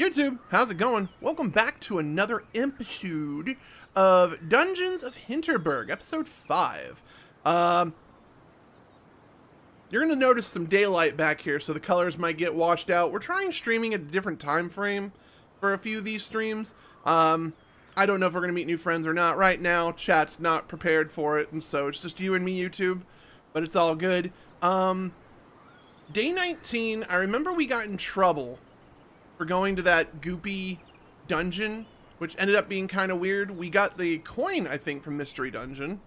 YouTube, how's it going? Welcome back to another episode of Dungeons of Hinterburg, episode 5. You're going to notice some daylight back here, so the colors might get washed out. We're trying streaming at a different time frame for a few of these streams. I don't know if we're going to meet new friends or not. Right now, chat's not prepared for it, and so it's just you and me, YouTube, but it's all good. Day 19, I remember we got in trouble for going to that goopy dungeon, which ended up being kind of weird. We got the coin, I think, from Mystery Dungeon.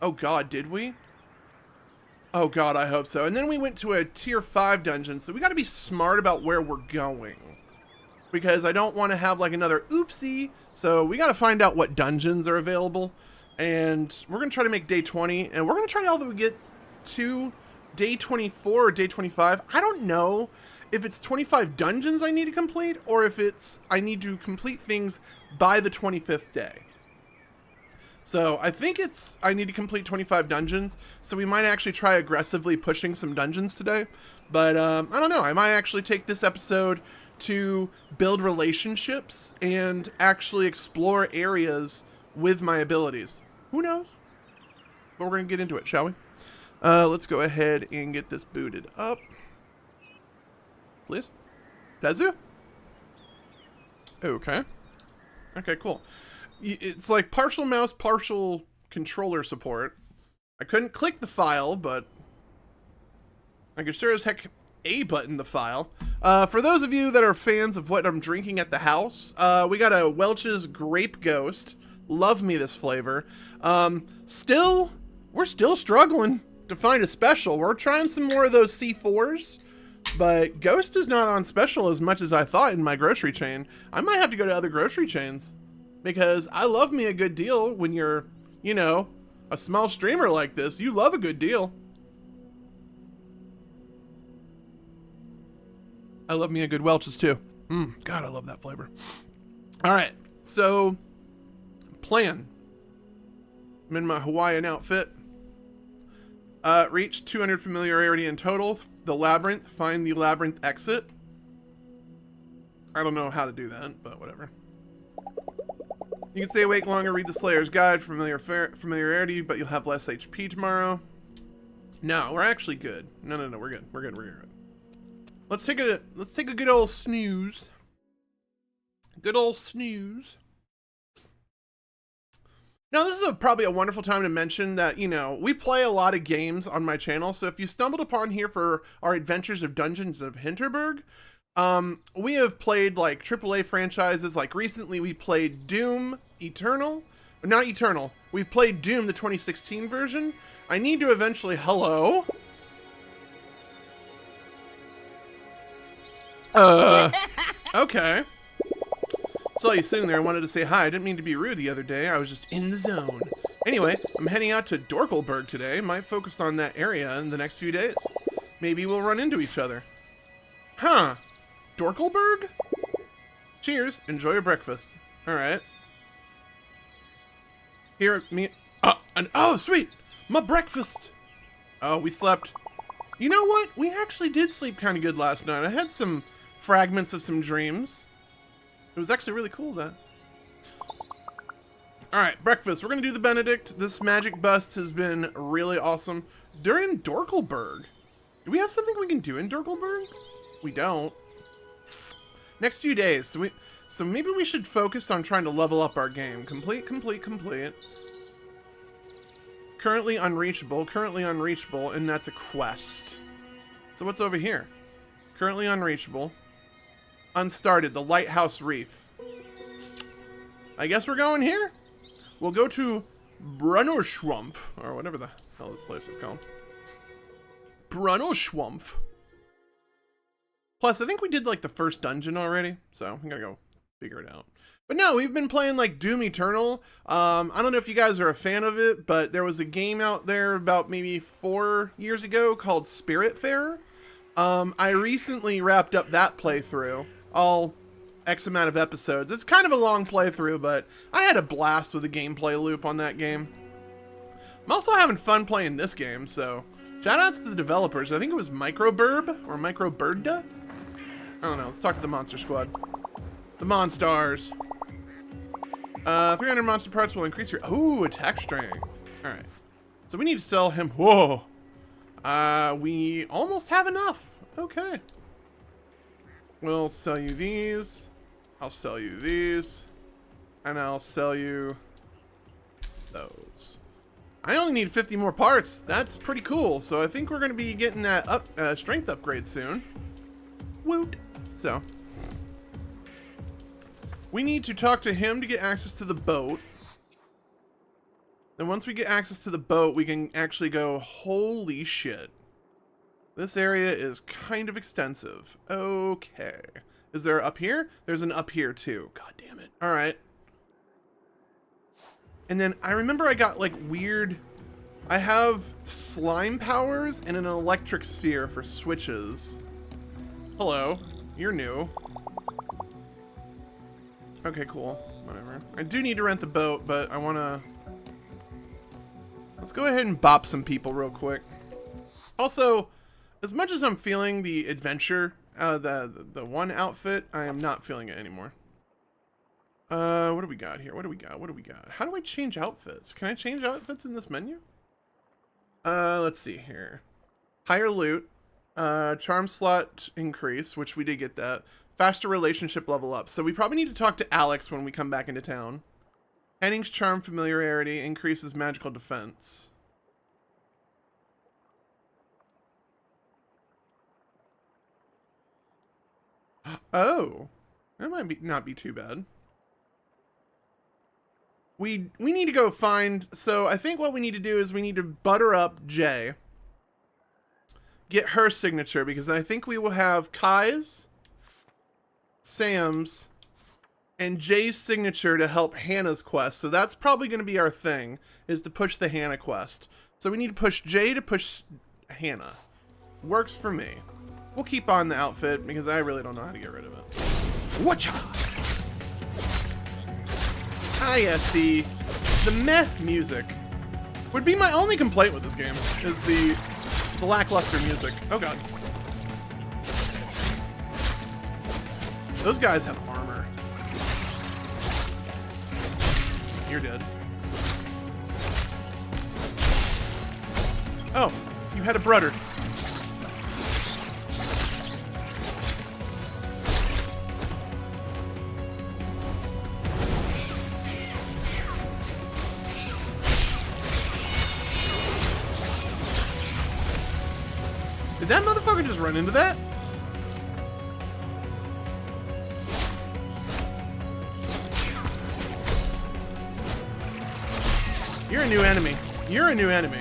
Oh god, did we? Oh god, I hope so. And then we went to a tier 5 dungeon, so we got to be smart about where we're going, because I don't want to have like another oopsie. So we got to find out what dungeons are available, and we're going to try to make day 20, and we're going to try to although we get to day 24 or day 25. I don't know if it's 25 dungeons I need to complete, or if it's I need to complete things by the 25th day. So I think it's I need to complete 25 dungeons, so we might actually try aggressively pushing some dungeons today. But I don't know, I might actually take this episode to build relationships and actually explore areas with my abilities. Who knows? But we're going to get into it, shall we? Let's go ahead and get this booted up. Please? Tezu? Okay. Okay, cool. It's like partial mouse, partial controller support. I couldn't click the file, but I could sure as heck A-button the file. For those of you that are fans of what I'm drinking at the house, we got a Welch's Grape Ghost. Love me this flavor. We're still struggling to find a special. We're trying some more of those C4s. But Ghost is not on special as much as I thought in my grocery chain. I might have to go to other grocery chains, because I love me a good deal when you're, you know, a small streamer like this. You love a good deal. I love me a good Welch's too. God, I love that flavor. All right, so plan. I'm in my Hawaiian outfit. Reach 200 familiarity in total. The labyrinth, find the labyrinth exit. I don't know how to do that, but whatever. You can stay awake longer, read the Slayer's Guide, familiarity, but you'll have less HP tomorrow. No, we're actually good. No, we're good. We're good. Let's take a good old snooze. Good old snooze. Now, this is probably a wonderful time to mention that, you know, we play a lot of games on my channel, so if you stumbled upon here for our Adventures of Dungeons of Hinterburg, we have played, like, AAA franchises. Like, recently we played Doom Eternal. Not Eternal. We've played Doom, the 2016 version. I need to eventually... Hello? Okay. Saw you sitting there and wanted to say hi. I didn't mean to be rude the other day. I was just in the zone. Anyway, I'm heading out to DrKrazy today. Might focus on that area in the next few days. Maybe we'll run into each other. Huh. DrKrazy? Cheers. Enjoy your breakfast. Alright. Here, me... Oh, sweet! My breakfast! Oh, we slept. You know what? We actually did sleep kind of good last night. I had some fragments of some dreams. It was actually really cool, that. Alright, breakfast. We're going to do the Benedict. This magic bust has been really awesome. During DrKrazy. Do we have something we can do in DrKrazy? We don't. Next few days. So maybe we should focus on trying to level up our game. Complete. Currently unreachable, and that's a quest. So what's over here? Currently unreachable. Unstarted, the Lighthouse Reef. I guess we're going here. We'll go to Brunnelsumpf, or whatever the hell this place is called. Brunnelsumpf. Plus, I think we did like the first dungeon already, so I'm gonna go figure it out. But no, we've been playing like Doom Eternal. I don't know if you guys are a fan of it, but there was a game out there about maybe 4 years ago called Spiritfarer. I recently wrapped up that playthrough. All X amount of episodes. It's kind of a long playthrough, but I had a blast with the gameplay loop on that game. I'm also having fun playing this game, so shout outs to the developers. I think it was Microburb or Microburda. I don't know. Let's talk to the Monster Squad. The Monstars. 300 monster parts will increase your attack strength. All right. So we need to sell him. Whoa. We almost have enough. Okay. We'll sell you these. I'll sell you these. And I'll sell you those. I only need 50 more parts. That's pretty cool. So I think we're going to be getting that strength upgrade soon. Woot. So we need to talk to him to get access to the boat. Then once we get access to the boat, we can actually go, holy shit. This area is kind of extensive. Okay. Is there up here? There's an up here too. God damn it. All right. And then I remember I got like weird, I have slime powers and an electric sphere for switches. Hello. You're new. Okay, cool. Whatever. I do need to rent the boat, but I want to... Let's go ahead and bop some people real quick. Also, as much as I'm feeling the adventure, the one outfit, I am not feeling it anymore. What do we got here? What do we got? What do we got? How do I change outfits? Can I change outfits in this menu? Let's see here. Higher loot. Charm slot increase, which we did get that. Faster relationship level up. So we probably need to talk to Alex when we come back into town. Henning's charm familiarity increases magical defense. Oh, that might not be too bad. We need to go find, so I think what we need to do is we need to butter up Jay. Get her signature, because I think we will have Kai's, Sam's, and Jay's signature to help Hannah's quest. So that's probably going to be our thing, is to push the Hannah quest. So we need to push Jay to push Hannah. Works for me. We'll keep on the outfit, because I really don't know how to get rid of it. Whatcha? Ah, yes, the meh music would be my only complaint with this game, is the lackluster music. Oh god. Those guys have armor. You're dead. Oh, you had a brother. Did that motherfucker just run into that? You're a new enemy. You're a new enemy.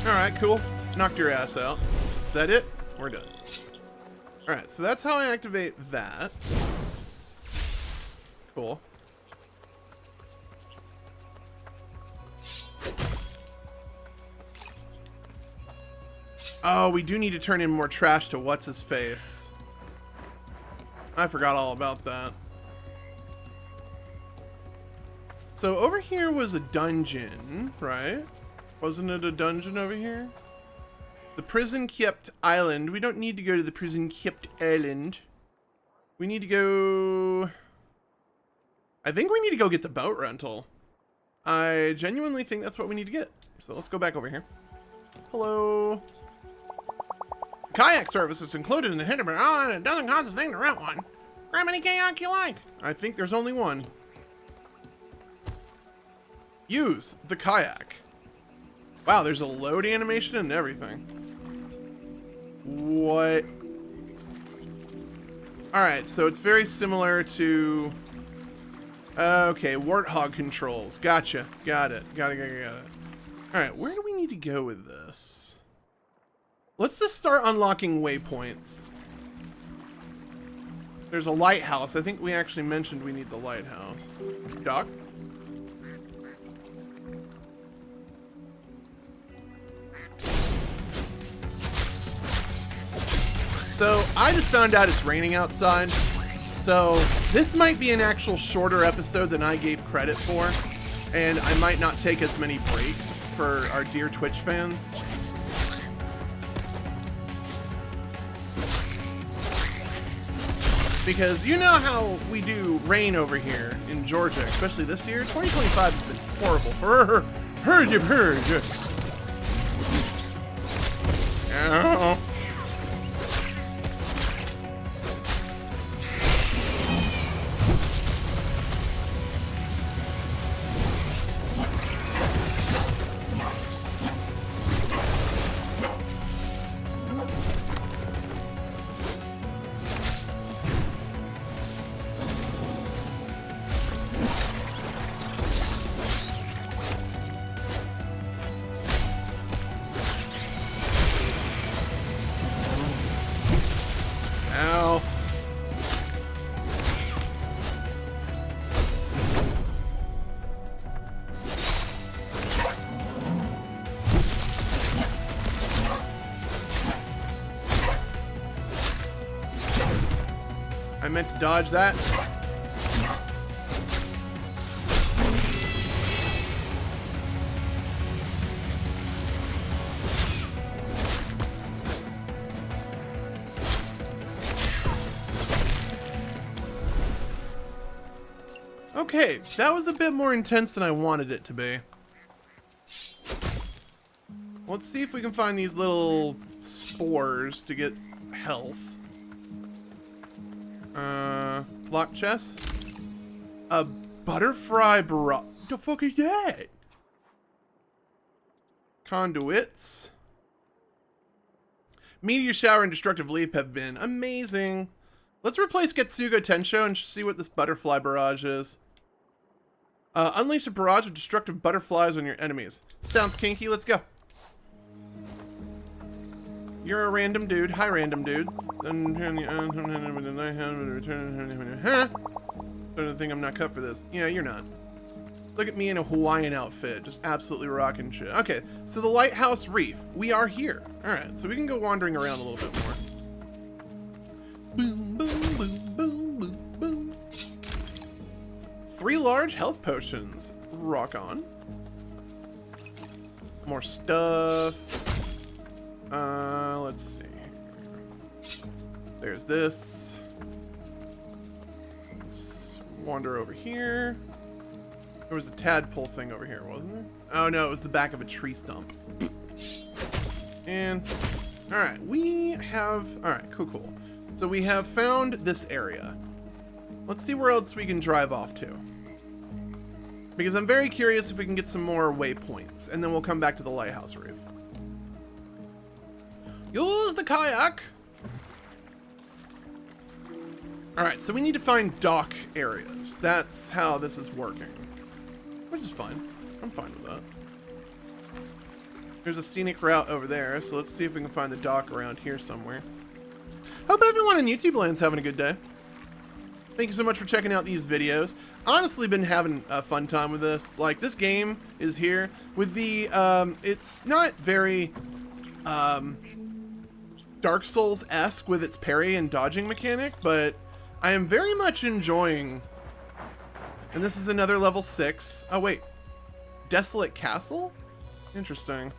Alright, cool. Knocked your ass out. Is that it? We're done. Alright, so that's how I activate that. Cool. Oh, we do need to turn in more trash to what's-his-face. I forgot all about that. So over here was a dungeon, right? Wasn't it a dungeon over here? The prison-kept island. We don't need to go to the prison-kept island. We need to go... I think we need to go get the boat rental. I genuinely think that's what we need to get. So let's go back over here. Hello. Kayak service is included in the Hinterburg. Oh, and it doesn't cost a thing to rent one. Grab any kayak you like. I think there's only one. Use the kayak. Wow, there's a load animation and everything. What? Alright, so it's very similar to... Okay, warthog controls. Gotcha. Got it. Got it. Alright, where do we need to go with this? Let's just start unlocking waypoints. There's a lighthouse. I think we actually mentioned we need the lighthouse. Doc? So, I just found out it's raining outside. So, this might be an actual shorter episode than I gave credit for. And I might not take as many breaks for our dear Twitch fans. Because you know how we do rain over here in Georgia, especially this year. 2025 has been horrible for her. Ow. I meant to dodge that. Okay, that was a bit more intense than I wanted it to be. Let's see if we can find these little spores to get health. Lock chest? A butterfly barrage. The fuck is that? Conduits. Meteor shower and destructive leaf have been amazing. Let's replace Getsugo Tensho and see what this butterfly barrage is. Unleash a barrage of destructive butterflies on your enemies. Sounds kinky, let's go. You're a random dude. Hi, random dude. Don't think I'm not cut for this. Yeah, you're not. Look at me in a Hawaiian outfit. Just absolutely rocking shit. Okay, so the Lighthouse Reef. We are here. Alright, so we can go wandering around a little bit more. Boom, boom, boom, boom, boom, boom. 3 large health potions. Rock on. More stuff. Let's see. There's this. Let's wander over here. There was a tadpole thing over here, wasn't there? Oh no, it was the back of a tree stump. And, alright, we have, alright, cool. So we have found this area. Let's see where else we can drive off to. Because I'm very curious if we can get some more waypoints, and then we'll come back to the Lighthouse Reef. Use the kayak! Alright, so we need to find dock areas. That's how this is working. Which is fine. I'm fine with that. There's a scenic route over there, so let's see if we can find the dock around here somewhere. Hope everyone in YouTube land's having a good day. Thank you so much for checking out these videos. Honestly, been having a fun time with this. Like, this game is here with the, it's not very, Dark Souls-esque with its parry and dodging mechanic, but I am very much enjoying. And this is another level 6. Oh, wait. Desolate Castle? Interesting.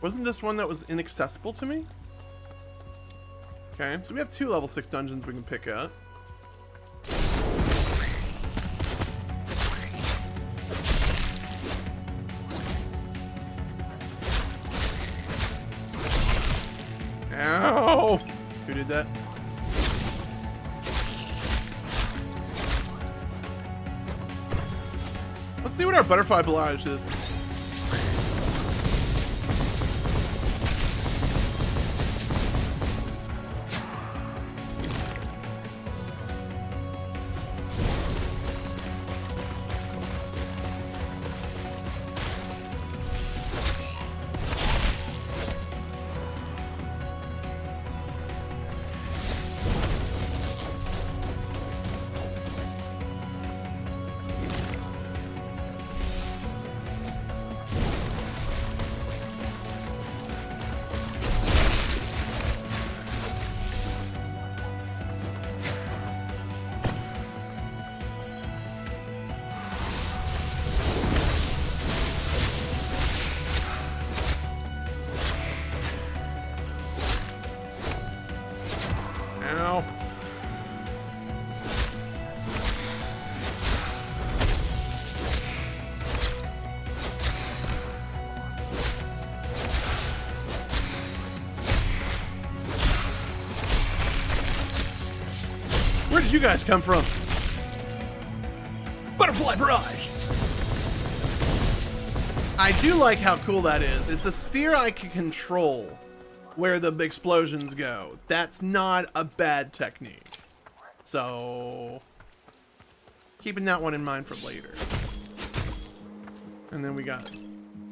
Wasn't this one that was inaccessible to me? Okay, so we have 2 level 6 dungeons we can pick up. Ow! Who did that? Let's see what our butterfly barrage is. Where did you guys come from? Butterfly barrage. I do like how cool that is. It's a sphere I can control where the explosions go. That's not a bad technique. So, keeping that one in mind for later. And then we got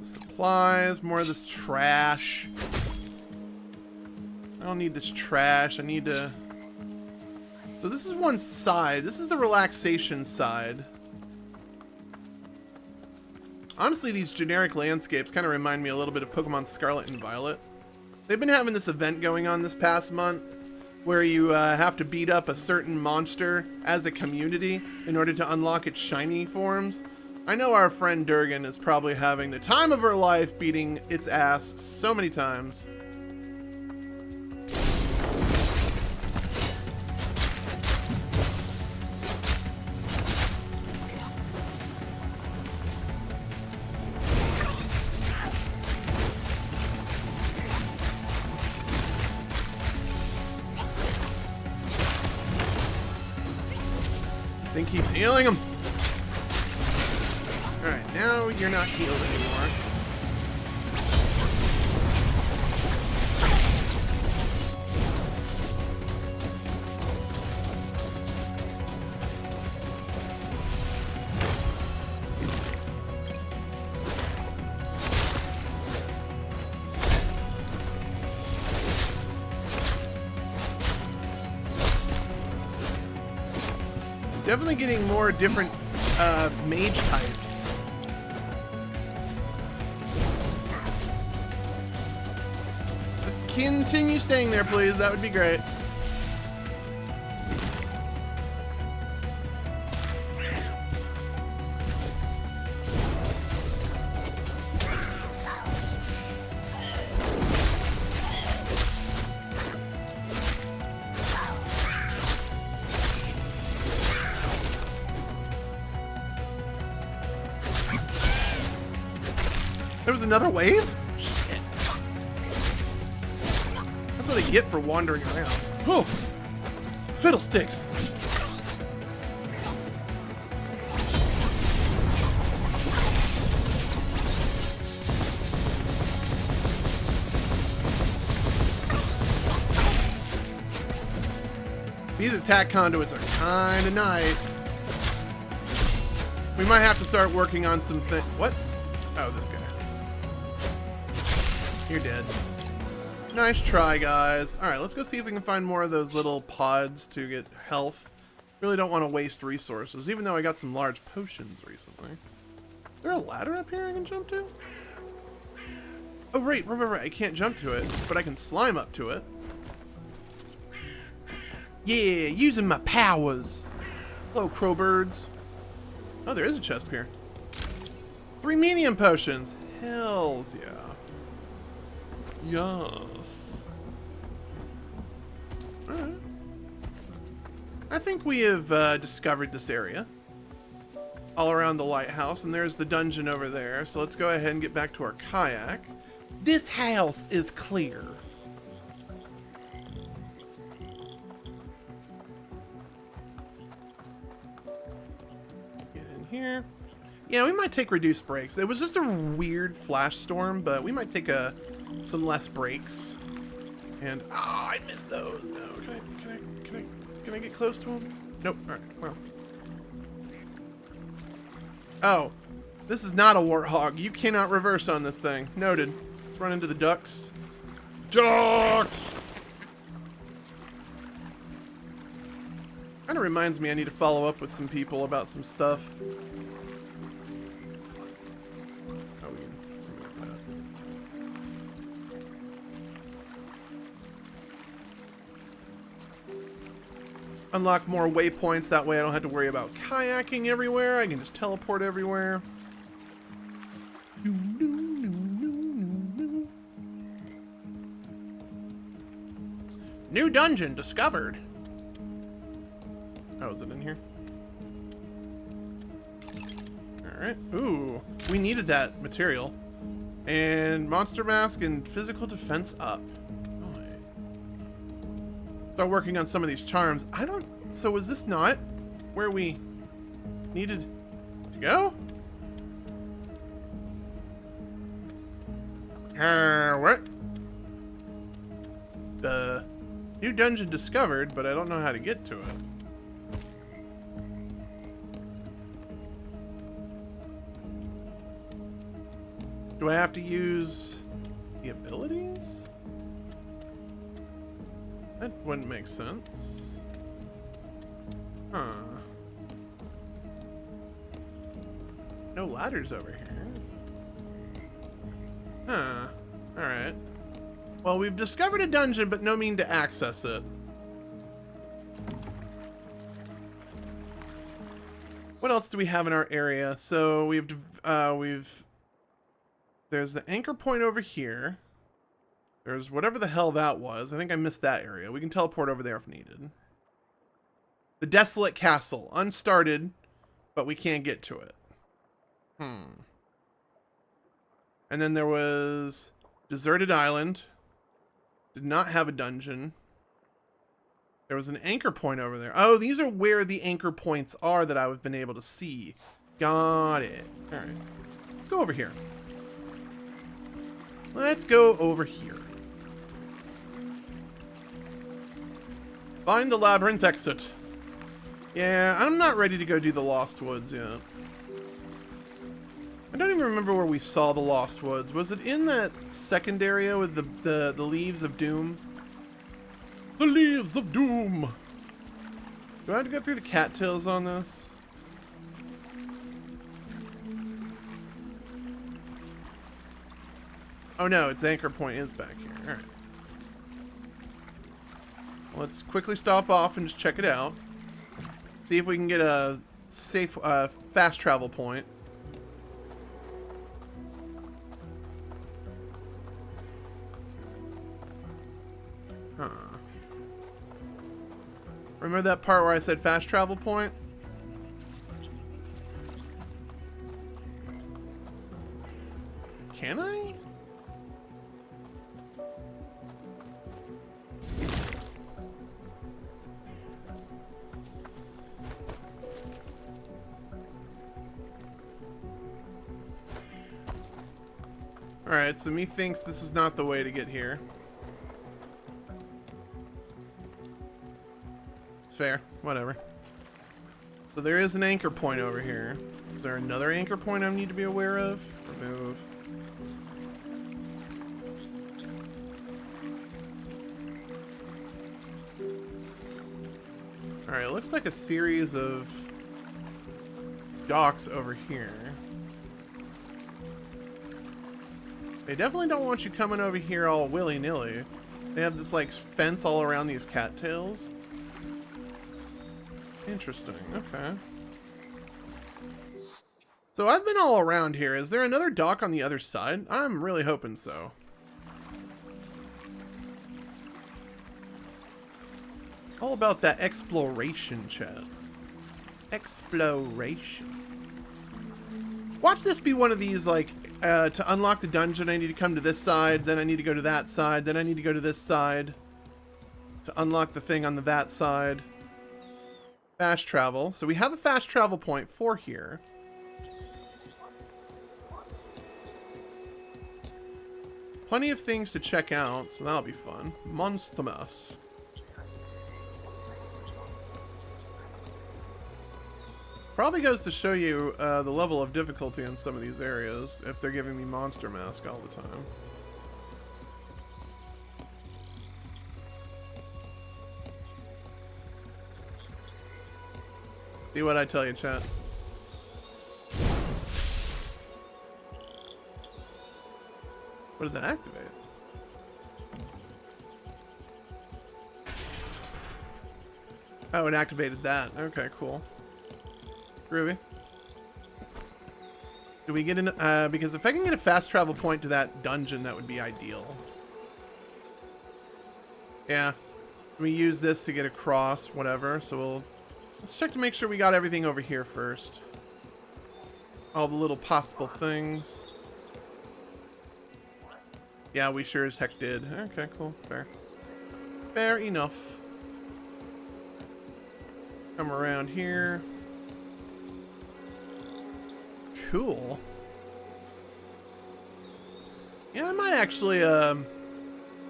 supplies, more of this trash. I don't need this trash. I need to... So this is one side. This is the relaxation side. Honestly, these generic landscapes kind of remind me a little bit of Pokemon Scarlet and Violet. They've been having this event going on this past month where you have to beat up a certain monster as a community in order to unlock its shiny forms. I know our friend Durgan is probably having the time of her life beating its ass so many times. This thing keeps healing him. Alright, now you're not healed anymore. Definitely getting more different mage types. Just continue staying there, please. That would be great. There was another wave? Shit. That's what I get for wandering around. Oh, fiddlesticks. These attack conduits are kind of nice. We might have to start working on some things. What? Oh, this guy. You're dead. Nice try, guys. Alright, let's go see if we can find more of those little pods to get health. Really don't want to waste resources, even though I got some large potions recently. Is there a ladder up here I can jump to? Oh, right. I can't jump to it, but I can slime up to it. Yeah, using my powers. Hello, crowbirds. Oh, there is a chest here. 3 medium potions. Hells yeah. Yes. Alright. I think we have discovered this area. All around the lighthouse, and there's the dungeon over there. So let's go ahead and get back to our kayak. This house is clear. Get in here. Yeah, we might take reduced breaks. It was just a weird flash storm, but we might take some less breaks. And I missed those. No, can I get close to him? Nope. All right. Well. Oh, this is not a warthog. You cannot reverse on this thing. Noted. Let's run into the ducks. Ducks. Kind of reminds me I need to follow up with some people about some stuff. Unlock more waypoints, that way I don't have to worry about kayaking everywhere. I can just teleport everywhere. New dungeon discovered. Oh, is it in here? Alright. Ooh, we needed that material. And monster mask and physical defense up. Start working on some of these charms. So was this not where we needed to go? What? The new dungeon discovered, but I don't know how to get to it. Do I have to use the abilities? That wouldn't make sense. Huh. No ladders over here. Huh. Alright. Well, we've discovered a dungeon, but no mean to access it. What else do we have in our area? So there's the anchor point over here. There's whatever the hell that was. I think I missed that area. We can teleport over there if needed. The Desolate Castle. Unstarted, but we can't get to it. And then there was Deserted Island. Did not have a dungeon. There was an anchor point over there. Oh, these are where the anchor points are that I've been able to see. Got it. All right. Let's go over here. Let's go over here. Find the labyrinth exit. Yeah, I'm not ready to go do the Lost Woods yet. I don't even remember where we saw the Lost Woods. Was it in that second area with the Leaves of Doom? The Leaves of Doom! Do I have to go through the cattails on this? Oh no, its anchor point is back here. Alright. Let's quickly stop off and just check it out. See if we can get a safe, fast travel point. Huh. Remember that part where I said fast travel point? Can I? Alright, so methinks this is not the way to get here. Fair, whatever. So there is an anchor point over here. Is there another anchor point I need to be aware of? Remove. Alright, it looks like a series of docks over here. They definitely don't want you coming over here all willy-nilly. They have this, like, fence all around these cattails. Interesting, okay. So I've been all around here. Is there another dock on the other side? I'm really hoping so. All about that exploration, chat. Exploration. Watch this be one of these, like, to unlock the dungeon, I need to come to this side, then I need to go to that side, then I need to go to this side to unlock the thing on that side. Fast travel. So we have a fast travel point for here. Plenty of things to check out, so that'll be fun. Monster Mass. Probably goes to show you the level of difficulty in some of these areas if they're giving me Monster Mask all the time. See what I tell you, chat. What did that activate? Oh, it activated that. Okay, cool. Groovy. Do we get in? Because if I can get a fast travel point to that dungeon, that would be ideal. Yeah. We use this to get across, whatever. So let's check to make sure we got everything over here first. All the little possible things. Yeah, we sure as heck did. Okay, cool. Fair. Fair enough. Come around here. Cool. Yeah, I might actually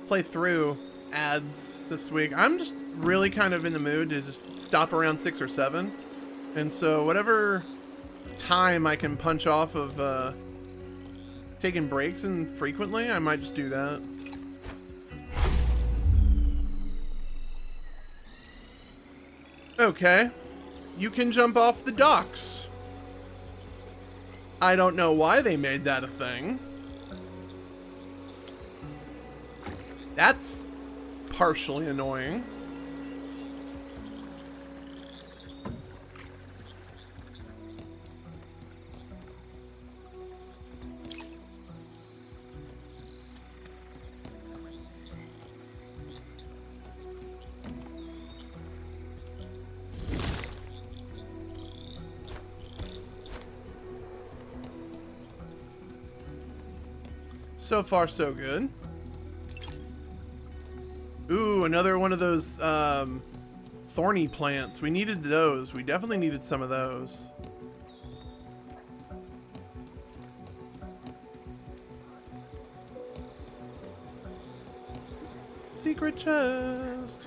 play through ads this week. I'm just really kind of in the mood to just stop around 6 or 7. And so whatever time I can punch off of taking breaks and frequently, I might just do that. Okay. You can jump off the docks. I don't know why they made that a thing. That's partially annoying. So far, so good. Ooh, another one of those thorny plants. We needed those. We definitely needed some of those. Secret chest.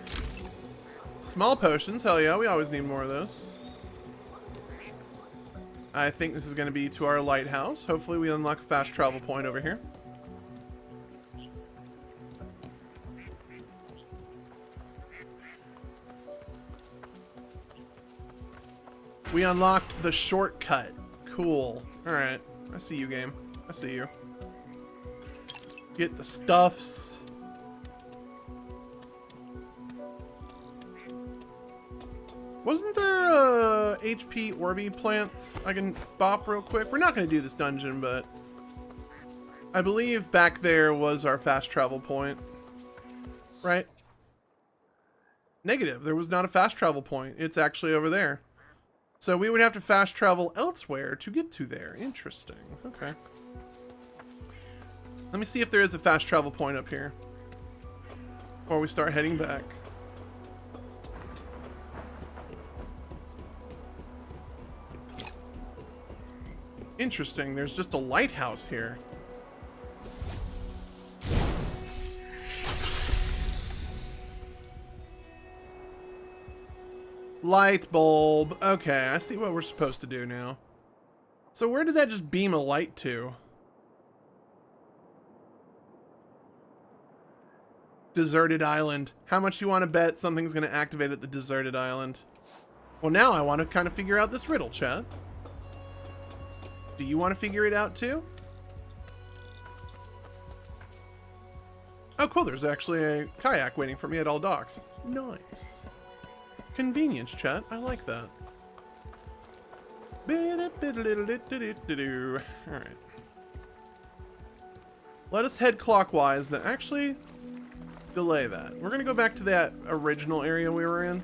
Small potions. Hell yeah, we always need more of those. I think this is going to be to our lighthouse. Hopefully we unlock a fast travel point over here. We unlocked the shortcut. Cool. Alright. I see you, game. I see you. Get the stuffs. Wasn't there HP Orby plants I can bop real quick? We're not going to do this dungeon, but I believe back there was our fast travel point. Right? Negative. There was not a fast travel point. It's actually over there. So we would have to fast travel elsewhere to get to there. Interesting. Okay. Let me see if there is a fast travel point up here before we start heading back. Interesting. There's just a lighthouse here. Light bulb. Okay, I see what we're supposed to do now. So where did that just beam a light to? Deserted island. How much do you want to bet something's going to activate at the deserted island? Well, now I want to kind of figure out this riddle, chat. Do you want to figure it out too? Oh, cool. There's actually a kayak waiting for me at all docks. Nice. Convenience, chat. I like that. Alright. Let us head clockwise, then actually delay that. We're gonna go back to that original area we were in.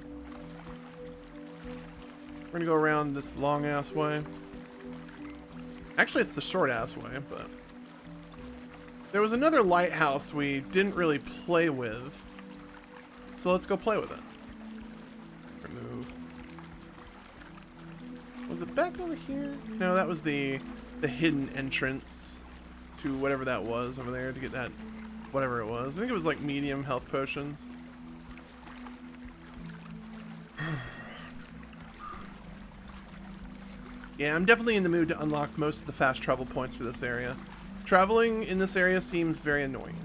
We're gonna go around this long ass way. Actually, it's the short ass way, but there was another lighthouse we didn't really play with. So let's go play with it. Remove. Was it back over here? No, that was the hidden entrance to whatever that was over there to get that, whatever it was. I think it was like medium health potions. Yeah, I'm definitely in the mood to unlock most of the fast travel points for this area. Traveling in this area seems very annoying.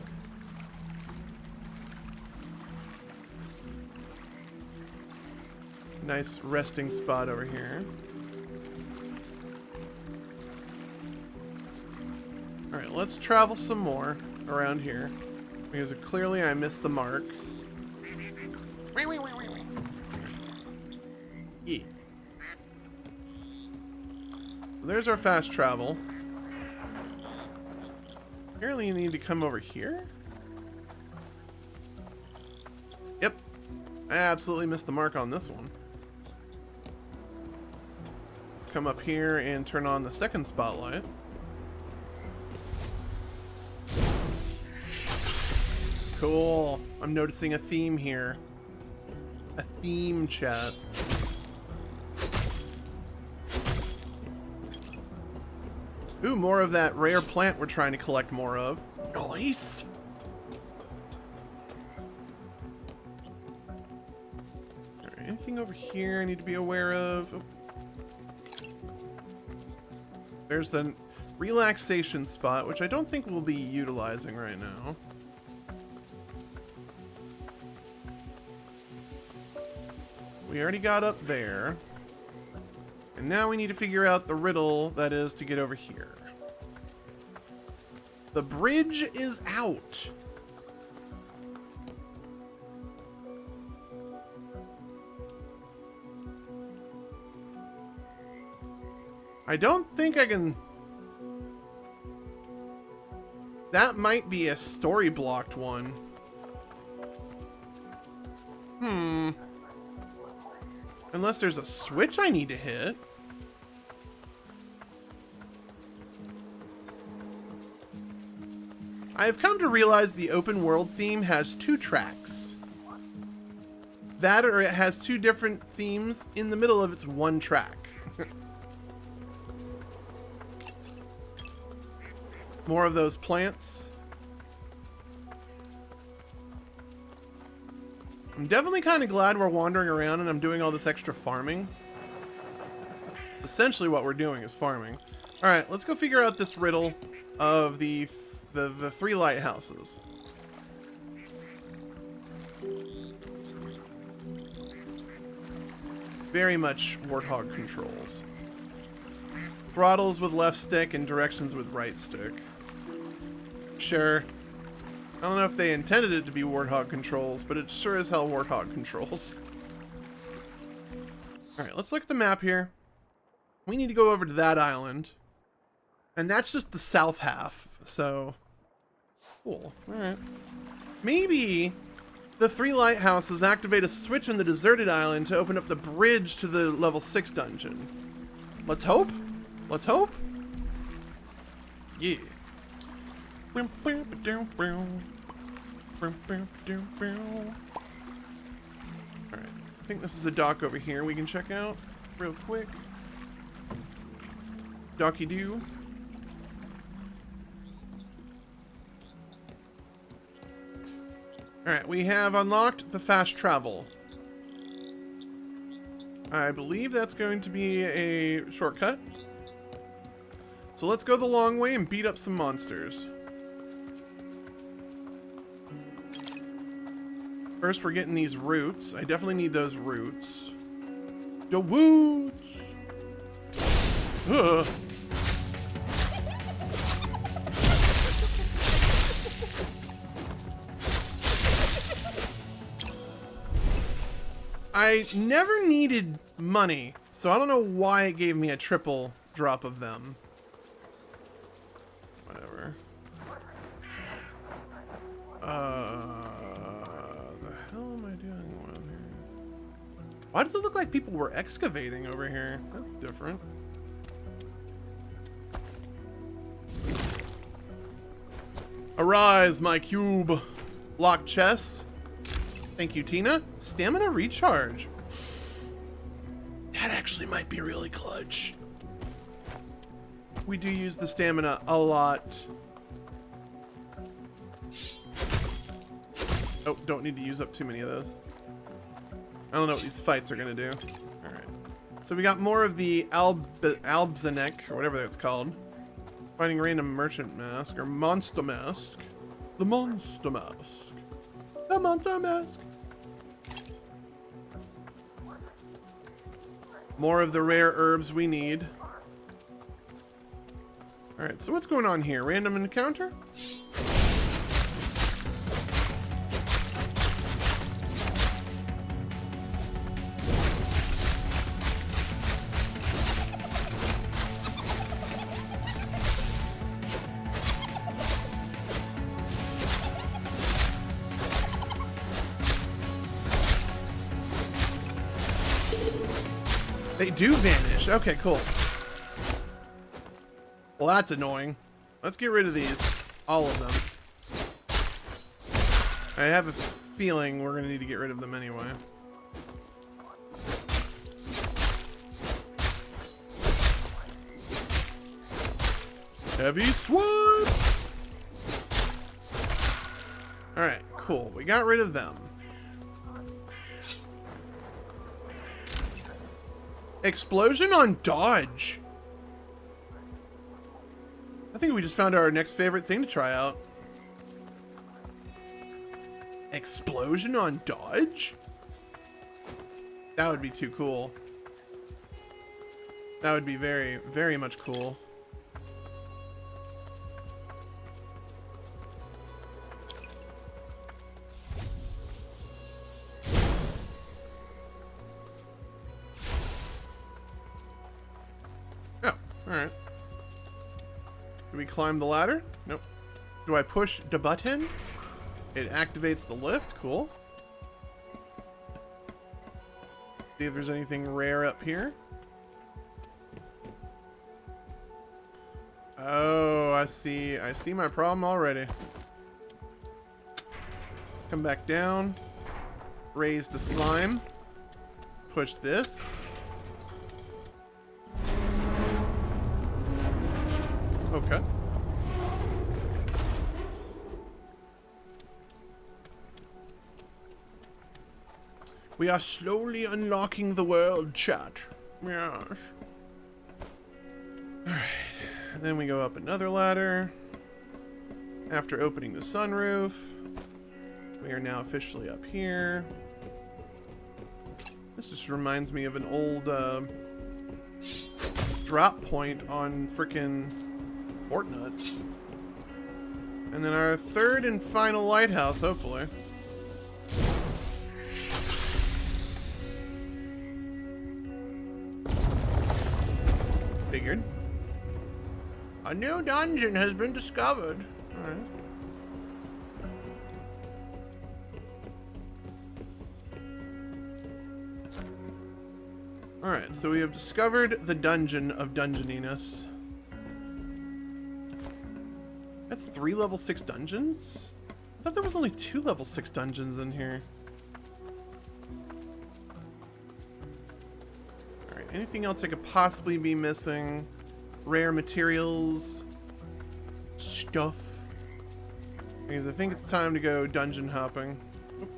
Nice resting spot over here. Alright, let's travel some more around here. Because clearly I missed the mark. Yeah. So there's our fast travel. Apparently you need to come over here. Yep. I absolutely missed the mark on this one. Let's come up here and turn on the second spotlight. Cool. I'm noticing a theme here. A theme, chat. Ooh, more of that rare plant we're trying to collect more of. Nice! Alright, anything over here I need to be aware of? Oh. There's the relaxation spot, which I don't think we'll be utilizing right now. We already got up there. And now we need to figure out the riddle that is to get over here. The bridge is out. I don't think I can... That might be a story blocked one. Unless there's a switch I need to hit. I have come to realize the open world theme has 2 tracks. That or it has 2 different themes in the middle of its 1 track. More of those plants. I'm definitely kind of glad we're wandering around and I'm doing all this extra farming. Essentially what we're doing is farming. Alright, let's go figure out this riddle of the 3 lighthouses. Very much warthog controls. Throttles with left stick and directions with right stick. Sure. I don't know if they intended it to be warthog controls, but it's sure as hell warthog controls. Alright, let's look at the map here. We need to go over to that island. And that's just the south half, so... Cool. Alright. Maybe the 3 lighthouses activate a switch on the deserted island to open up the bridge to the level 6 dungeon. Let's hope? Let's hope? Yeah. Alright, I think this is a dock over here we can check out real quick. Docky doo. Alright, we have unlocked the fast travel. I believe that's going to be a shortcut. So let's go the long way and beat up some monsters. First, we're getting these roots. I definitely need those roots. The woods! Ugh. I never needed money, so I don't know why it gave me a triple drop of them. Whatever. The hell am I doing around here? Why does it look like people were excavating over here? That's different. Arise, my cube. Locked chest. Thank you, Tina. Stamina recharge. That actually might be really clutch. We do use the stamina a lot. Oh, don't need to use up too many of those. I don't know what these fights are gonna do. Alright. So we got more of the Albzanek, or whatever that's called. Finding random merchant mask, or monster mask. The monster mask. The monster mask. More of the rare herbs we need. Alright, so what's going on here? Random encounter? They do vanish. Okay, cool. Well, that's annoying. Let's get rid of these. All of them. I have a feeling we're going to need to get rid of them anyway. Heavy swipe! Alright, cool. We got rid of them. Explosion on dodge. I think we just found our next favorite thing to try out. Explosion on dodge? That would be too cool. That would be very, very much cool. Oh, alright. Do we climb the ladder? Nope. Do I push the button? It activates the lift. Cool. See if there's anything rare up here. Oh, I see. I see my problem already. Come back down. Raise the slime. Push this. Okay. We are slowly unlocking the world, chat. Yes. Alright. Then we go up another ladder. After opening the sunroof, we are now officially up here. This just reminds me of an old drop point on frickin' Fortnite. And then our third and final lighthouse, hopefully. Figured. A new dungeon has been discovered. Alright. Alright, so we have discovered the dungeon of dungeoniness. That's 3 level 6 dungeons? I thought there was only 2 level 6 dungeons in here. Alright, anything else I could possibly be missing? Rare materials. Stuff. Because I think it's time to go dungeon hopping. Oop.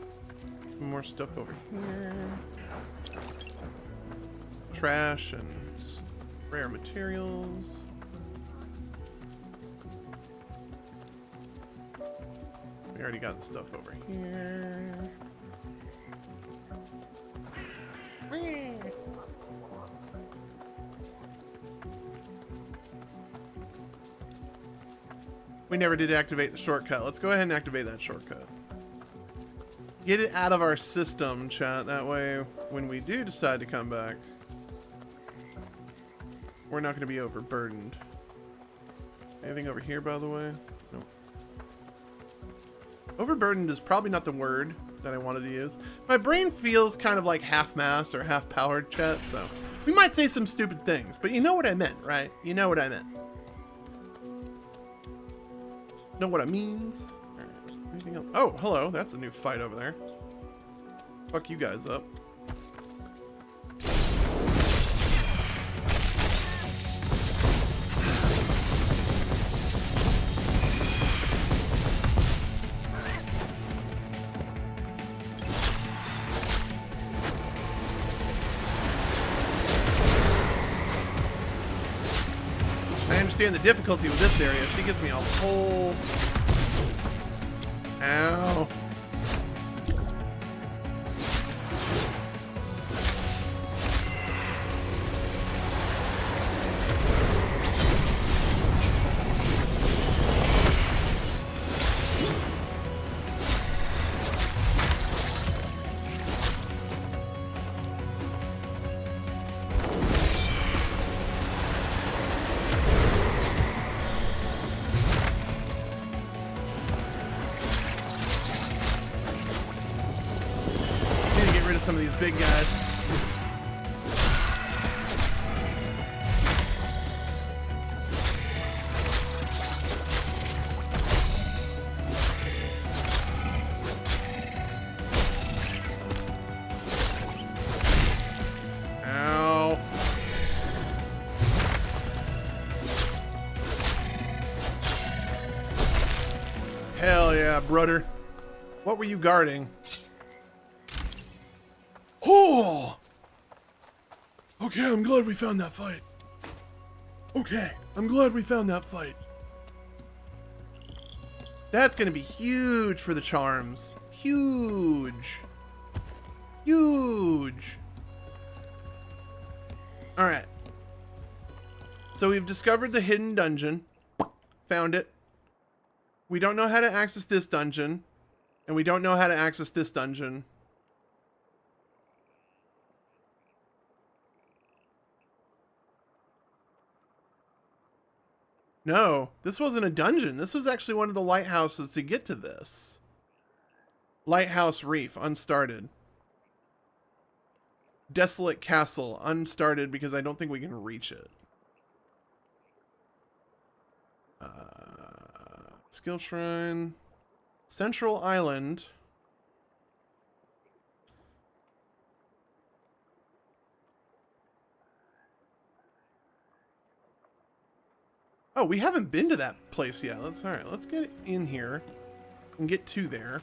Some more stuff over here. Trash and rare materials. We already got the stuff over here. We never did activate the shortcut. Let's go ahead and activate that shortcut. Get it out of our system, chat. That way, when we do decide to come back, we're not going to be overburdened. Anything over here, by the way? Nope. Overburdened is probably not the word that I wanted to use. My brain feels kind of like half-mass or half-powered, chat, so we might say some stupid things, but you know what I meant, right? You know what I meant. Know what it means? Alright, anything else? Oh, hello, that's a new fight over there. Fuck you guys up. The difficulty with this area. She gives me a whole... Ow. Some of these big guys. Ow. Yeah, brother. What were you guarding? Oh! Okay, I'm glad we found that fight. Okay, I'm glad we found that fight. That's gonna be huge for the charms. Huge. Huge. Alright. So we've discovered the hidden dungeon. Found it. We don't know how to access this dungeon. And we don't know how to access this dungeon. No, this wasn't a dungeon. This was actually one of the lighthouses to get to this. Lighthouse Reef, unstarted. Desolate Castle, unstarted because I don't think we can reach it. Skill Shrine. Central Island. Oh, we haven't been to that place yet. All right, let's get in here and get to there.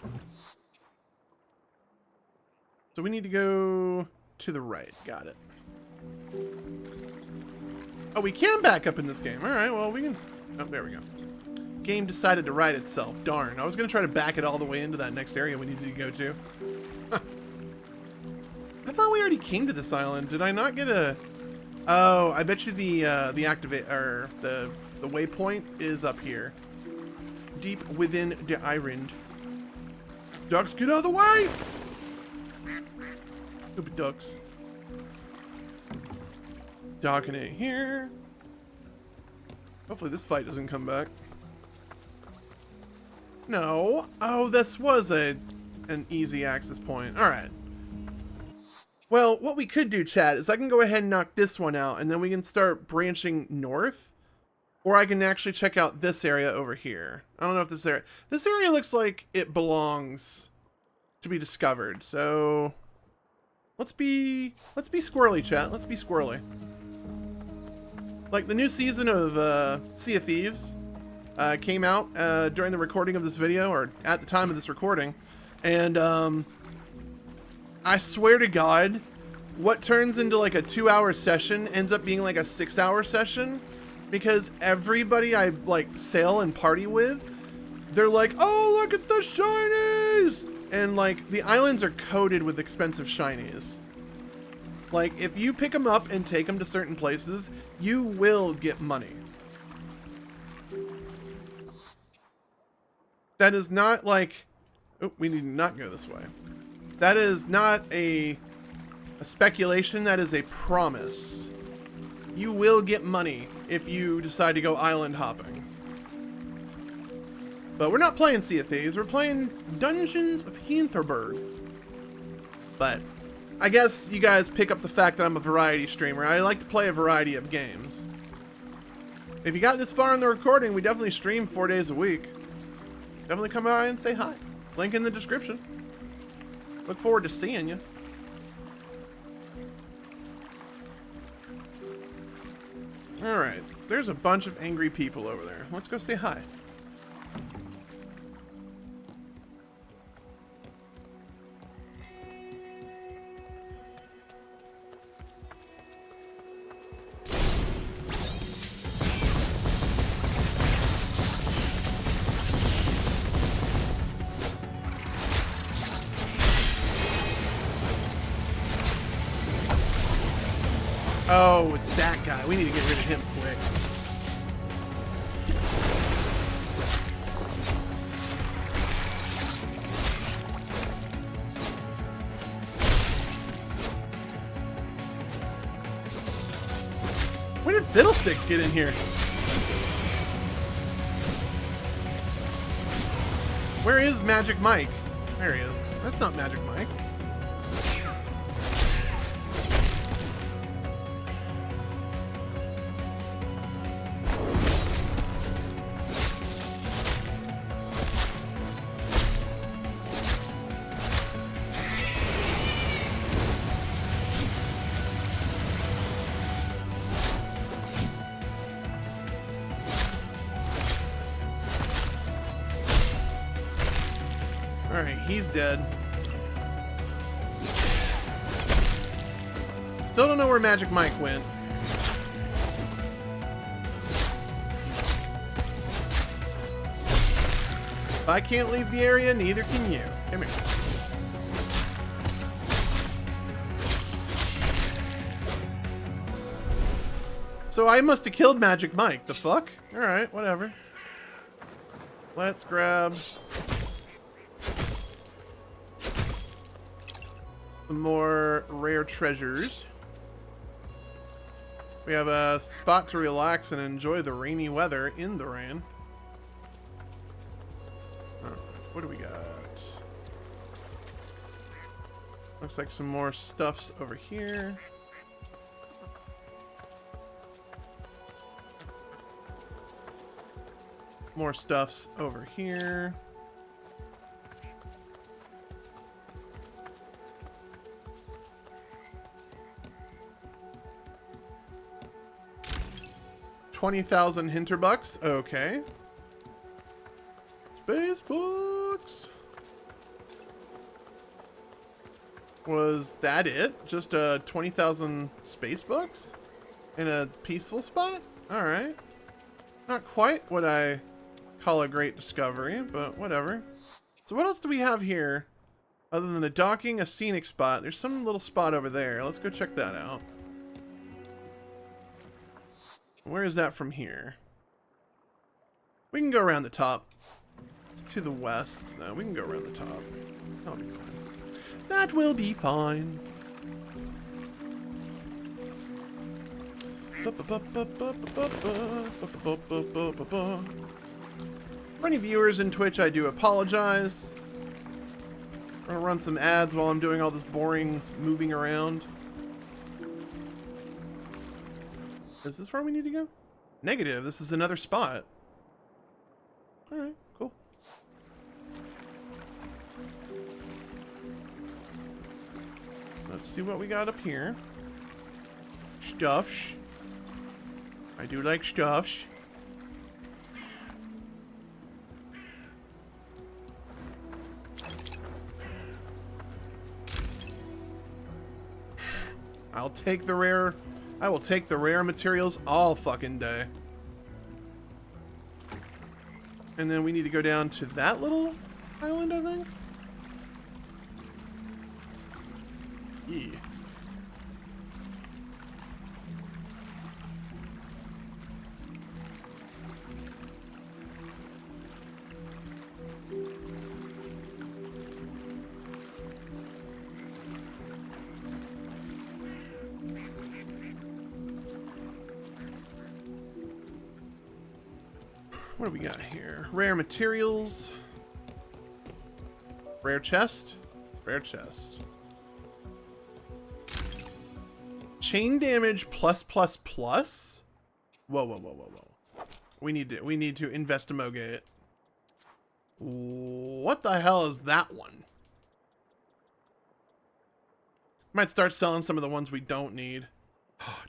So we need to go to the right. Got it. Oh, we can back up in this game. All right, well, we can... Oh, there we go. Game decided to right itself. Darn. I was going to try to back it all the way into that next area we needed to go to. I thought we already came to this island. Did I not get a... Oh, I bet you the activate... or the waypoint is up here. Deep within the island. Ducks, get out of the way! Stupid ducks. Docking it here. Hopefully this fight doesn't come back. No. Oh, this was an easy access point. Alright. Well, what we could do, chat, is I can go ahead and knock this one out, and then we can start branching north. Or I can actually check out this area over here. I don't know if this area... This area looks like it belongs to be discovered. So... Let's be squirrely, chat. Let's be squirrely. Like, the new season of Sea of Thieves came out during the recording of this video, or at the time of this recording. And I swear to God, what turns into like a 2-hour session ends up being like a 6-hour session. Because everybody I like sail and party with, they're like, oh, look at the shinies! And like, the islands are coated with expensive shinies. Like, if you pick them up and take them to certain places, you will get money. That is not like... Oh, we need to not go this way. That is not a speculation, that is a promise. You will get money if you decide to go island hopping. But we're not playing Sea of Thieves, we're playing Dungeons of Hinterburg. But I guess you guys pick up the fact that I'm a variety streamer. I like to play a variety of games. If you got this far in the recording, we definitely stream 4 days a week. Definitely come by and say hi. Link in the description. Look forward to seeing you. Alright, there's a bunch of angry people over there. Let's go say hi. Oh, it's that guy. We need to get rid of him quick. Where did Fiddlesticks get in here? Where is Magic Mike? There he is. That's not Magic Mike. he's dead. Still don't know where Magic Mike went. If I can't leave the area, neither can you. Come here. So I must have killed Magic Mike. The fuck? Alright, whatever. Let's grab some more rare treasures. We have a spot to relax and enjoy the rainy weather in the rain. Alright, what do we got? Looks like some more stuffs over here. More stuffs over here. $20,000 Hinterbucks. Okay. Space books. Was that it? Just 20,000 space books in a peaceful spot? All right. Not quite what I call a great discovery, but whatever. So what else do we have here other than a docking, a scenic spot? There's some little spot over there. Let's go check that out. Where is that from here? We can go around the top. It's to the west. No, we can go around the top. That'll be fine. That will be fine. For any viewers in Twitch, I do apologize. I'm gonna run some ads while I'm doing all this boring moving around. Is this where we need to go? Negative. This is another spot. Alright, cool. Let's see what we got up here. Stuffs. I do like stuffs. I'll take the rare. I will take the rare materials all fucking day. And then we need to go down to that little island, I think. Yeah. What do we got here? Rare materials. Rare chest. Rare chest. Chain damage plus plus plus. Whoa, whoa, whoa, whoa, whoa. We need to investigate. What the hell is that one? Might start selling some of the ones we don't need.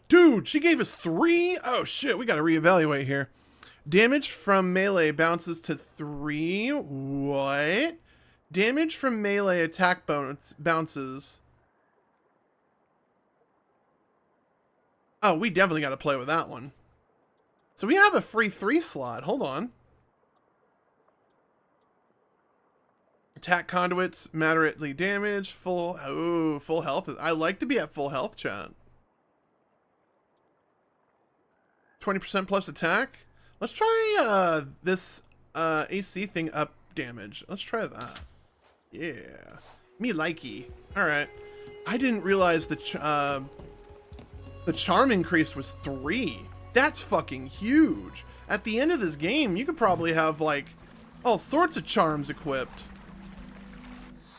Dude, she gave us 3? Oh shit, we gotta reevaluate here. Damage from melee bounces to 3. What? Damage from melee attack bounces. Oh, we definitely got to play with that one. So we have a free 3 slot. Hold on. Attack conduits moderately damaged. Full health. I like to be at full health, chat. 20% plus attack. Let's try this AC thing up damage. Let's try that. Yeah. Me likey. Alright. I didn't realize the charm increase was 3. That's fucking huge. At the end of this game, you could probably have like all sorts of charms equipped.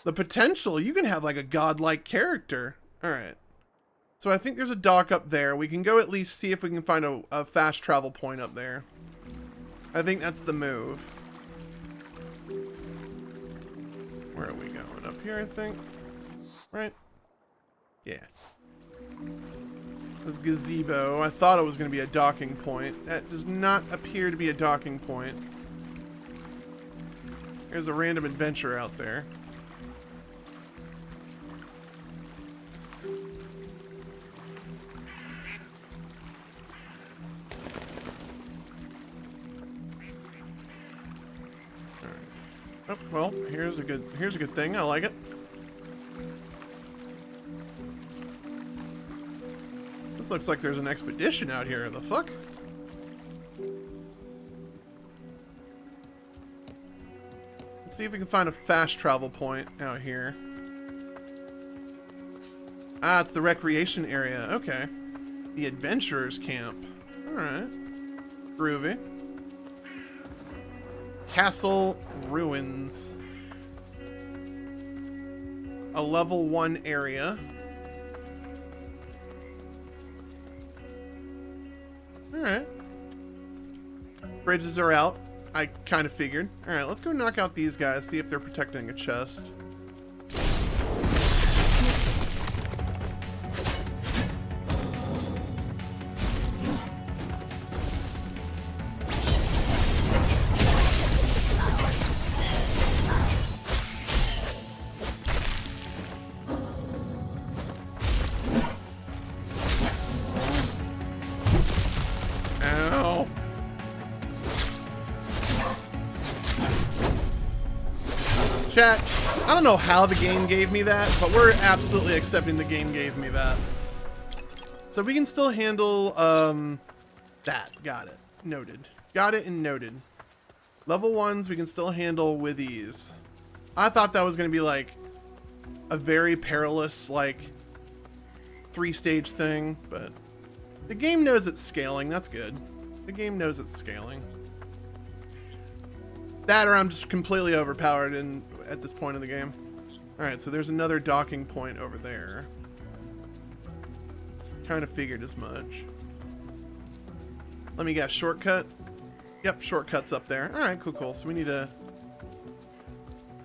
The potential, you can have like a godlike character. Alright. So I think there's a dock up there. We can go at least see if we can find a fast travel point up there. I think that's the move. Where are we going? Up here, I think. Right? Yeah. This gazebo. I thought it was going to be a docking point. That does not appear to be a docking point. There's a random adventure out there. Oh, well, here's a good thing. I like it. This looks like there's an expedition out here. The fuck? Let's see if we can find a fast travel point out here. Ah, it's the recreation area. Okay. The adventurers camp. Alright. Groovy. Castle ruins. A level 1 area. Alright. Bridges are out. I kind of figured. Alright, let's go knock out these guys, see if they're protecting a chest. Chat, I don't know how the game gave me that, but we're absolutely accepting the game gave me that. So we can still handle, that. Got it. Noted. Got it and noted. Level 1s we can still handle with ease. I thought that was going to be, like, a very perilous, like, 3-stage thing, but the game knows it's scaling. That's good. The game knows it's scaling. That or I'm just completely overpowered at this point in the game. Alright, so there's another docking point over there. Kind of figured as much. Let me guess, shortcut? Yep, shortcut's up there. Alright, cool. So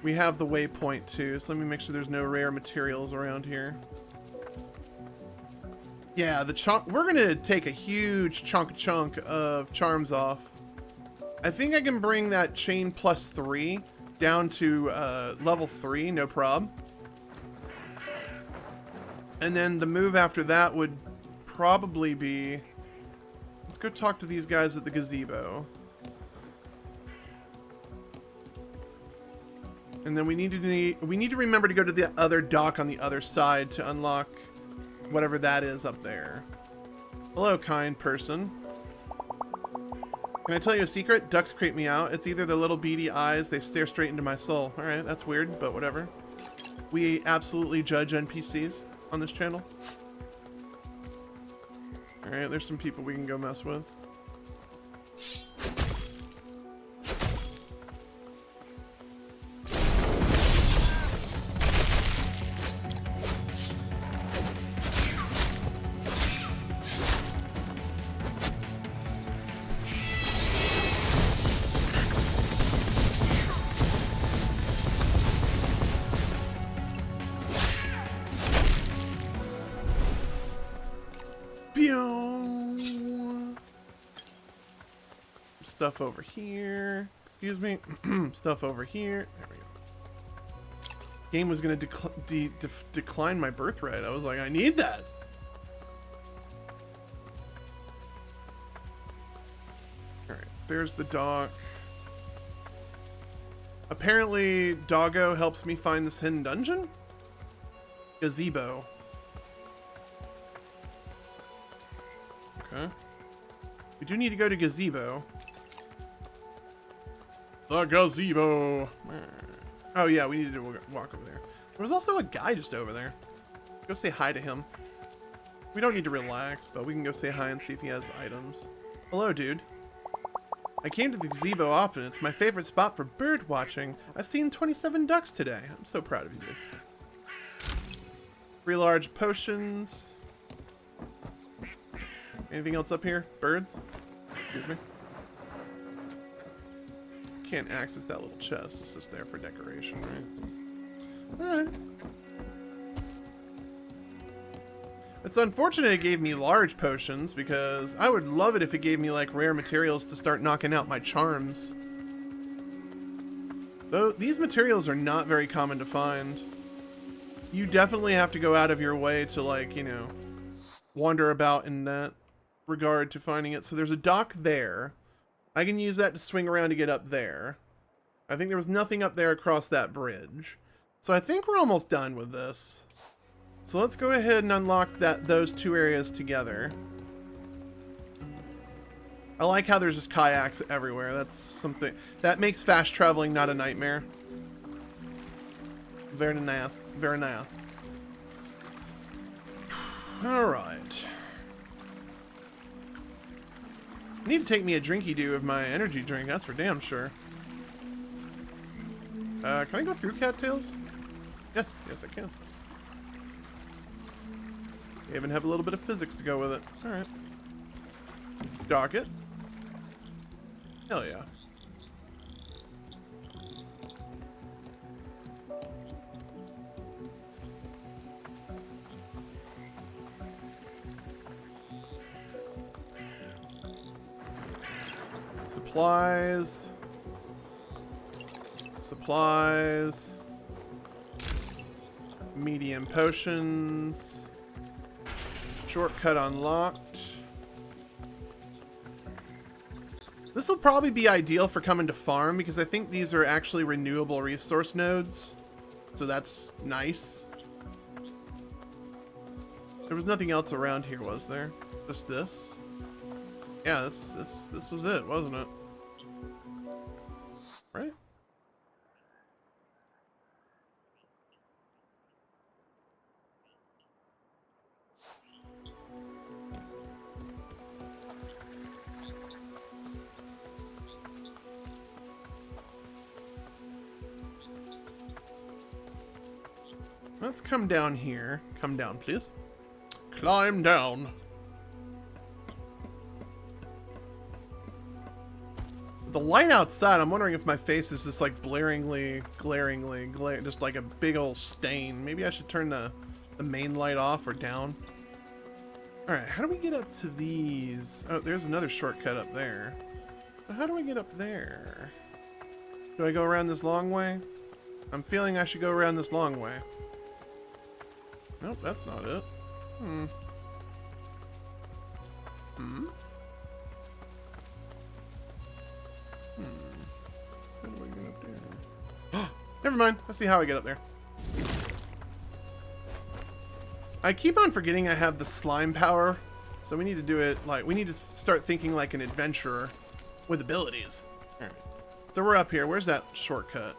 we have the waypoint too, so let me make sure there's no rare materials around here. Yeah, we're gonna take a huge chunk of charms off. I think I can bring that chain +3 down to level 3, no prob. And then the move after that would probably be... Let's go talk to these guys at the gazebo. And then we need to remember to go to the other dock on the other side to unlock whatever that is up there. Hello, kind person. Can I tell you a secret? Ducks creep me out. It's either the little beady eyes, they stare straight into my soul. Alright, that's weird, but whatever. We absolutely judge NPCs on this channel. Alright, there's some people we can go mess with. Stuff over here. Excuse me. Stuff over here. There we go. Game was going to decline my birthright. I was like, I need that. Alright, there's the dock. Apparently, Doggo helps me find this hidden dungeon? Gazebo. Okay. We do need to go to gazebo. The gazebo. Oh yeah, we need to walk over there. There was also a guy just over there. Go say hi to him. We don't need to relax, but we can go say hi and see if he has items. Hello, dude. I came to the gazebo often. It's my favorite spot for bird watching. I've seen 27 ducks today. I'm so proud of you, dude. 3 large potions. Anything else up here? Birds? Excuse me. Can't access that little chest. It's just there for decoration, right? Alright. It's unfortunate it gave me large potions, because I would love it if it gave me, like, rare materials to start knocking out my charms. Though, these materials are not very common to find. You definitely have to go out of your way to, like, you know, wander about in that regard to finding it. So there's a dock there. I can use that to swing around to get up there. I think there was nothing up there across that bridge. So I think we're almost done with this. So let's go ahead and unlock those two areas together. I like how there's just kayaks everywhere. That's something that makes fast traveling not a nightmare. Very nice. Very nice. Alright. I need to take me a drinky-do of my energy drink, that's for damn sure. Can I go through cattails? Yes, yes I can. I even have a little bit of physics to go with it. Alright. Dock it. Hell yeah. Supplies. Supplies. Medium potions. Shortcut unlocked. This will probably be ideal for coming to farm because I think these are actually renewable resource nodes. So that's nice. There was nothing else around here, was there? Just this? Yeah, this was it, wasn't it? Right? Let's come down here. Come down, please. Climb down. The light outside, I'm wondering if my face is just like glaringly, just like a big old stain. Maybe I should turn the main light off or down. Alright, how do we get up to these? Oh, there's another shortcut up there. But how do we get up there? Do I go around this long way? I'm feeling I should go around this long way. Nope, that's not it. Hmm. How do I get up there? Never mind. Let's see how I get up there. I keep on forgetting I have the slime power. So we need to do it like... We need to start thinking like an adventurer with abilities. Alright. So we're up here. Where's that shortcut?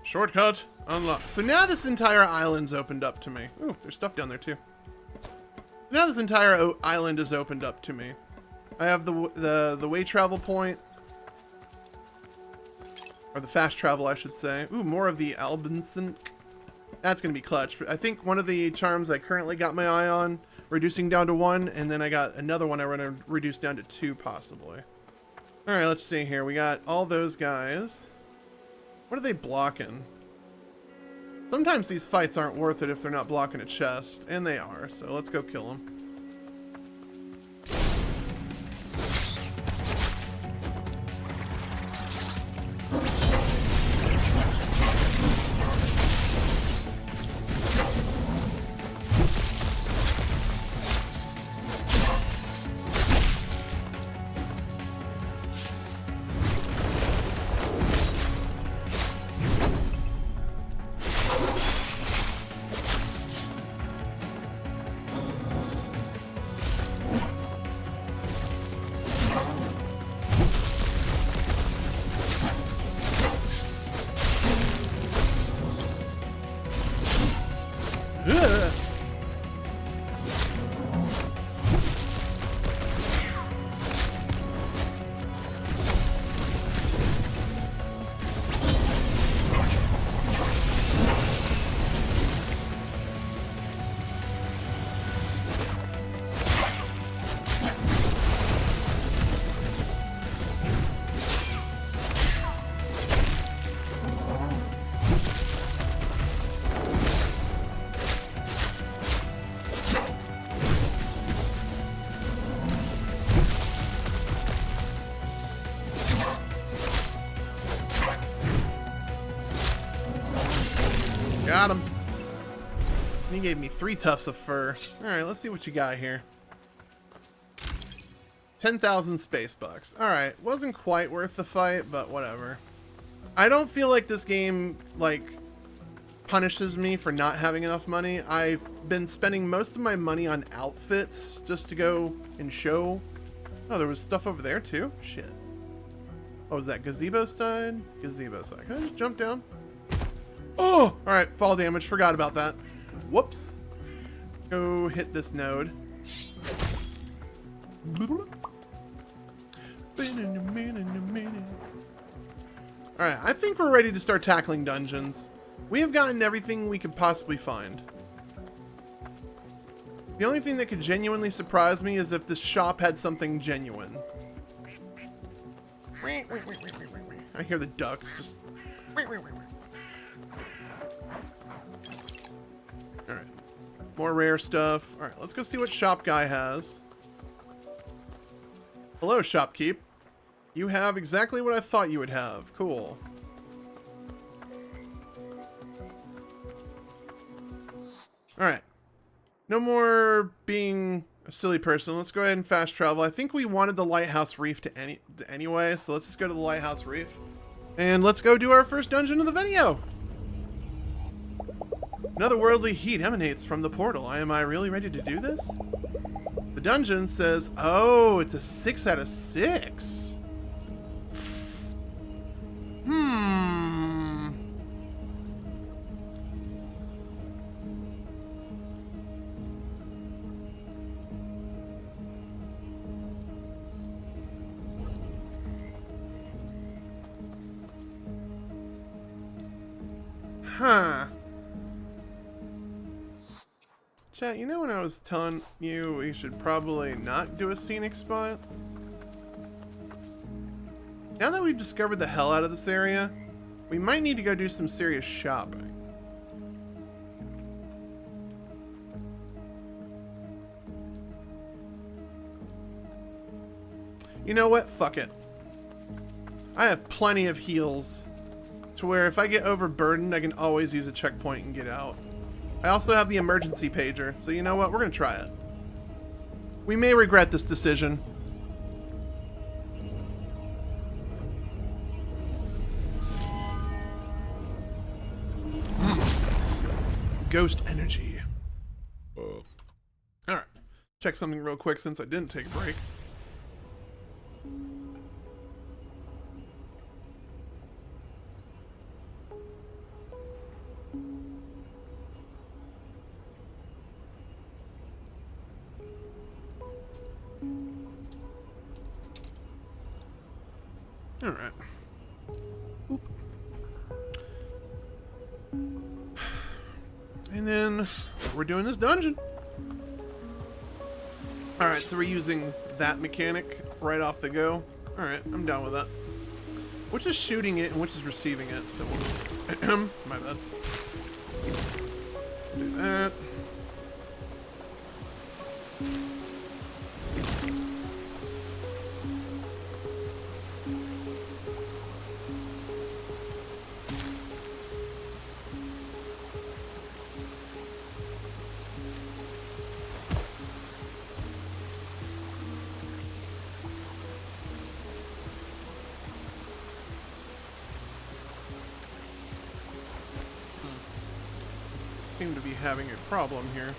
Shortcut unlocked. So now this entire island's opened up to me. Ooh, there's stuff down there too. Now this entire island is opened up to me. I have the way travel point. Or the fast travel, I should say. Ooh, more of the Albinsink. That's going to be clutch. But I think one of the charms I currently got my eye on, reducing down to 1, and then I got another one I want to reduce down to 2, possibly. Alright, let's see here. We got all those guys. What are they blocking? Sometimes these fights aren't worth it if they're not blocking a chest. And they are, so let's go kill them. Got him. He gave me 3 tufts of fur. Alright, let's see what you got here. 10,000 space bucks. Alright, wasn't quite worth the fight, but whatever. I don't feel like this game, like, punishes me for not having enough money. I've been spending most of my money on outfits just to go and show. Oh, there was stuff over there too? Shit. What was that? Gazebo side? Gazebo side. Can I just jump down? Oh! Alright, fall damage. Forgot about that. Whoops. Go hit this node. Alright, I think we're ready to start tackling dungeons. We have gotten everything we could possibly find. The only thing that could genuinely surprise me is if this shop had something genuine. I hear the ducks just... Alright. More rare stuff. Alright, let's go see what shop guy has. Hello, shopkeep. You have exactly what I thought you would have. Cool. Alright. No more being a silly person. Let's go ahead and fast travel. I think we wanted the Lighthouse Reef to anyway, so let's just go to the Lighthouse Reef. And let's go do our first dungeon of the video. Anotherworldly heat emanates from the portal. Am I really ready to do this? The dungeon says, oh, it's a 6 out of 6. Huh. Chat, you know when I was telling you we should probably not do a scenic spot? Now that we've discovered the hell out of this area, we might need to go do some serious shopping. You know what? Fuck it. I have plenty of heals to where if I get overburdened, I can always use a checkpoint and get out. I also have the emergency pager, so you know what? We're gonna try it. We may regret this decision. Ghost energy. Alright. Check something real quick since I didn't take a break. Alright. Oop. And then we're doing this dungeon. Alright, so we're using that mechanic right off the go. Alright, I'm down with that. Which is shooting it and which is receiving it, so we'll... my bad. Do that. Seem to be having a problem here.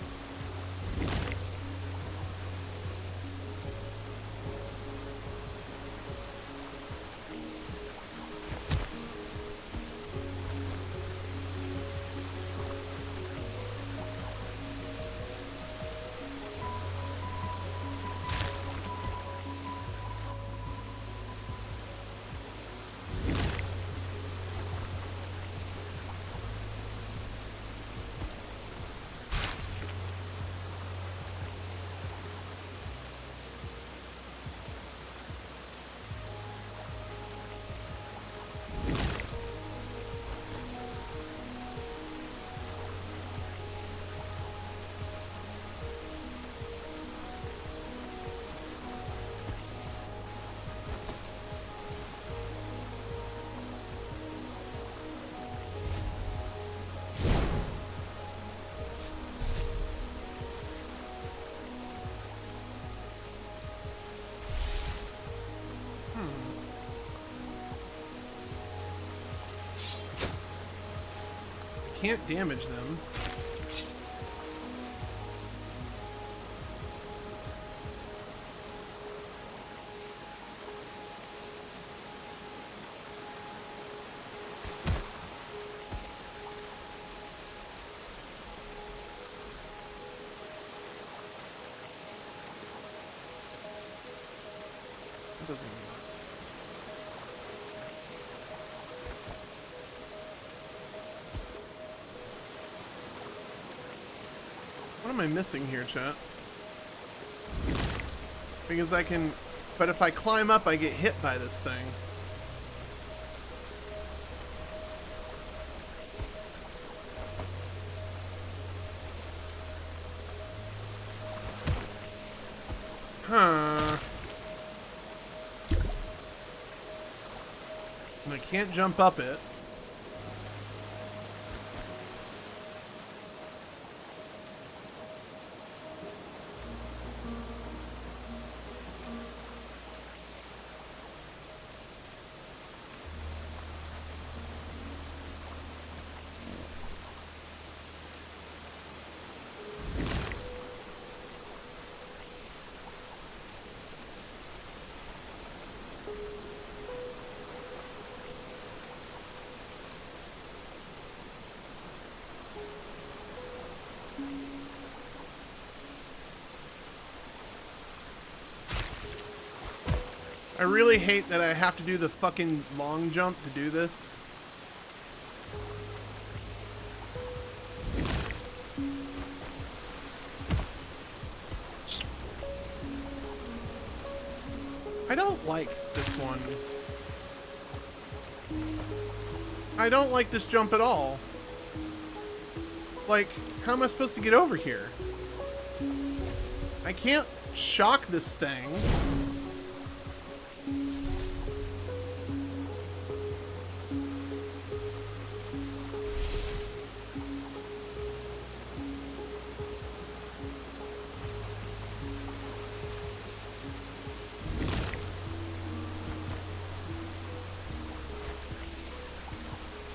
can't damage them. What am I missing here, chat? Because I can... But if I climb up, I get hit by this thing. Huh. And I can't jump up it. I really hate that I have to do the fucking long jump to do this. I don't like this one. I don't like this jump at all. Like, how am I supposed to get over here? I can't shock this thing.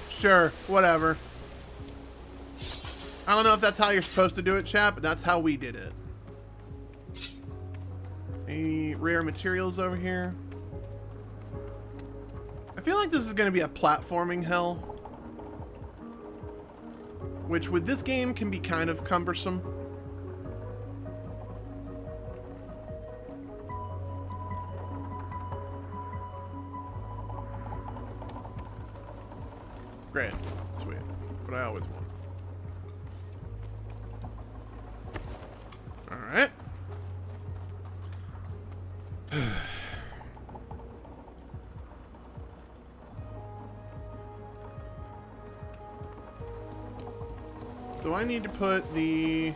Sure, whatever. I don't know if that's how you're supposed to do it, chat, but that's how we did it. Any rare materials over here? I feel like this is going to be a platforming hell. Which, with this game, can be kind of cumbersome. Great. Sweet. What I always want. Alright. So I need to put the...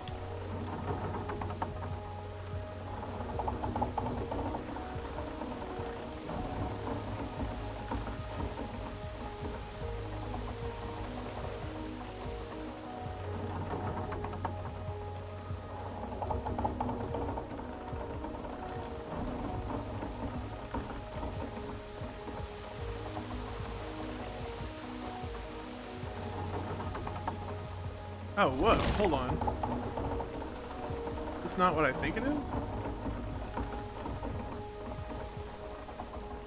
Oh, whoa, hold on. It's not what I think it is?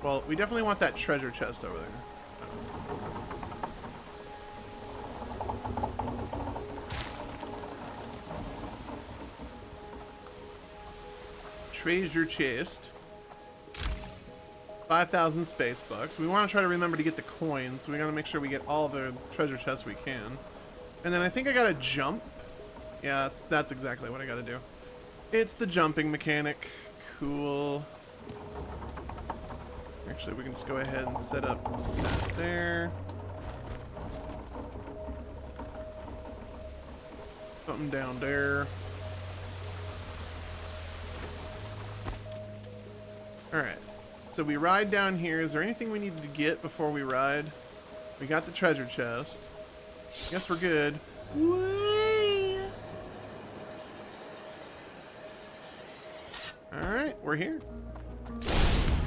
Well, we definitely want that treasure chest over there. Treasure chest. 5,000 space bucks. We want to try to remember to get the coins, so we got to make sure we get all the treasure chests we can. And then I think I gotta jump. Yeah, that's exactly what I gotta do. It's the jumping mechanic. Cool. Actually, we can just go ahead and set up that there. Something down there. Alright. So we ride down here. Is there anything we needed to get before we ride? We got the treasure chest. Guess we're good. Alright, we're here.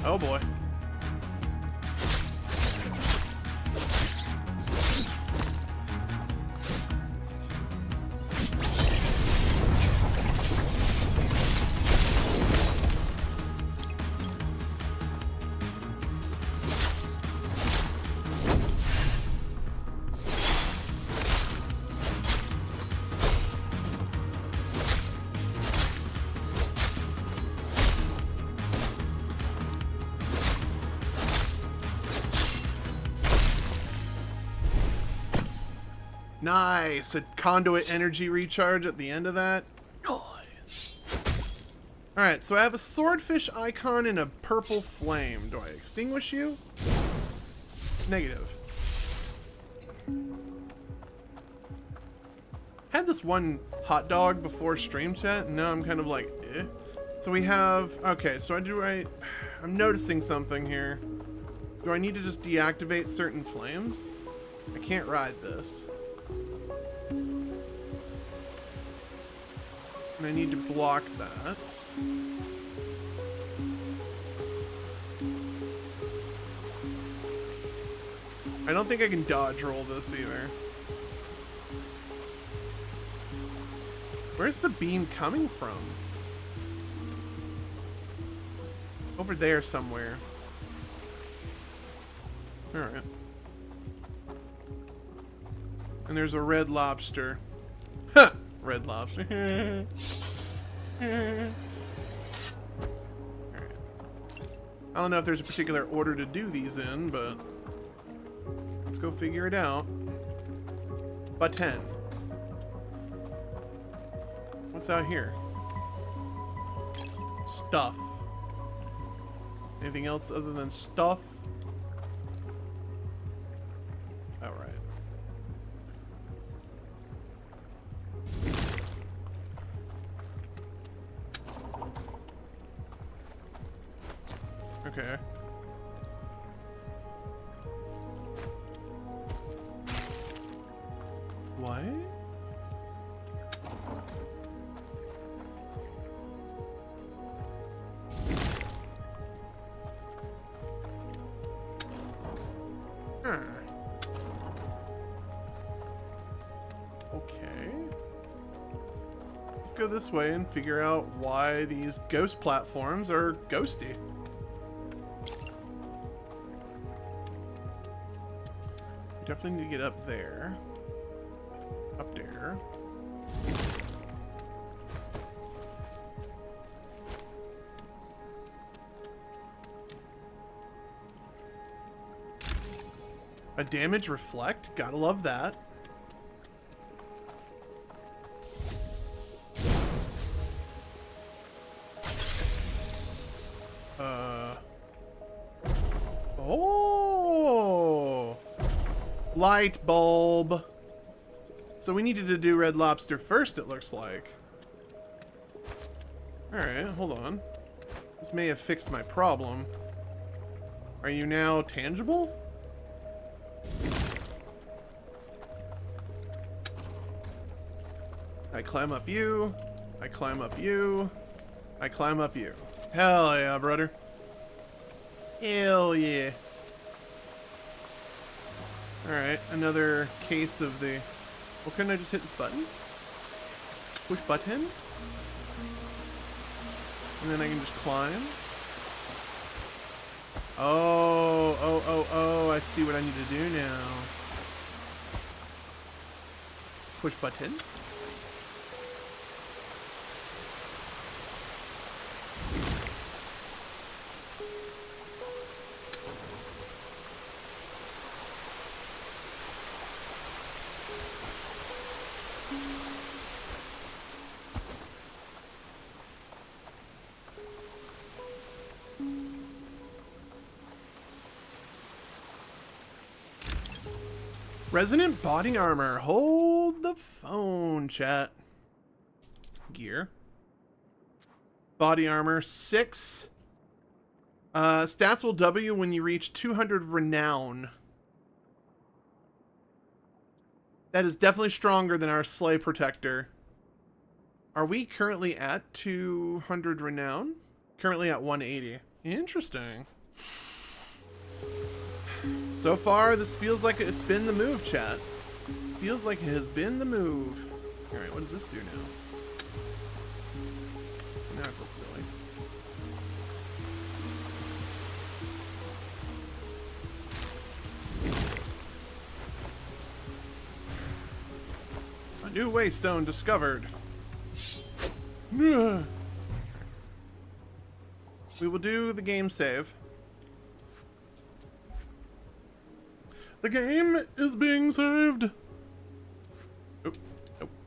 Oh boy. Nice. A conduit energy recharge at the end of that. Nice. Alright, so I have a swordfish icon and a purple flame. Do I extinguish you? Negative. Had this one hot dog before stream chat, and now I'm kind of like, eh. So we have, okay, so I'm noticing something here. Do I need to just deactivate certain flames? I can't ride this. And I need to block that. I don't think I can dodge roll this either. Where's the beam coming from? Over there somewhere. Alright. And there's a red lobster. Huh! Red lobster. Alright. I don't know if there's a particular order to do these in, but let's go figure it out. Button. What's out here? Stuff. Anything else other than stuff? Alright. Okay. What? Okay. Let's go this way and figure out why these ghost platforms are ghosty. We definitely need to get up there. Up there. A damage reflect? Gotta love that. Oh! Light bulb. So we needed to do red lobster first, it looks like. Alright, hold on. This may have fixed my problem. Are you now tangible? I climb up you. I climb up you. I climb up you. Hell yeah, brother. Hell yeah. Alright, another case of the... Well, couldn't I just hit this button? Push button? And then I can just climb. Oh, I see what I need to do now. Push button. Resonant body armor. Hold the phone, chat. Gear. Body armor 6. Stats will W when you reach 200 renown. That is definitely stronger than our Slay Protector. Are we currently at 200 renown? Currently at 180. Interesting. So far, this feels like it's been the move, chat. Feels like it has been the move. Alright, what does this do now? Now it feels silly. A new waystone discovered. We will do the game save. The game is being saved.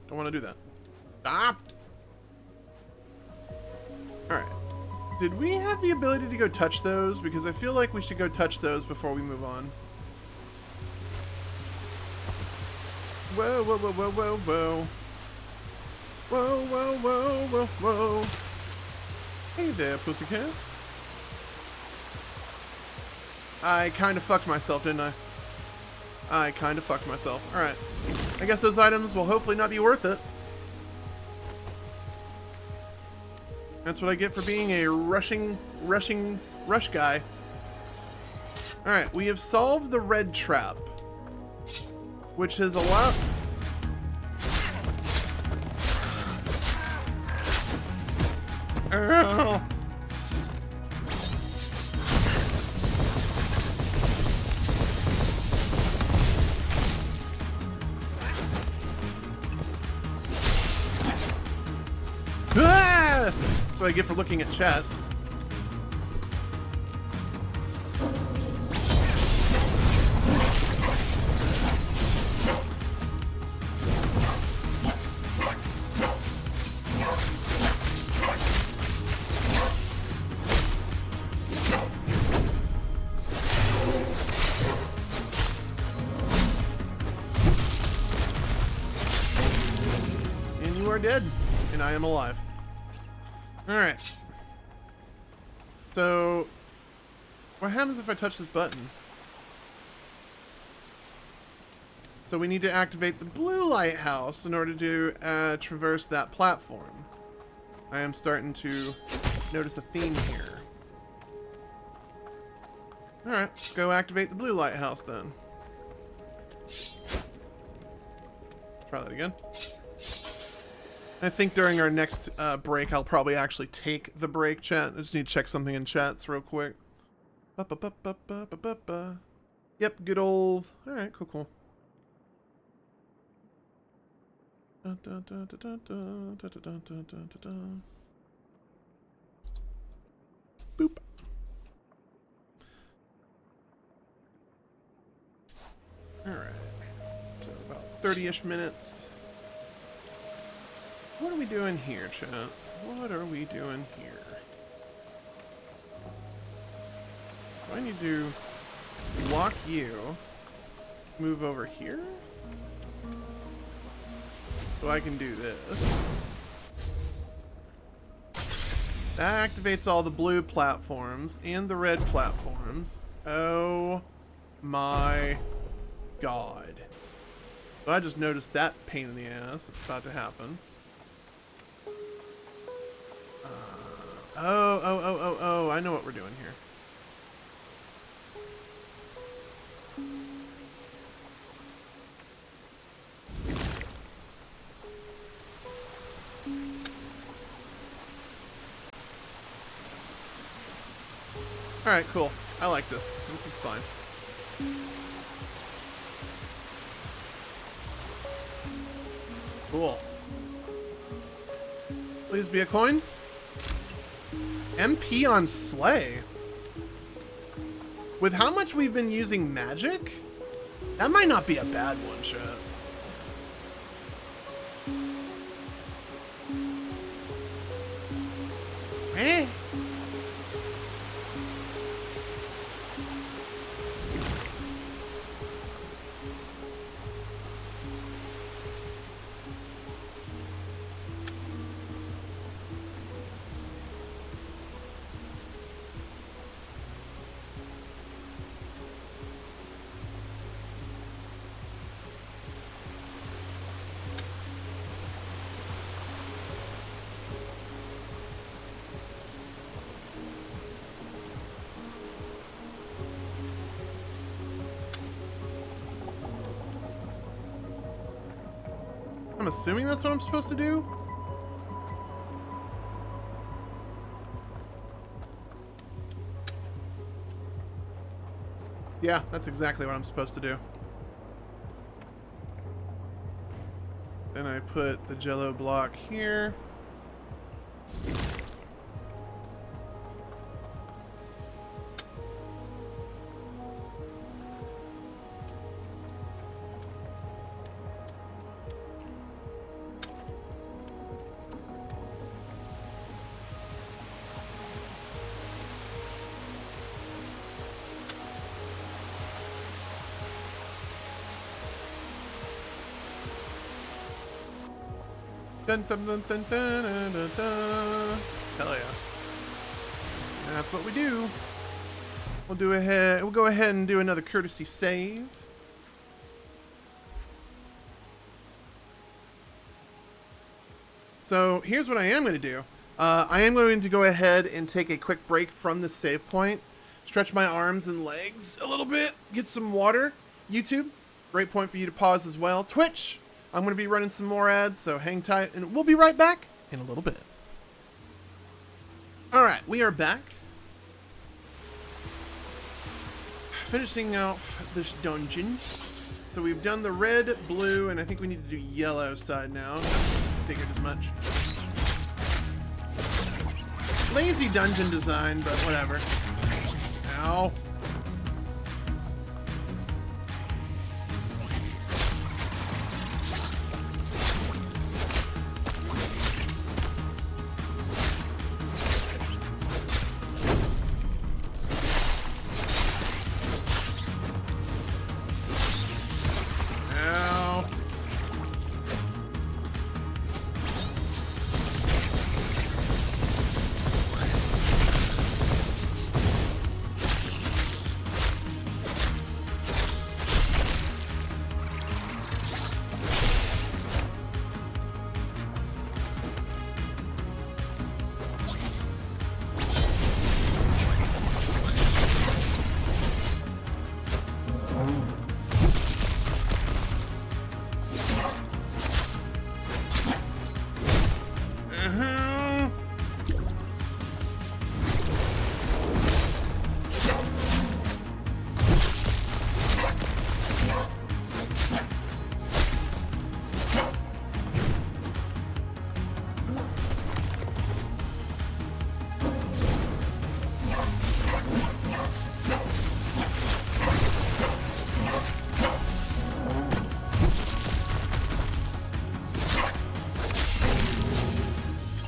Don't want to do that. Stop! Alright. Did we have the ability to go touch those? Because I feel like we should go touch those before we move on. Whoa, whoa, whoa, whoa, whoa, whoa. Whoa, whoa, whoa, whoa, whoa. Hey there, pussycat. I kind of fucked myself, didn't I? I kind of fucked myself. Alright. I guess those items will hopefully not be worth it. That's what I get for being a rush guy. Alright, we have solved the red trap, which has allowed... That's what I get for looking at chests. And you are dead, and I am alive. Alright. So, what happens if I touch this button? So we need to activate the blue lighthouse in order to traverse that platform. I am starting to notice a theme here. Alright, let's go activate the blue lighthouse then. Try that again. I think during our next break, I'll probably actually take the break, chat. I just need to check something in chats real quick. Yep, good old... Alright, cool, cool. Boop. Alright. So about 30-ish minutes. What are we doing here, chat? What are we doing here? Do I need to block you, move over here? So I can do this. That activates all the blue platforms and the red platforms. Oh my god. So I just noticed that pain in the ass that's about to happen. Oh, I know what we're doing here. Alright, cool. I like this. This is fine. Cool. Please be a coin. MP on Slay. With how much we've been using magic, that might not be a bad one, chat. Eh? I'm assuming that's what I'm supposed to do. Yeah, that's exactly what I'm supposed to do. Then I put the jello block here. Dun, dun, dun, dun, dun, dun, dun, dun. Hell yeah. That's what we do. We'll go ahead and do another courtesy save. So here's what I am going to do. I am going to go ahead and take a quick break from the save point, stretch my arms and legs a little bit, get some water. YouTube, great point for you to pause as well. Twitch, I'm going to be running some more ads, so hang tight, and we'll be right back in a little bit. All right, we are back. Finishing off this dungeon. So we've done the red, blue, and I think we need to do yellow side now. Figured as much. Lazy dungeon design, but whatever. Ow.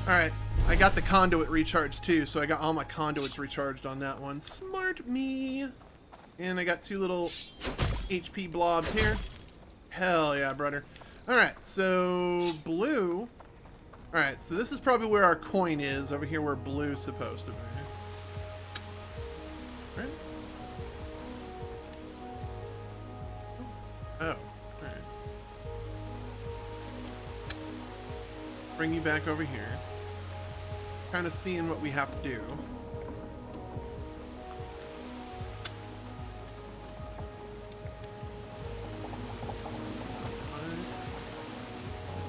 Alright, I got the conduit recharged too, so I got all my conduits recharged on that one. Smart me! And I got 2 little HP blobs here. Hell yeah, brother. Alright, so blue. Alright, so this is probably where our coin is, over here where blue's supposed to be. Alright. Oh, alright. Bring you back over here. Kind of seeing what we have to do.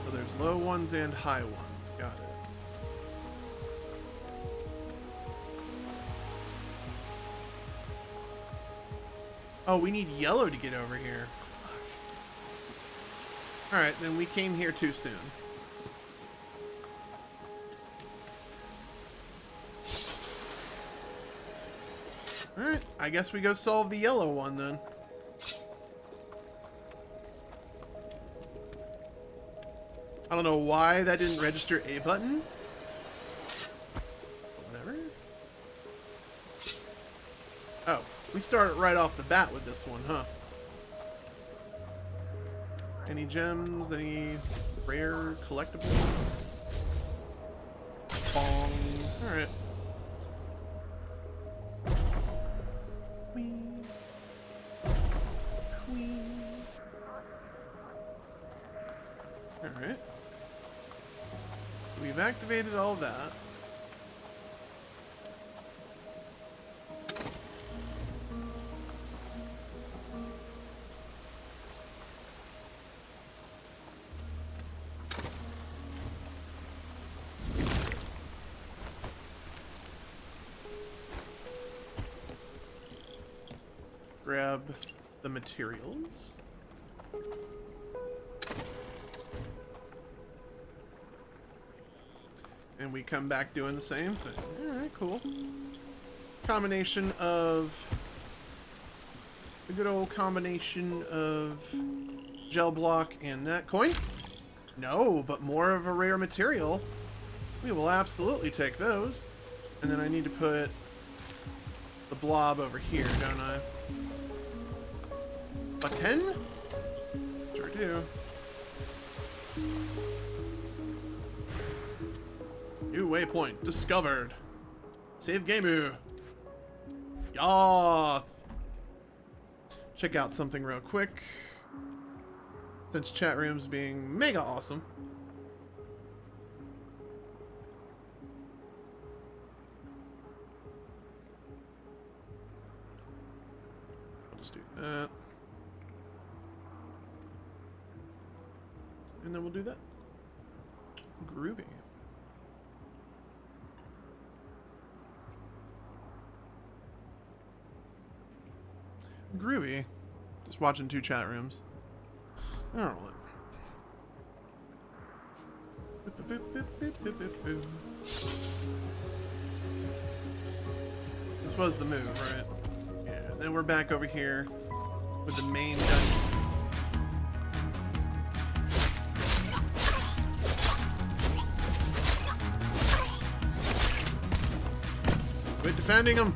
So there's low ones and high ones. Got it. Oh, we need yellow to get over here. Alright, then we came here too soon. Alright, I guess we go solve the yellow one then. I don't know why that didn't register a button. Whatever. Oh, we started right off the bat with this one, huh? Any gems? Any rare collectibles? Bong. Alright. Alright. We've activated all that. Grab the materials. And we come back doing the same thing. Alright, cool. Combination of... a good old combination of gel block and that coin. No, but more of a rare material. We will absolutely take those. And then I need to put the blob over here, don't I? Button? Sure do. New waypoint discovered. Save game. Yoth. Check out something real quick. Since chat room's being mega awesome. I'll just do that. And then we'll do that. Groovy. Groovy. Just watching 2 chat rooms. I don't know. This was the move, right? Yeah, then we're back over here with the main dungeon. Quit defending him!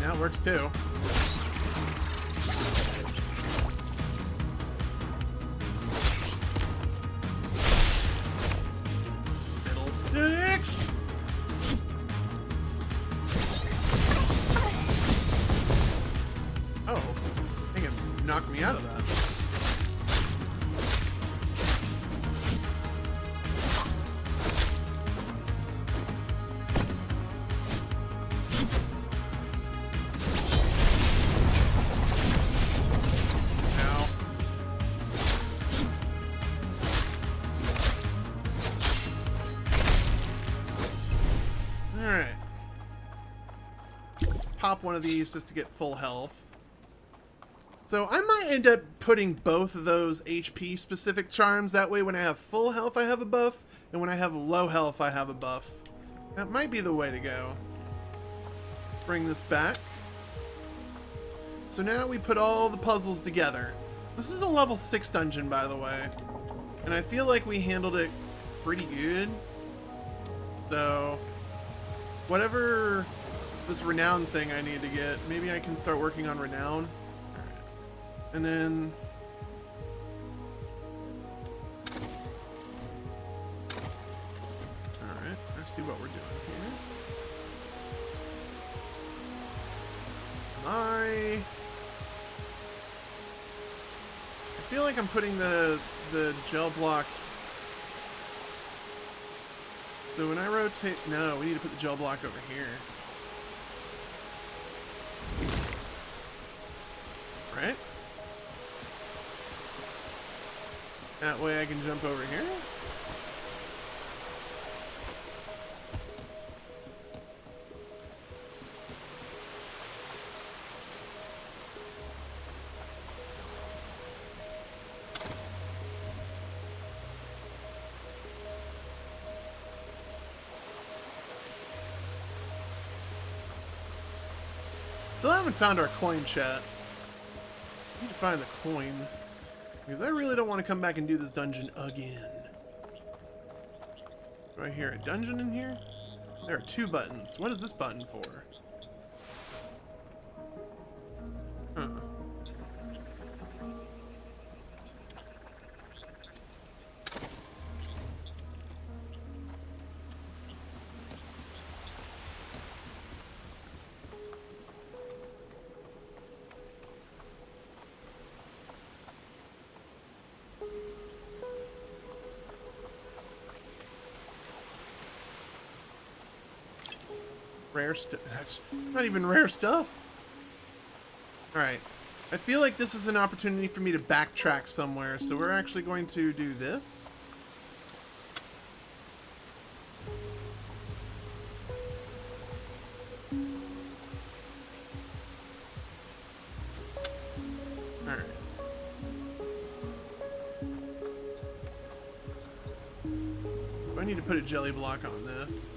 That works too. Fiddlesticks! Oh, I think it knocked me out of that. Pop one of these just to get full health. So I might end up putting both of those HP specific charms. That way when I have full health I have a buff, and when I have low health I have a buff. That might be the way to go. Bring this back. So now we put all the puzzles together. This is a level 6 dungeon, by the way. And I feel like we handled it pretty good. So whatever this renown thing I need to get, maybe I can start working on renown. Alright. And then alright, let's see what we're doing here. I feel like I'm putting the gel block. So when I rotate, no, we need to put the gel block over here. Right? That way I can jump over here. Still haven't found our coin, chat. I need to find the coin. Because I really don't want to come back and do this dungeon again. Do I hear a dungeon in here? There are 2 buttons. What is this button for? Huh. Rare stuff. That's not even rare stuff. Alright. I feel like this is an opportunity for me to backtrack somewhere, so we're actually going to do this. Alright. I need to put a jelly block on this.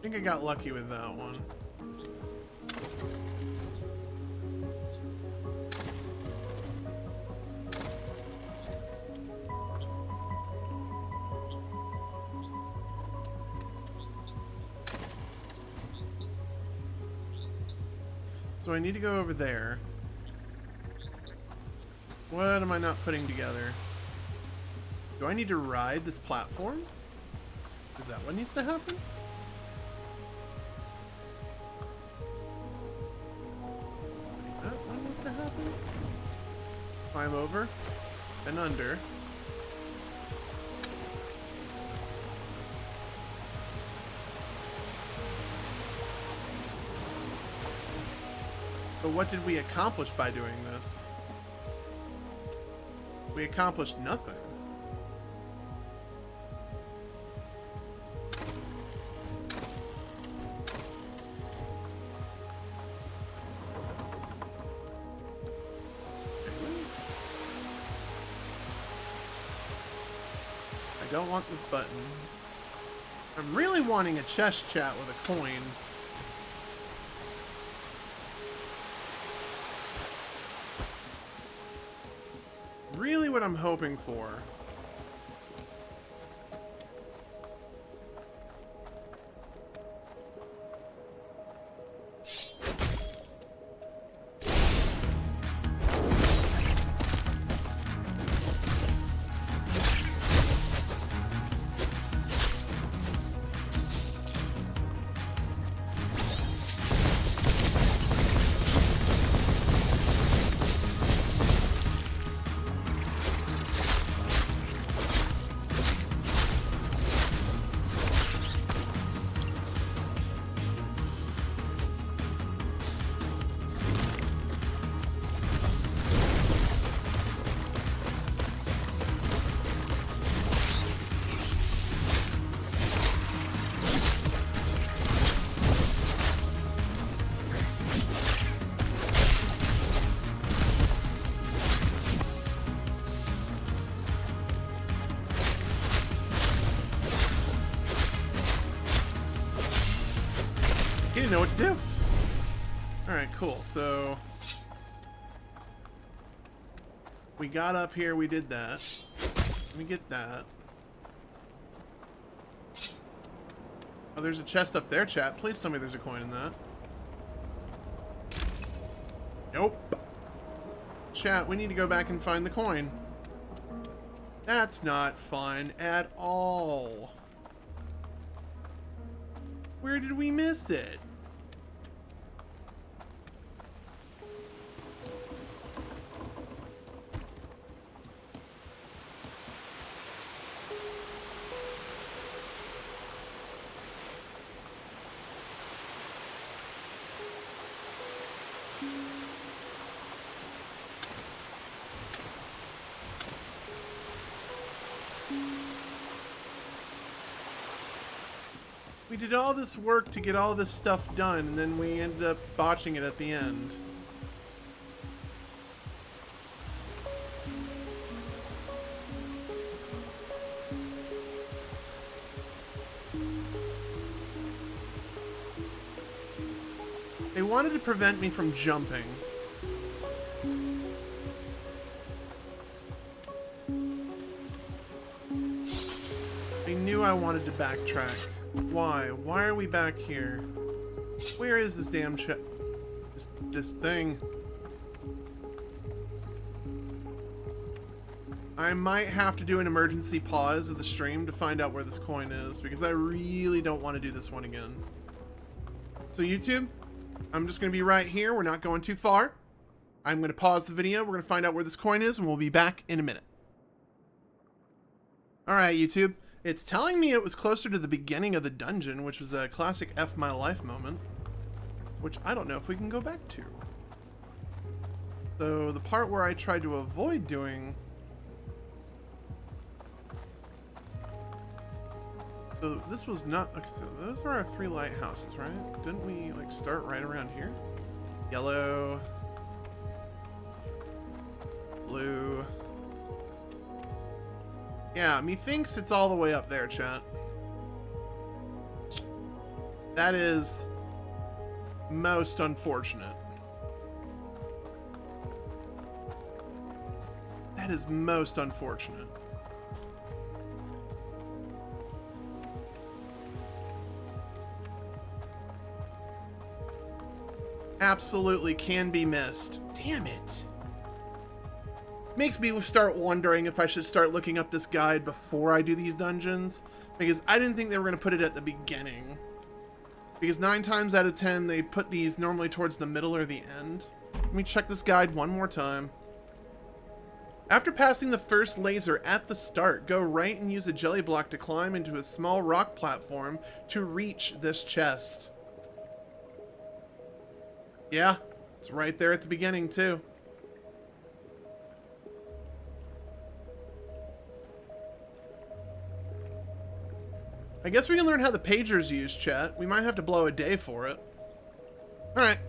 I think I got lucky with that one. So I need to go over there. What am I not putting together? Do I need to ride this platform? Is that what needs to happen? Is that what needs to happen? Climb over and under. But what did we accomplish by doing this? We accomplished nothing. I don't want this button. I'm really wanting a chest chat with a coin. Really what I'm hoping for. He didn't know what to do. Alright, cool. So we got up here, we did that. Let me get that. Oh, there's a chest up there, chat. Please tell me there's a coin in that. Nope. Chat, we need to go back and find the coin. That's not fun at all. Where did we miss it? We did all this work to get all this stuff done, and then we ended up botching it at the end. They wanted to prevent me from jumping. They knew I wanted to backtrack. Why? Why are we back here? Where is this damn this thing? I might have to do an emergency pause of the stream to find out where this coin is, because I really don't want to do this one again. So YouTube, I'm just going to be right here. We're not going too far. I'm going to pause the video. We're going to find out where this coin is, and we'll be back in a minute. Alright, YouTube. It's telling me it was closer to the beginning of the dungeon, which was a classic F my life moment, which I don't know if we can go back to. So the part where I tried to avoid doing... So this was not... Okay, so those are our 3 lighthouses, right? Didn't we like start right around here? Yellow. Blue. Yeah, methinks it's all the way up there, chat. That is most unfortunate. That is most unfortunate. Absolutely can be missed. Damn it. Makes me start wondering if I should start looking up this guide before I do these dungeons, because I didn't think they were going to put it at the beginning. Because 9 times out of 10, they put these normally towards the middle or the end. Let me check this guide one more time. After passing the first laser at the start, go right and use a jelly block to climb into a small rock platform to reach this chest. Yeah, it's right there at the beginning, too. I guess we can learn how the pager's used, chat. We might have to blow a day for it. Alright.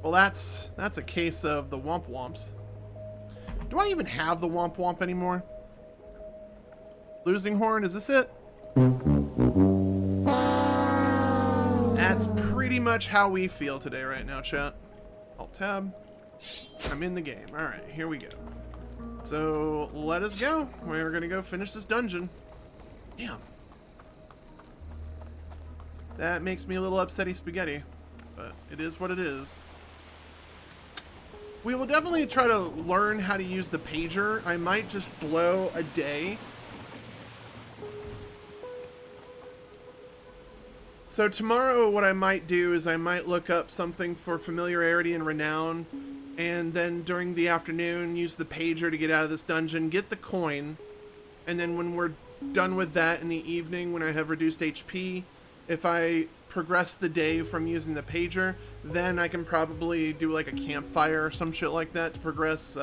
Well, that's a case of the Womp Womps. Do I even have the Womp Womp anymore? Losing Horn, is this it? That's pretty much how we feel today right now, chat. Alt-tab. I'm in the game. Alright, here we go. So, let us go. We're gonna go finish this dungeon. Damn. That makes me a little upsetty spaghetti, but it is what it is. We will definitely try to learn how to use the pager. I might just blow a day. So tomorrow what I might do is I might look up something for familiarity and renown, and then during the afternoon use the pager to get out of this dungeon, get the coin, and then when we're done with that in the evening when I have reduced HP, if I progress the day from using the pager, then I can probably do like a campfire or some shit like that to progress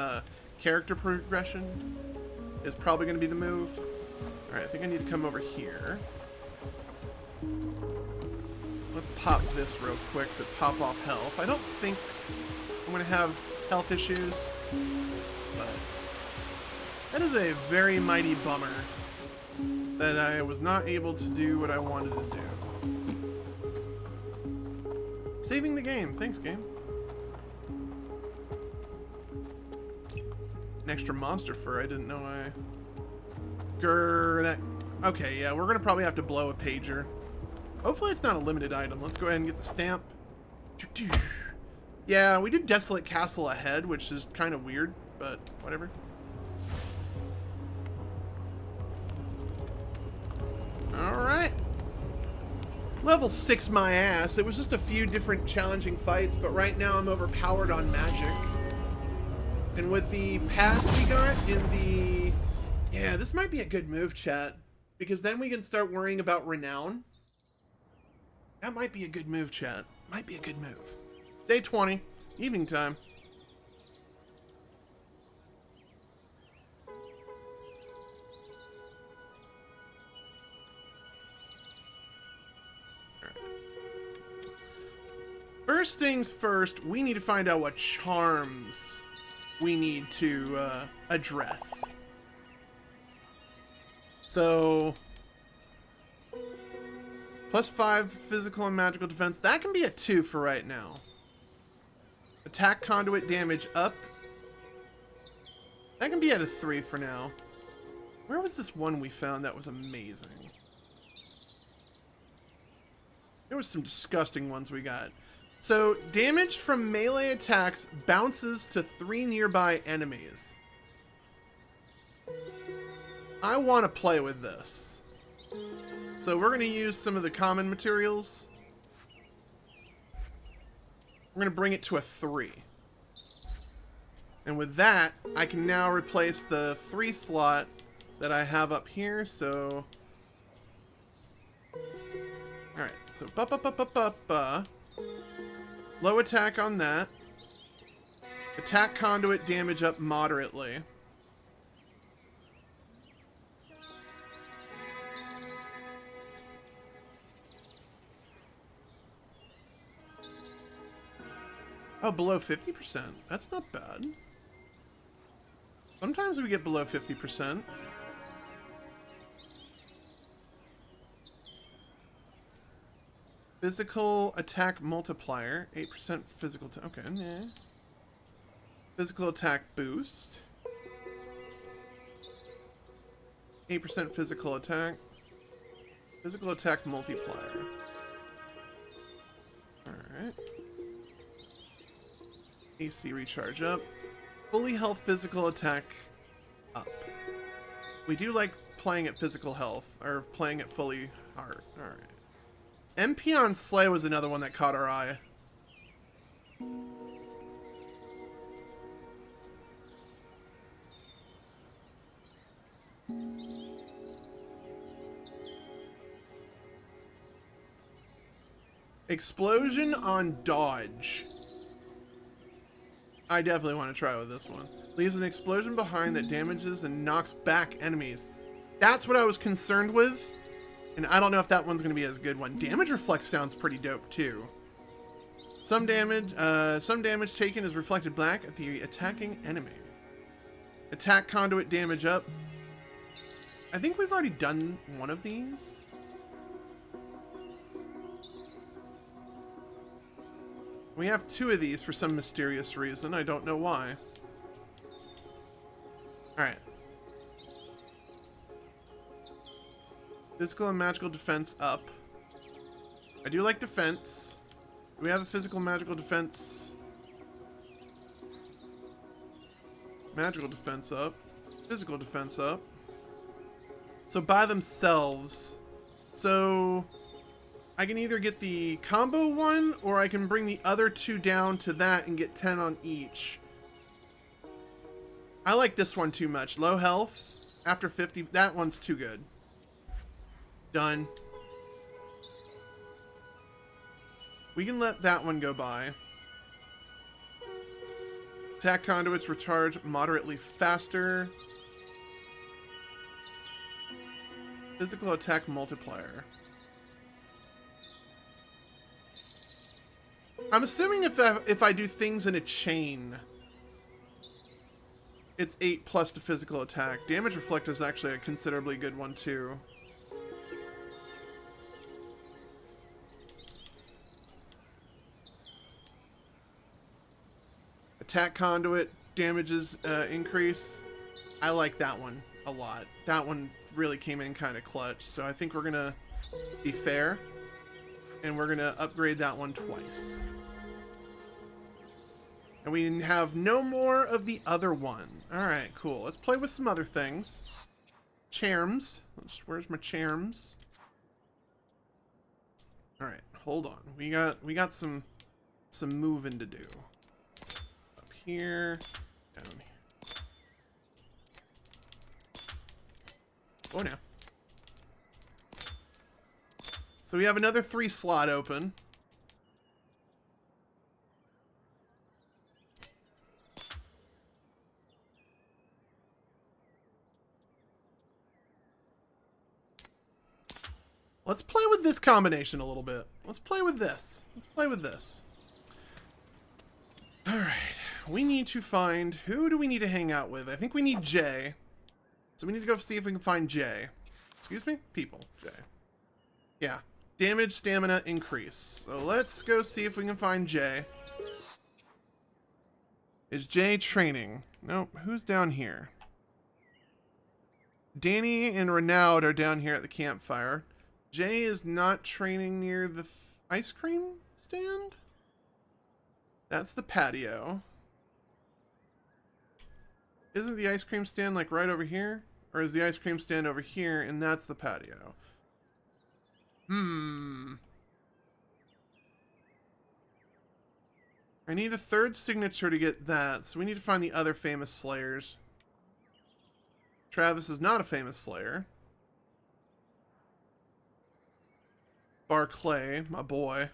character progression is probably going to be the move. Alright, I think I need to come over here. Let's pop this real quick to top off health. I don't think I'm going to have health issues, but that is a very mighty bummer that I was not able to do what I wanted to do. Saving the game. Thanks, game. An extra monster fur. I didn't know I... Grr, that... Okay, yeah, we're going to probably have to blow a pager. Hopefully it's not a limited item. Let's go ahead and get the stamp. Yeah, we did Desolate Castle ahead, which is kind of weird, but whatever. Alright. Level 6 my ass. It was just a few different challenging fights, but right now I'm overpowered on magic. And with the paths we got in the... Yeah, this might be a good move, chat. Because then we can start worrying about renown. That might be a good move, chat. Might be a good move. Day 20. Evening time. First things first, we need to find out what charms we need to address. So, +5 physical and magical defense. That can be a 2 for right now. Attack conduit damage up. That can be at a 3 for now. Where was this one we found that was amazing? There was some disgusting ones we got. So, damage from melee attacks bounces to 3 nearby enemies. I want to play with this. So we're going to use some of the common materials. We're going to bring it to a 3. And with that, I can now replace the 3 slot that I have up here, so... Alright, so low attack on that. Attack conduit damage up moderately. Oh, below 50%. That's not bad. Sometimes we get below 50%. Physical attack multiplier. 8% physical. Okay. Yeah. Physical attack boost. 8% physical attack. Physical attack multiplier. Alright. AC recharge up. Fully health physical attack up. We do like playing at physical health, or playing at fully heart. Alright. MP on Slay was another one that caught our eye. Explosion on dodge. I definitely want to try with this one. Leaves an explosion behind that damages and knocks back enemies. That's what I was concerned with. And I don't know if that one's going to be as good one. Damage reflect sounds pretty dope too. Some damage taken is reflected back at the attacking enemy. Attack conduit damage up. I think we've already done one of these. We have two of these for some mysterious reason. I don't know why. Alright. Physical and magical defense up. I do like defense. Do we have a physical magical defense? Magical defense up. Physical defense up. So by themselves. So I can either get the combo one, or I can bring the other two down to that and get 10 on each. I like this one too much. Low health, after 50, that one's too good. Done. We can let that one go by. Attack conduits recharge moderately faster. Physical attack multiplier. I'm assuming if I do things in a chain, it's 8 plus to physical attack. Damage reflect is actually a considerably good one too. Attack conduit damages increase. I like that one a lot. That one really came in kind of clutch. So I think we're gonna be fair, and we're gonna upgrade that one twice. And we have no more of the other one. Alright, cool. Let's play with some other things. Charms. Where's my charms? Alright, hold on. We got some moving to do. Up here. Down here. Oh, now. So we have another 3 slot open. Let's play with this combination a little bit. Let's play with this. Let's play with this. Alright. We need to find... Who do we need to hang out with? I think we need Jay. So we need to go see if we can find Jay. Excuse me? People. Jay. Yeah. Damage, stamina, increase. So let's go see if we can find Jay. Is Jay training? Nope. Who's down here? Danny and Renaud are down here at the campfire. Jay is not training near the ice cream stand? That's the patio. Isn't the ice cream stand like right over here? Or is the ice cream stand over here and that's the patio? I need a 3rd signature to get that, so we need to find the other famous slayers. Travis is not a famous slayer. Barclay, my boy.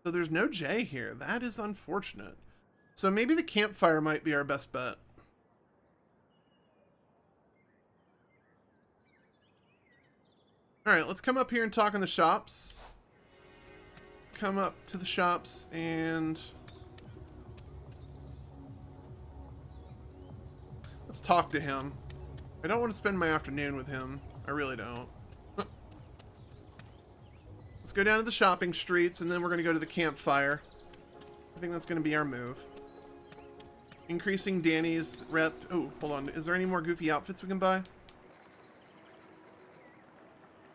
So there's no Jay here. That is unfortunate. So maybe the campfire might be our best bet. Alright, let's come up here and talk in the shops. Come up to the shops and... let's talk to him. I don't want to spend my afternoon with him. I really don't. Let's go down to the shopping streets, and then we're going to go to the campfire. I think that's going to be our move. Increasing Danny's rep. Oh, hold on. Is there any more goofy outfits we can buy?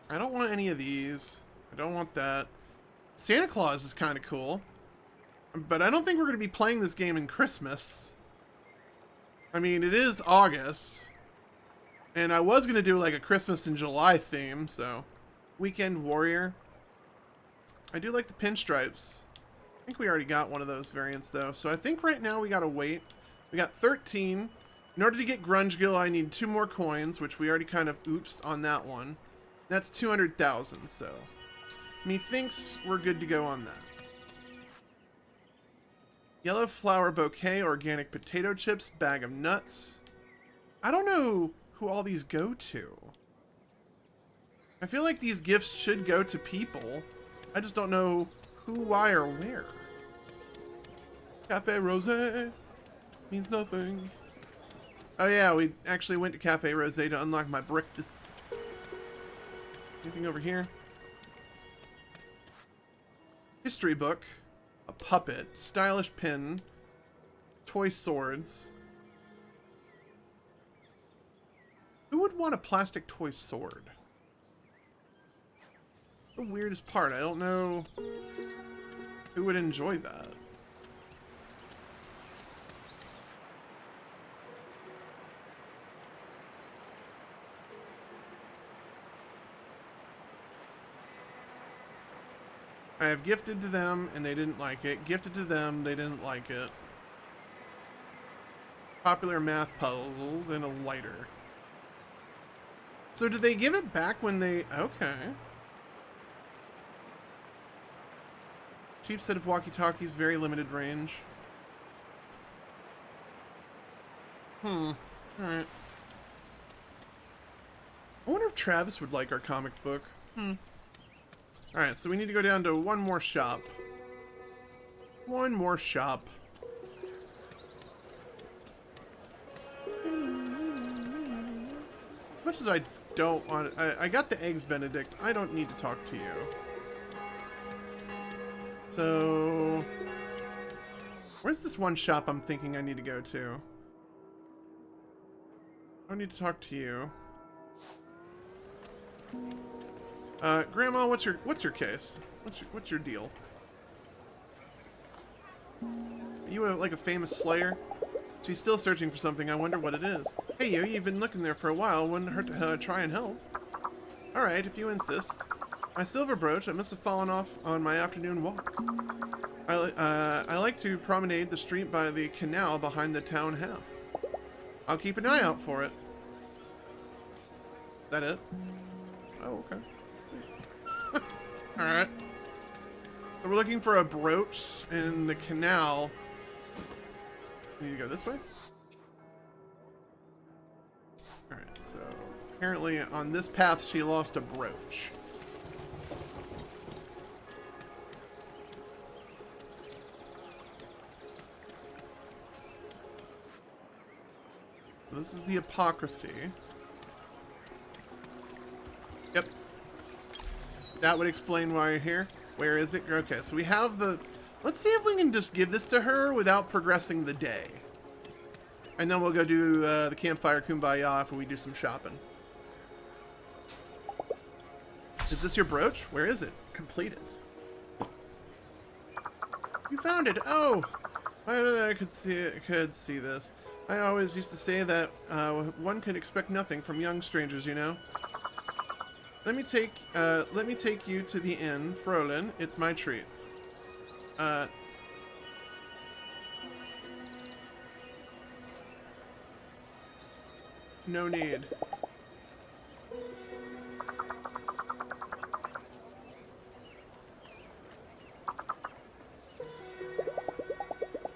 I don't want any of these. I don't want that. Santa Claus is kind of cool. But I don't think we're going to be playing this game in Christmas. I mean, it is August. And I was going to do like a Christmas in July theme, so. Weekend Warrior. I do like the pinstripes. I think we already got one of those variants though. So I think right now we got to wait. We got 13. In order to get Grunge Gill, I need 2 more coins, which we already kind of oopsed on that one. That's 200,000, so. Methinks we're good to go on that. Yellow flower bouquet, organic potato chips, bag of nuts. I don't know who all these go to. I feel like these gifts should go to people. I just don't know who, why, or where. Cafe Rosé means nothing. Oh yeah, we actually went to Cafe Rosé to unlock my breakfast. Anything over here? History book. A puppet. Stylish pin. Toy swords. Who would want a plastic toy sword? The weirdest part. I don't know who would enjoy that. I have gifted to them and they didn't like it. Gifted to them, they didn't like it. Popular math puzzles and a lighter. So do they give it back when they... Okay. Cheap set of walkie-talkies, very limited range. Alright. I wonder if Travis would like our comic book. Alright, so we need to go down to one more shop. One more shop. As much as I don't want... I got the Eggs Benedict. I don't need to talk to you. So... Where's this one shop I'm thinking I need to go to? I don't need to talk to you. Grandma, what's your case? What's your deal? Are you like a famous slayer? She's still searching for something. I wonder what it is. Hey, you've been looking there for a while. Wouldn't hurt to try and help. All right, if you insist. My silver brooch. I must have fallen off on my afternoon walk. I like to promenade the street by the canal behind the town half. I'll keep an eye out for it. Is that it? Oh, okay. Alright. So we're looking for a brooch in the canal. We need to go this way? Alright, so apparently on this path she lost a brooch. So this is the apocryphy. Yep. That would explain why you're here. Where is it? Okay, so we have the... Let's see if we can just give this to her without progressing the day. And then we'll go do the campfire kumbaya after we do some shopping. Is this your brooch? Where is it? Completed. You found it. Oh! I could see this. I always used to say that one could expect nothing from young strangers, you know? Let me take you to the inn, Frolin. It's my treat. No need.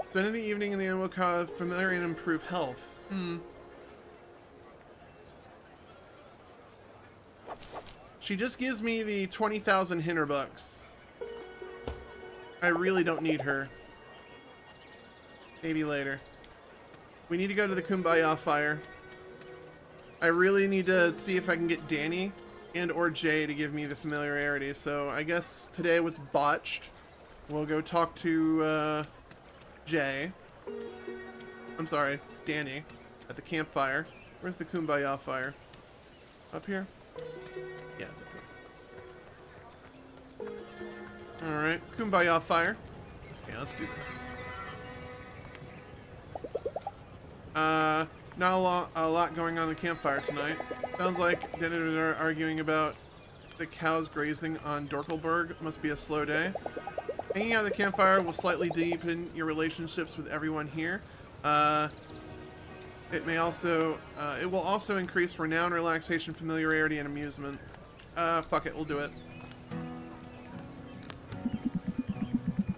Spending the evening in the inn will cause familiar and improve health. She just gives me the 20,000 Hinterbucks. I really don't need her. Maybe later. We need to go to the Kumbaya fire. I really need to see if I can get Danny and or Jay to give me the familiarity. So I guess today was botched. We'll go talk to Jay. I'm sorry, Danny, at the campfire. Where's the Kumbaya fire? Up here? Yeah, it's up here. Alright, Kumbaya fire. Okay, let's do this. Not a lot going on in the campfire tonight. Sounds like Dennis are arguing about the cows grazing on DrKrazy. Must be a slow day. Hanging out at the campfire will slightly deepen your relationships with everyone here. It will also increase renown, relaxation, familiarity, and amusement. Fuck it, we'll do it.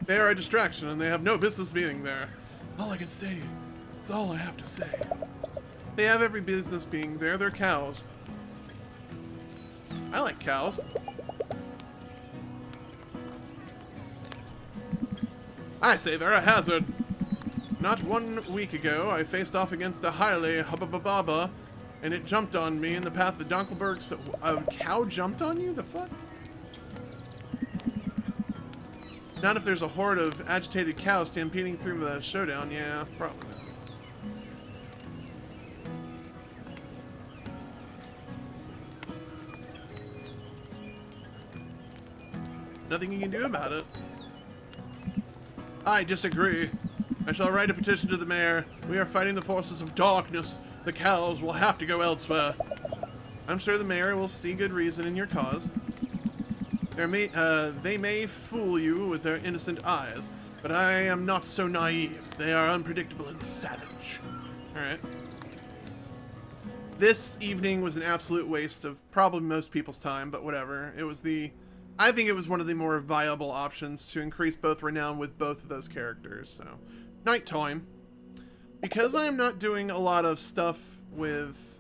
They are a distraction, and they have no business being there. All I can say, it's all I have to say. They have every business being there. They're cows. I like cows. I say they're a hazard. Not 1 week ago, I faced off against a highly hubbababa, and it jumped on me in the path of DrKrazy. So a cow jumped on you? The fuck? Not if there's a horde of agitated cows stampeding through the showdown. Yeah, probably not. Nothing you can do about it. I disagree. I shall write a petition to the mayor. We are fighting the forces of darkness. The cows will have to go elsewhere. I'm sure the mayor will see good reason in your cause. They may fool you with their innocent eyes, but I am not so naive. They are unpredictable and savage. Alright. This evening was an absolute waste of probably most people's time, but whatever. I think it was one of the more viable options to increase both renown with both of those characters, so. Nighttime. Because I am not doing a lot of stuff with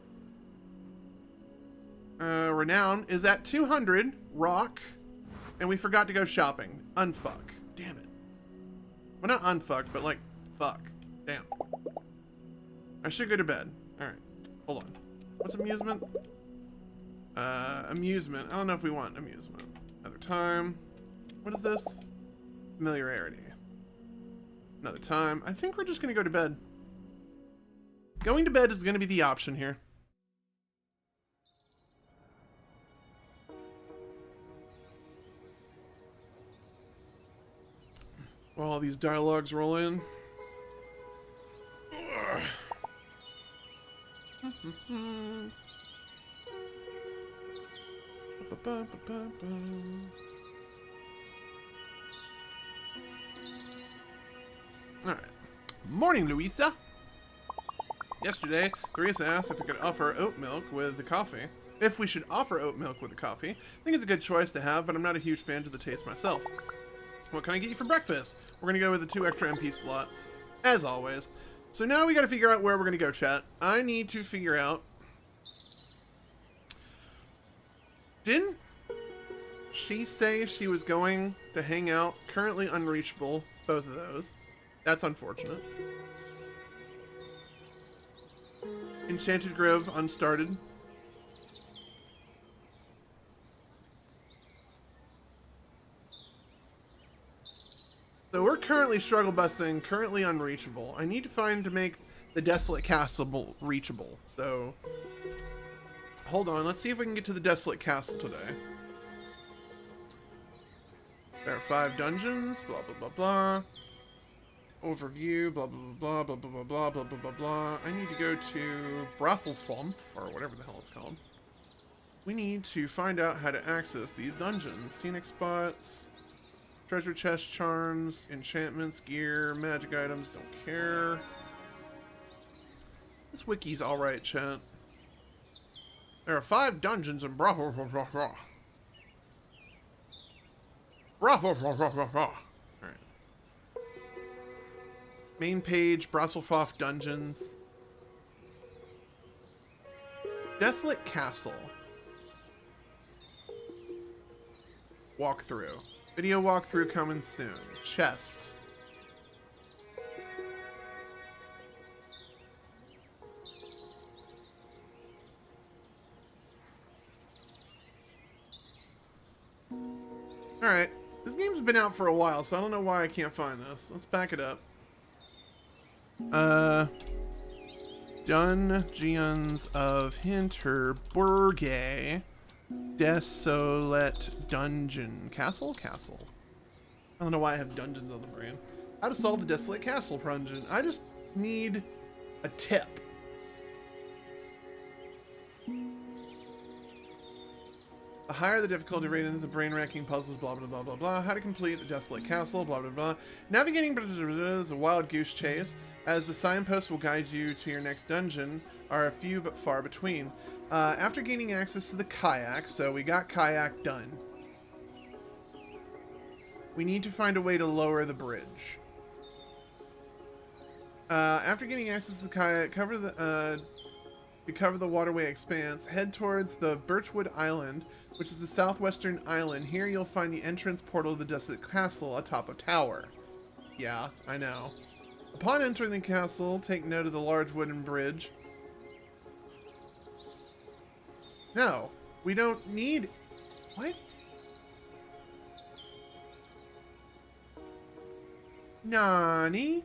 renown is at 200 rock, and we forgot to go shopping. Unfuck. Damn it. Well, not unfuck, but like, fuck. Damn. I should go to bed. Alright. Hold on. What's amusement? Amusement. I don't know if we want amusement. Another time. What is this? Familiarity. Another time. I think we're just going to go to bed. Going to bed is going to be the option here. While all these dialogues roll in. Alright. Morning, Louisa. Yesterday, Teresa asked if we could offer oat milk with the coffee. If we should offer oat milk with the coffee. I think it's a good choice to have, but I'm not a huge fan of the taste myself. What can I get you for breakfast? We're gonna go with the 2 extra MP slots, as always. So now we gotta figure out where we're gonna go, chat. I need to figure out... Didn't she say she was going to hang out? Currently unreachable, both of those. That's unfortunate. Enchanted Grove, unstarted. So we're currently struggle busing, currently unreachable. I need to find to make the Desolate Castle reachable. So, hold on. Let's see if we can get to the Desolate Castle today. There are 5 dungeons, blah, blah, blah, blah. Overview, blah, blah, blah, blah, blah, blah, blah, blah, blah, blah, blah. I need to go to Brunnelsumpf, or whatever the hell it's called. We need to find out how to access these dungeons. Scenic spots, treasure chest charms, enchantments, gear, magic items, don't care. This wiki's alright, chat. There are 5 dungeons in Brunnelsumpf. Alright. Main page, Brunnelsumpf dungeons. Desolate Castle. Walkthrough. Video walkthrough coming soon. Chest. Alright. This game's been out for a while, so I don't know why I can't find this. Let's back it up. Dungeons of Hinterburg. Desolate Dungeon. Castle? Castle. I don't know why I have dungeons on the brain. How to solve the Desolate Castle dungeon. I just need a tip. The higher the difficulty rating, the brain-racking puzzles, blah, blah, blah, blah, blah. How to complete the Desolate Castle, blah, blah, blah. Navigating blah, blah, blah, blah, is a wild goose chase, as the signposts will guide you to your next dungeon, are a few but far between. After gaining access to the kayak, so we got kayak done. We need to find a way to lower the bridge. After gaining access to the kayak, cover the waterway expanse, head towards the Birchwood Island, which is the southwestern island. Here you'll find the entrance portal to the Desolate Castle atop a tower. Yeah, I know. Upon entering the castle, take note of the large wooden bridge. No, we don't need... What? Nani?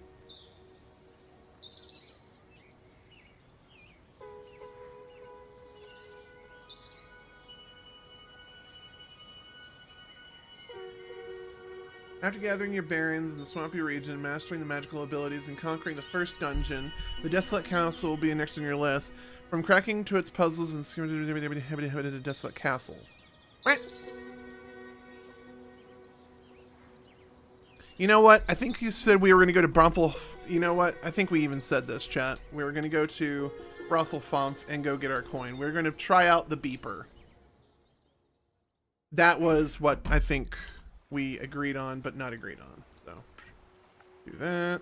After gathering your bearings in the swampy region, mastering the magical abilities, and conquering the first dungeon, the Desolate Castle will be next on your list. From cracking to its puzzles and the Desolate Castle. What? You know what? I think you said we were going to go to Brunnelsumpf. You know what? I think we even said this, chat. We were going to go to Brunnelsumpf and go get our coin. We were going to try out the beeper. That was what I think we agreed on, but not agreed on. So, do that.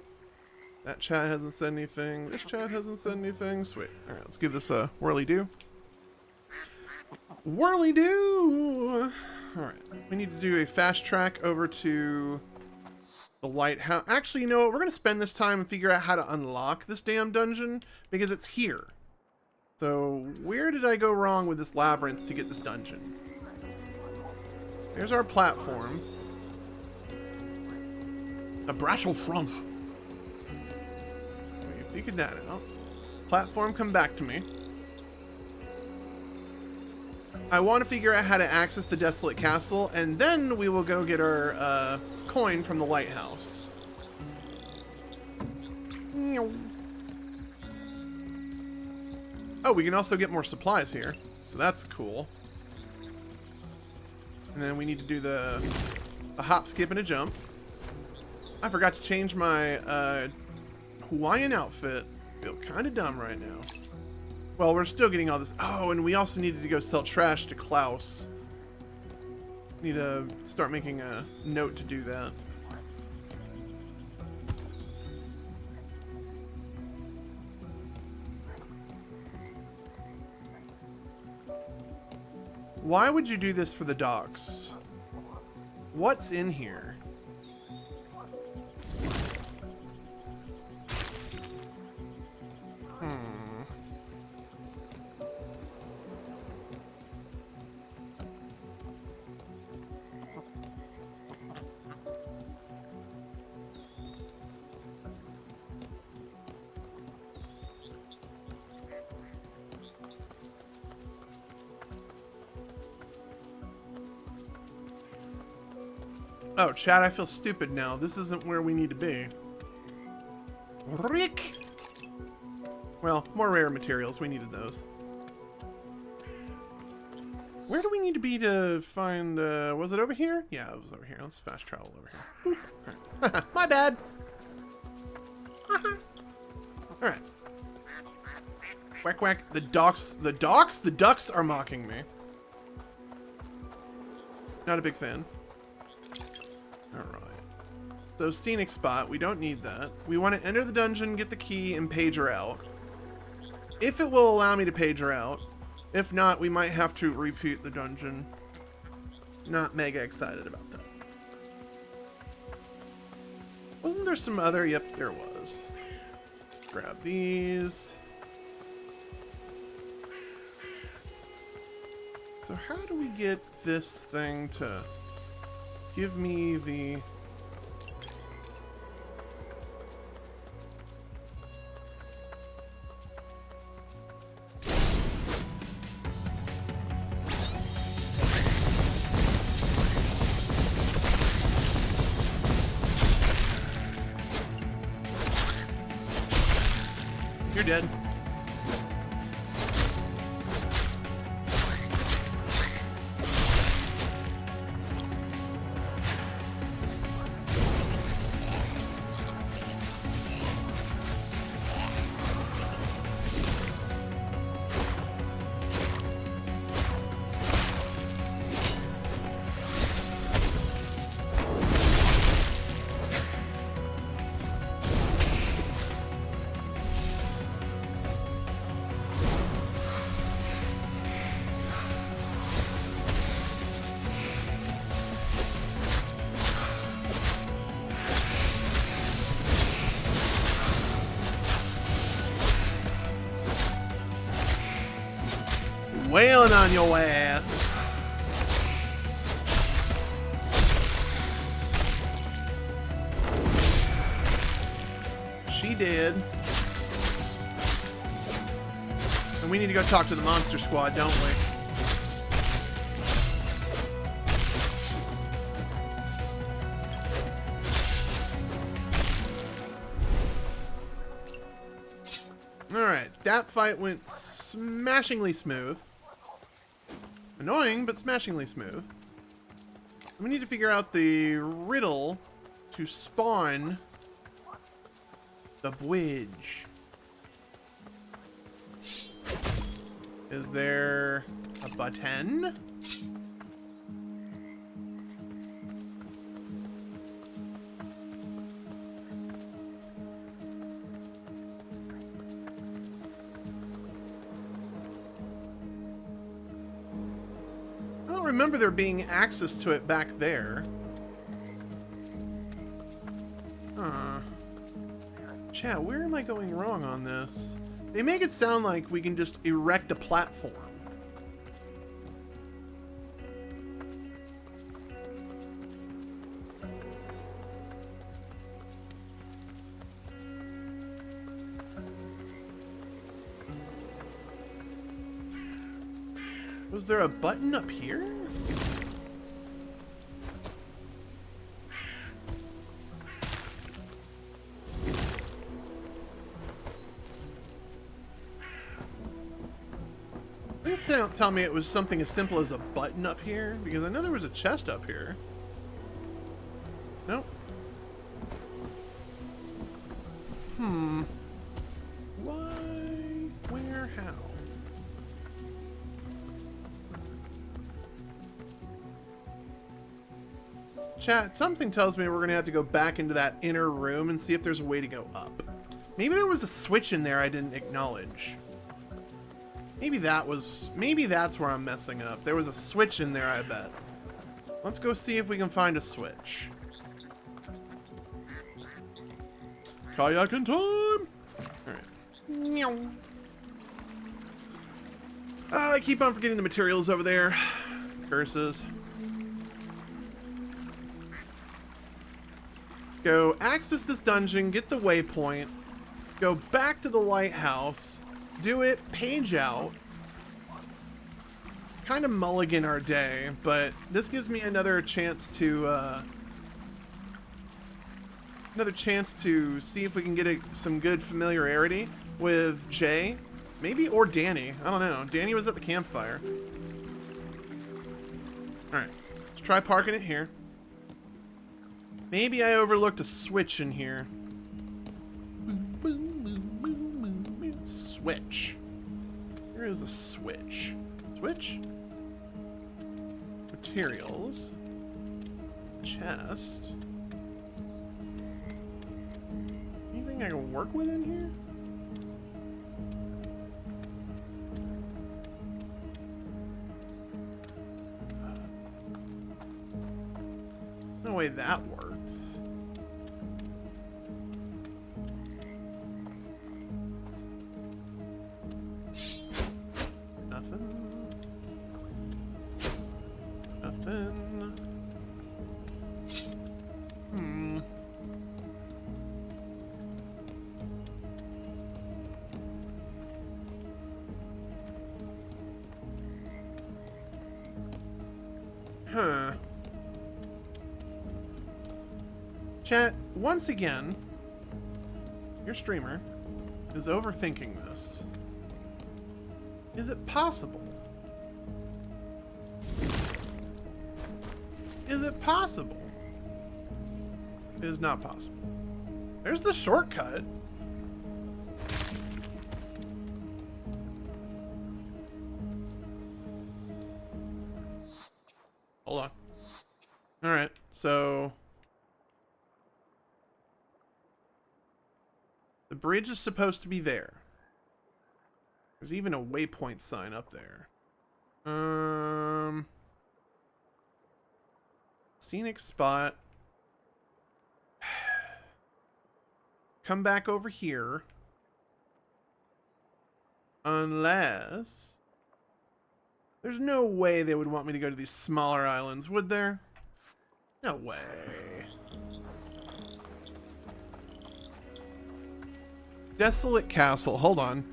That chat hasn't said anything. This chat hasn't said anything. Sweet. Alright, let's give this a whirly-do. Whirly-do! Alright, we need to do a fast track over to the lighthouse. Actually, you know what? We're going to spend this time and figure out how to unlock this damn dungeon, because it's here. So, where did I go wrong with this labyrinth to get this dungeon? Here's our platform. A Brunnelsumpf. We figured that out. Platform, come back to me. I want to figure out how to access the Desolate Castle, and then we will go get our coin from the lighthouse. Oh, we can also get more supplies here, so that's cool. And then we need to do the hop, skip, and a jump. I forgot to change my Hawaiian outfit. Feel kind of dumb right now. Well, we're still getting all this. Oh, and we also needed to go sell trash to Klaus. Need to start making a note to do that. Why would you do this for the docks? What's in here? Oh, chat, I feel stupid now. This isn't where we need to be. Rick! Well, more rare materials. We needed those. Where do we need to be to find, was it over here? Yeah, it was over here. Let's fast travel over here. Boop. Right. My bad. Alright. Whack, whack. The docks? The ducks are mocking me. Not a big fan. Alright. So, scenic spot. We don't need that. We want to enter the dungeon, get the key, and page her out. If it will allow me to page her out. If not, we might have to repeat the dungeon. Not mega excited about that. Wasn't there some other? Yep, there was. Grab these. So how do we get this thing to... Give me the... You're dead. Wailing on your ass. She did. And we need to go talk to the monster squad, don't we? Alright, that fight went smashingly smooth. Annoying, but smashingly smooth. We need to figure out the riddle to spawn the bridge. Is there a button? I don't remember there being access to it back there. Huh. Chat, where am I going wrong on this? They make it sound like we can just erect a platform. Was there a button up here? Please don't tell me it was something as simple as a button up here, because I know there was a chest up here. Nope. Why? Where? How? Chat, something tells me we're going to have to go back into that inner room and see if there's a way to go up. Maybe there was a switch in there I didn't acknowledge. Maybe that's where I'm messing up. There was a switch in there, I bet. Let's go see if we can find a switch. Kayaking time! Alright. I keep on forgetting the materials over there. Curses. Go access this dungeon, get the waypoint, go back to the lighthouse, do it, page out. Kind of mulligan our day, but this gives me another chance to see if we can get some good familiarity with Jay, maybe, or Danny. I don't know. Danny was at the campfire. All right, let's try parking it here. Maybe I overlooked a switch in here. Switch. Here is a switch. Switch? Materials. Chest. Anything I can work with in here? No way that works. Nothing. Chat, once again, your streamer is overthinking this. Is it possible? Is it possible? It is not possible. There's the shortcut. Hold on. All right, so the bridge is supposed to be there. There's even a waypoint sign up there. Scenic spot. Come back over here. Unless... There's no way they would want me to go to these smaller islands, would there? No way. Desolate Castle. Hold on.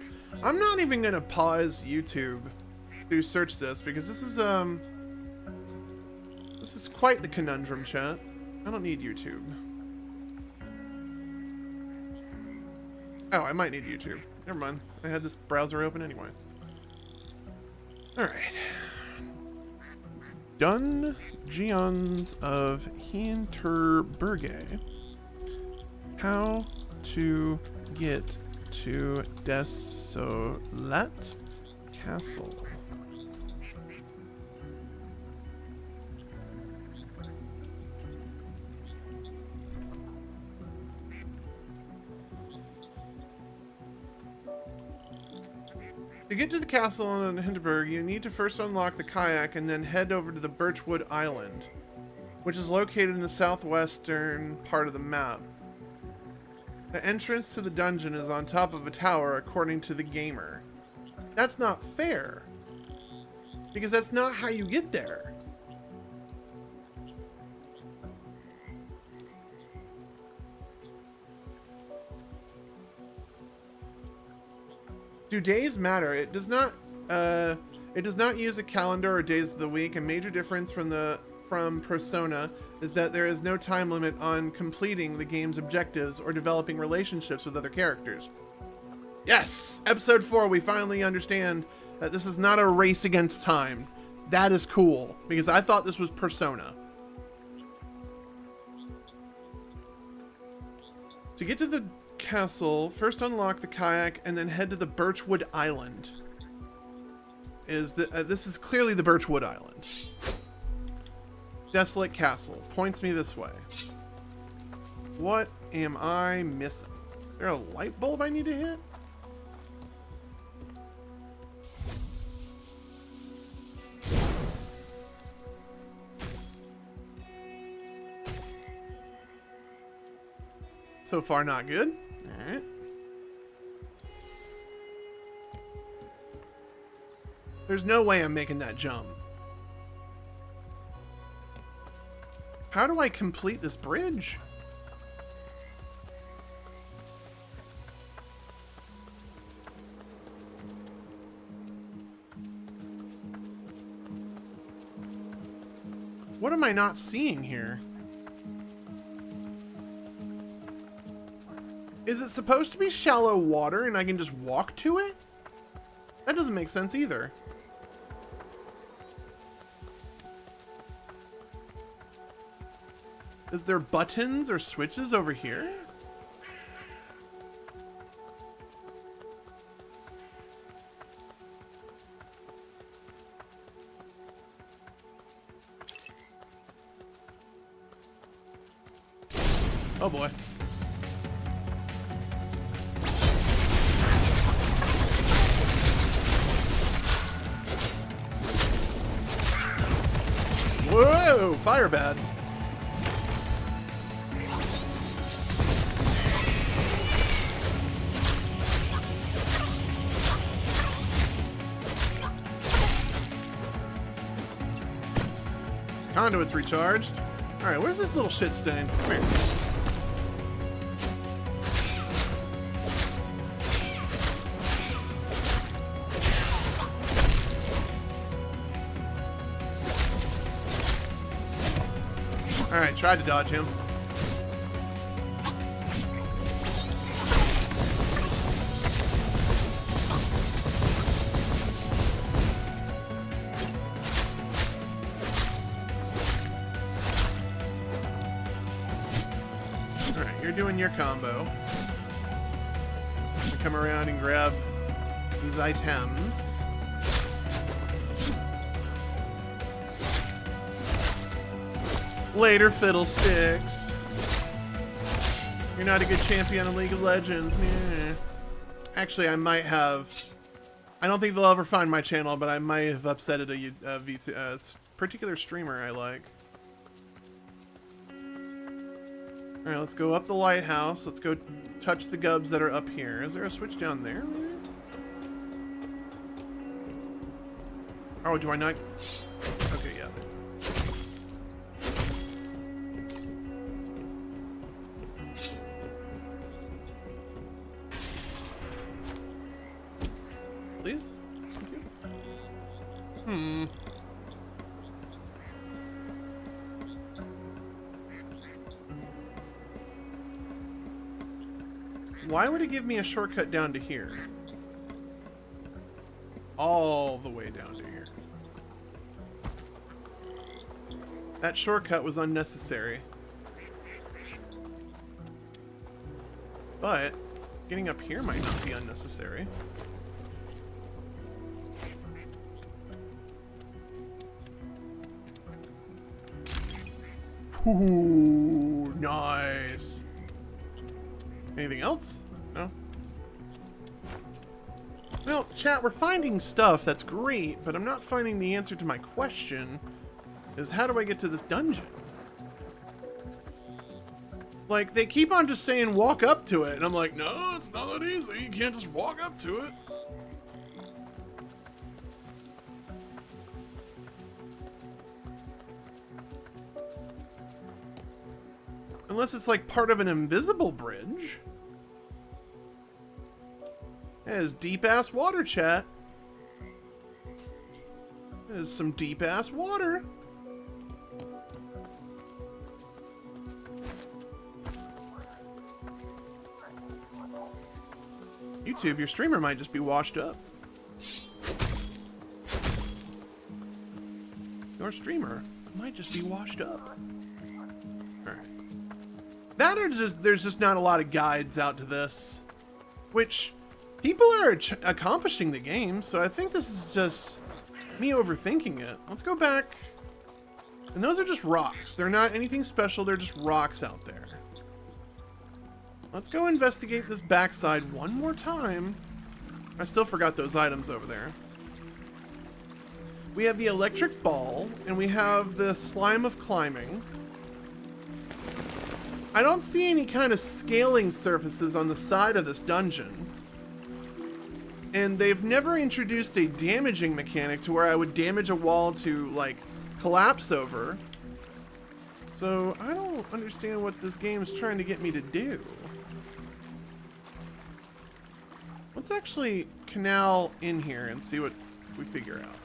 I'm not even gonna pause YouTube to search this because this is quite the conundrum, chat. I don't need YouTube. Oh, I might need YouTube. Never mind. I had this browser open anyway. Alright. Dungeons of Hinterburg. How to get to Desolate Castle. To get to the castle on Hinterburg, you need to first unlock the kayak and then head over to the Birchwood Island, which is located in the southwestern part of the map. The entrance to the dungeon is on top of a tower, according to the gamer. That's not fair, because that's not how you get there. Do days matter? It does not use a calendar or days of the week. A major difference from Persona is that there is no time limit on completing the game's objectives or developing relationships with other characters. Yes! Episode 4, we finally understand that this is not a race against time. That is cool, because I thought this was Persona. To get to the castle, first unlock the kayak and then head to the Birchwood Island. This is clearly the Birchwood Island. Desolate Castle points me this way. What am I missing? Is there a light bulb I need to hit? So far, not good. All right. There's no way I'm making that jump. How do I complete this bridge? What am I not seeing here? Is it supposed to be shallow water and I can just walk to it? That doesn't make sense either. Is there buttons or switches over here? Oh boy. Whoa, fire bad. Conduit's recharged. Alright, where's this little shit stain? Come here. Alright, tried to dodge him. you're doing your combo. Come around and grab these items. Later, Fiddlesticks. You're not a good champion in League of Legends. Meh. Actually, I might have. I don't think they'll ever find my channel, but I might have upsetted a particular streamer I like. Alright, let's go up the lighthouse. Let's go touch the gubs that are up here. Is there a switch down there? Oh, do I not? Okay, yeah. Please? Thank you. Why would it give me a shortcut down to here? All the way down to here. That shortcut was unnecessary. But getting up here might not be unnecessary. Ooh, nice. Anything else? No? Well, chat, we're finding stuff. That's great, but I'm not finding the answer to my question. Is how do I get to this dungeon? Like, they keep on just saying walk up to it, and I'm like, no, it's not that easy. You can't just walk up to it. Unless it's like part of an invisible bridge. That is deep-ass water, chat. That is some deep-ass water. YouTube, your streamer might just be washed up. Your streamer might just be washed up. Alright. That or just, there's just not a lot of guides out to this. Which, people are accomplishing the game, so I think this is just me overthinking it. Let's go back. And those are just rocks. They're not anything special, they're just rocks out there. Let's go investigate this backside one more time. I still forgot those items over there. We have the electric ball, and we have the slime of climbing. I don't see any kind of scaling surfaces on the side of this dungeon. And they've never introduced a damaging mechanic to where I would damage a wall to, like, collapse over. So, I don't understand what this game's trying to get me to do. Let's actually canal in here and see what we figure out.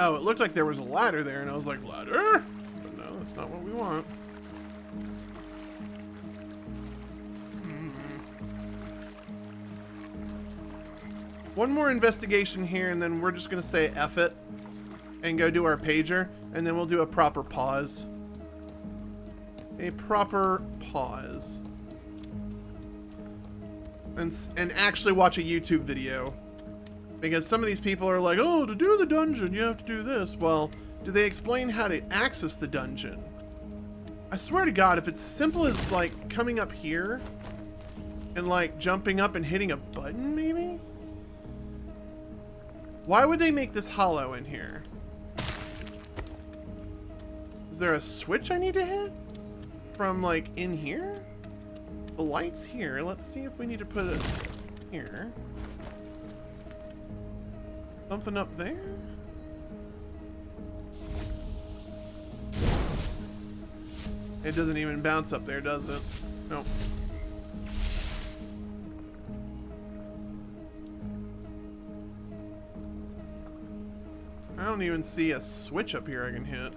Oh, it looked like there was a ladder there, and I was like, ladder? But no, that's not what we want. One more investigation here, and then we're just gonna say F it and go do our pager, and then we'll do a proper pause. A proper pause. And actually watch a YouTube video. Because some of these people are like, oh, to do the dungeon, you have to do this. Well, do they explain how to access the dungeon? I swear to God, if it's simple as, like, coming up here and, like, jumping up and hitting a button, maybe? Why would they make this hollow in here? Is there a switch I need to hit? From, like, in here? The light's here. Let's see if we need to put it here. Something up there? It doesn't even bounce up there, does it? Nope. I don't even see a switch up here I can hit.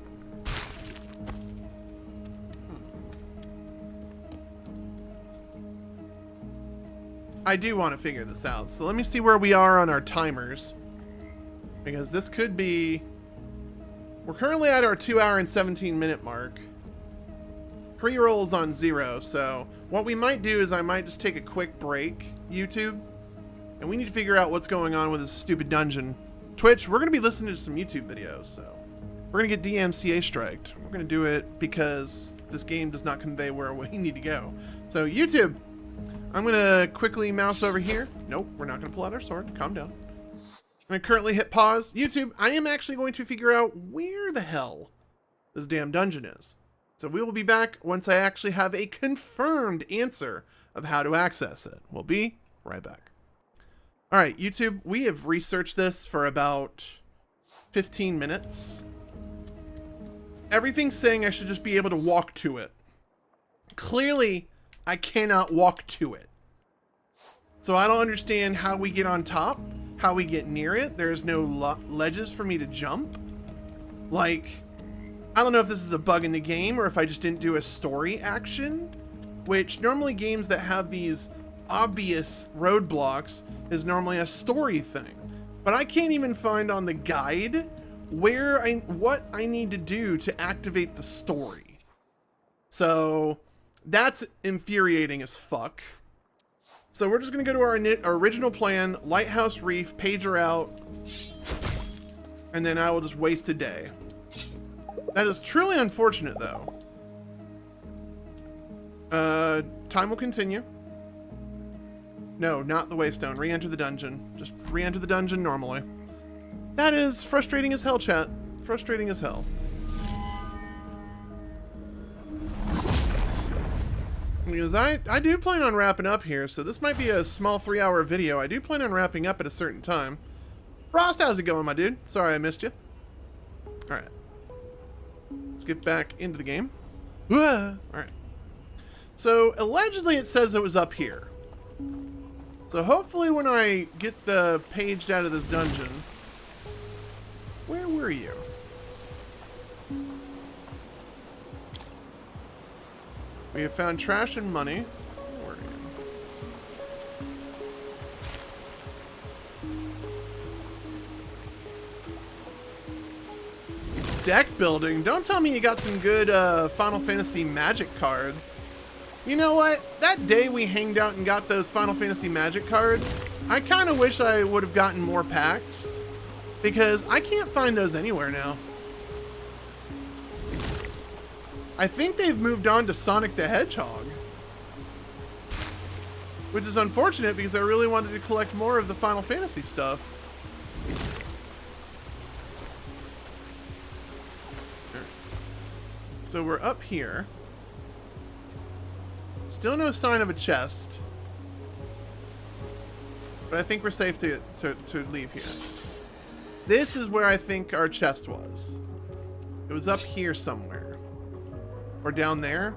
I do want to figure this out. So let me see where we are on our timers. Because this could be... We're currently at our 2 hour and 17 minute mark. Pre-roll's on 0, so what we might do is I might just take a quick break, YouTube. And we need to figure out what's going on with this stupid dungeon. Twitch, we're going to be listening to some YouTube videos, so... We're going to get DMCA striked. We're going to do it because this game does not convey where we need to go. So, YouTube, I'm going to quickly mouse over here. Nope, we're not going to pull out our sword. Calm down. I'm going to currently hit pause. YouTube, I am actually going to figure out where the hell this damn dungeon is. So we will be back once I actually have a confirmed answer of how to access it. We'll be right back. All right, YouTube, we have researched this for about 15 minutes. Everything's saying I should just be able to walk to it. Clearly, I cannot walk to it. So I don't understand how we get on top, how we get near it. There's no ledges for me to jump. Like, I don't know if this is a bug in the game or if I just didn't do a story action, which normally games that have these obvious roadblocks is normally a story thing. But I can't even find on the guide what I need to do to activate the story. So that's infuriating as fuck. So we're just gonna go to our original plan, Lighthouse Reef, pager out, and then I will just waste a day. That is truly unfortunate though. Time will continue. No, not the waystone. Re-enter the dungeon. Just re-enter the dungeon normally. That is frustrating as hell, chat. Frustrating as hell. Because I do plan on wrapping up here, so this might be a small 3-hour video. I do plan on wrapping up at a certain time. Frost, how's it going, my dude? Sorry I missed you. Alright. Let's get back into the game. Alright. So, allegedly it says it was up here. So hopefully when I get the page out of this dungeon... Where were you? We have found trash and money. Where are you? Deck building? Don't tell me you got some good Final Fantasy Magic cards. You know what? That day we hanged out and got those Final Fantasy Magic cards, I kind of wish I would have gotten more packs. Because I can't find those anywhere now. I think they've moved on to Sonic the Hedgehog. Which is unfortunate because I really wanted to collect more of the Final Fantasy stuff. So we're up here. Still no sign of a chest. But I think we're safe to leave here. This is where I think our chest was. It was up here somewhere. Or down there.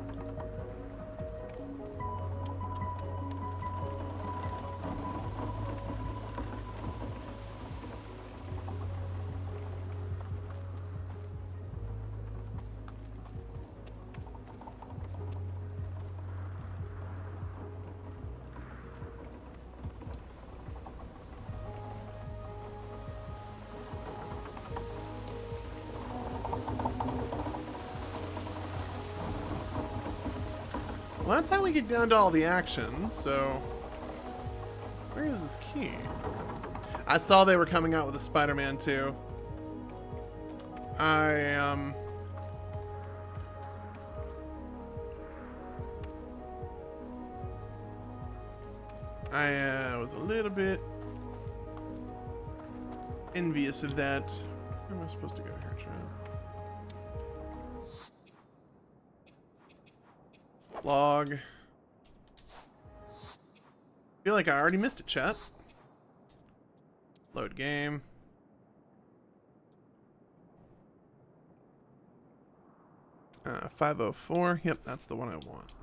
Well, that's how we get down to all the action, so... Where is this key? I saw they were coming out with a Spider-Man 2. I was a little bit envious of that. Where am I supposed to go here, chat? Log. Feel like I already missed it, chat. Load game. Uh, 504. Yep, that's the one I want.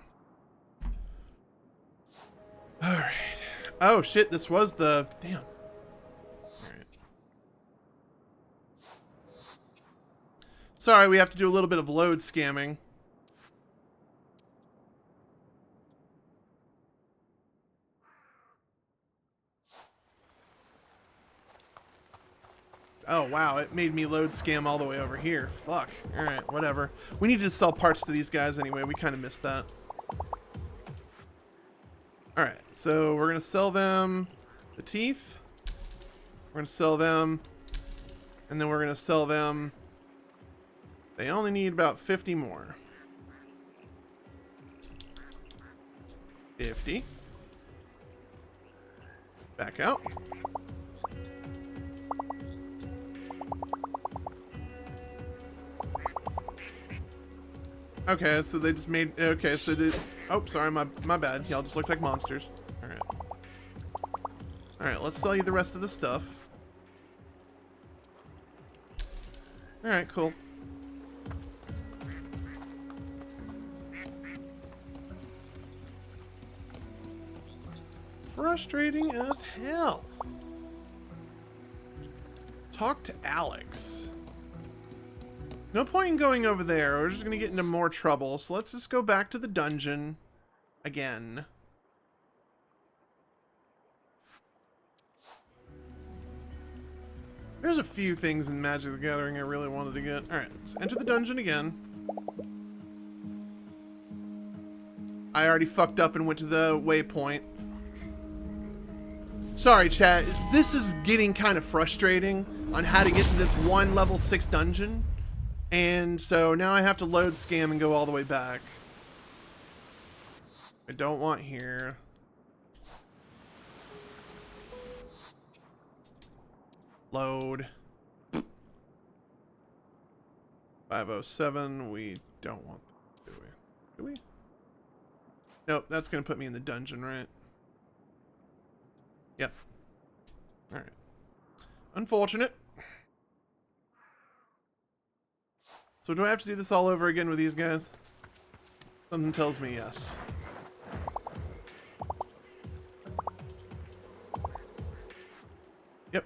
Alright. Oh shit, this was the... Damn. Alright. Sorry, we have to do a little bit of load scamming. Oh, wow. It made me load scam all the way over here. Fuck. Alright, whatever. We needed to sell parts to these guys anyway. We kind of missed that. Alright, so we're going to sell them the teeth. We're going to sell them. And then we're going to sell them. They only need about 50 more. 50. Back out. Okay, so they just made... Okay, so they... Oh, sorry, my bad. Y'all just looked like monsters. Alright. Alright, let's sell you the rest of the stuff. Alright, cool. Frustrating as hell. Talk to Alex. No point in going over there. We're just going to get into more trouble. So let's just go back to the dungeon again. There's a few things in Magic the Gathering I really wanted to get. Alright, let's enter the dungeon again. I already fucked up and went to the waypoint. Sorry, chat. This is getting kind of frustrating on how to get to this one level 6 dungeon. And so now I have to load scam and go all the way back. I don't want here. Load. 507. We don't want that, do we? Do we? Nope, that's going to put me in the dungeon, right? Yep. Alright. Unfortunate. So do I have to do this all over again with these guys? Something tells me yes. Yep.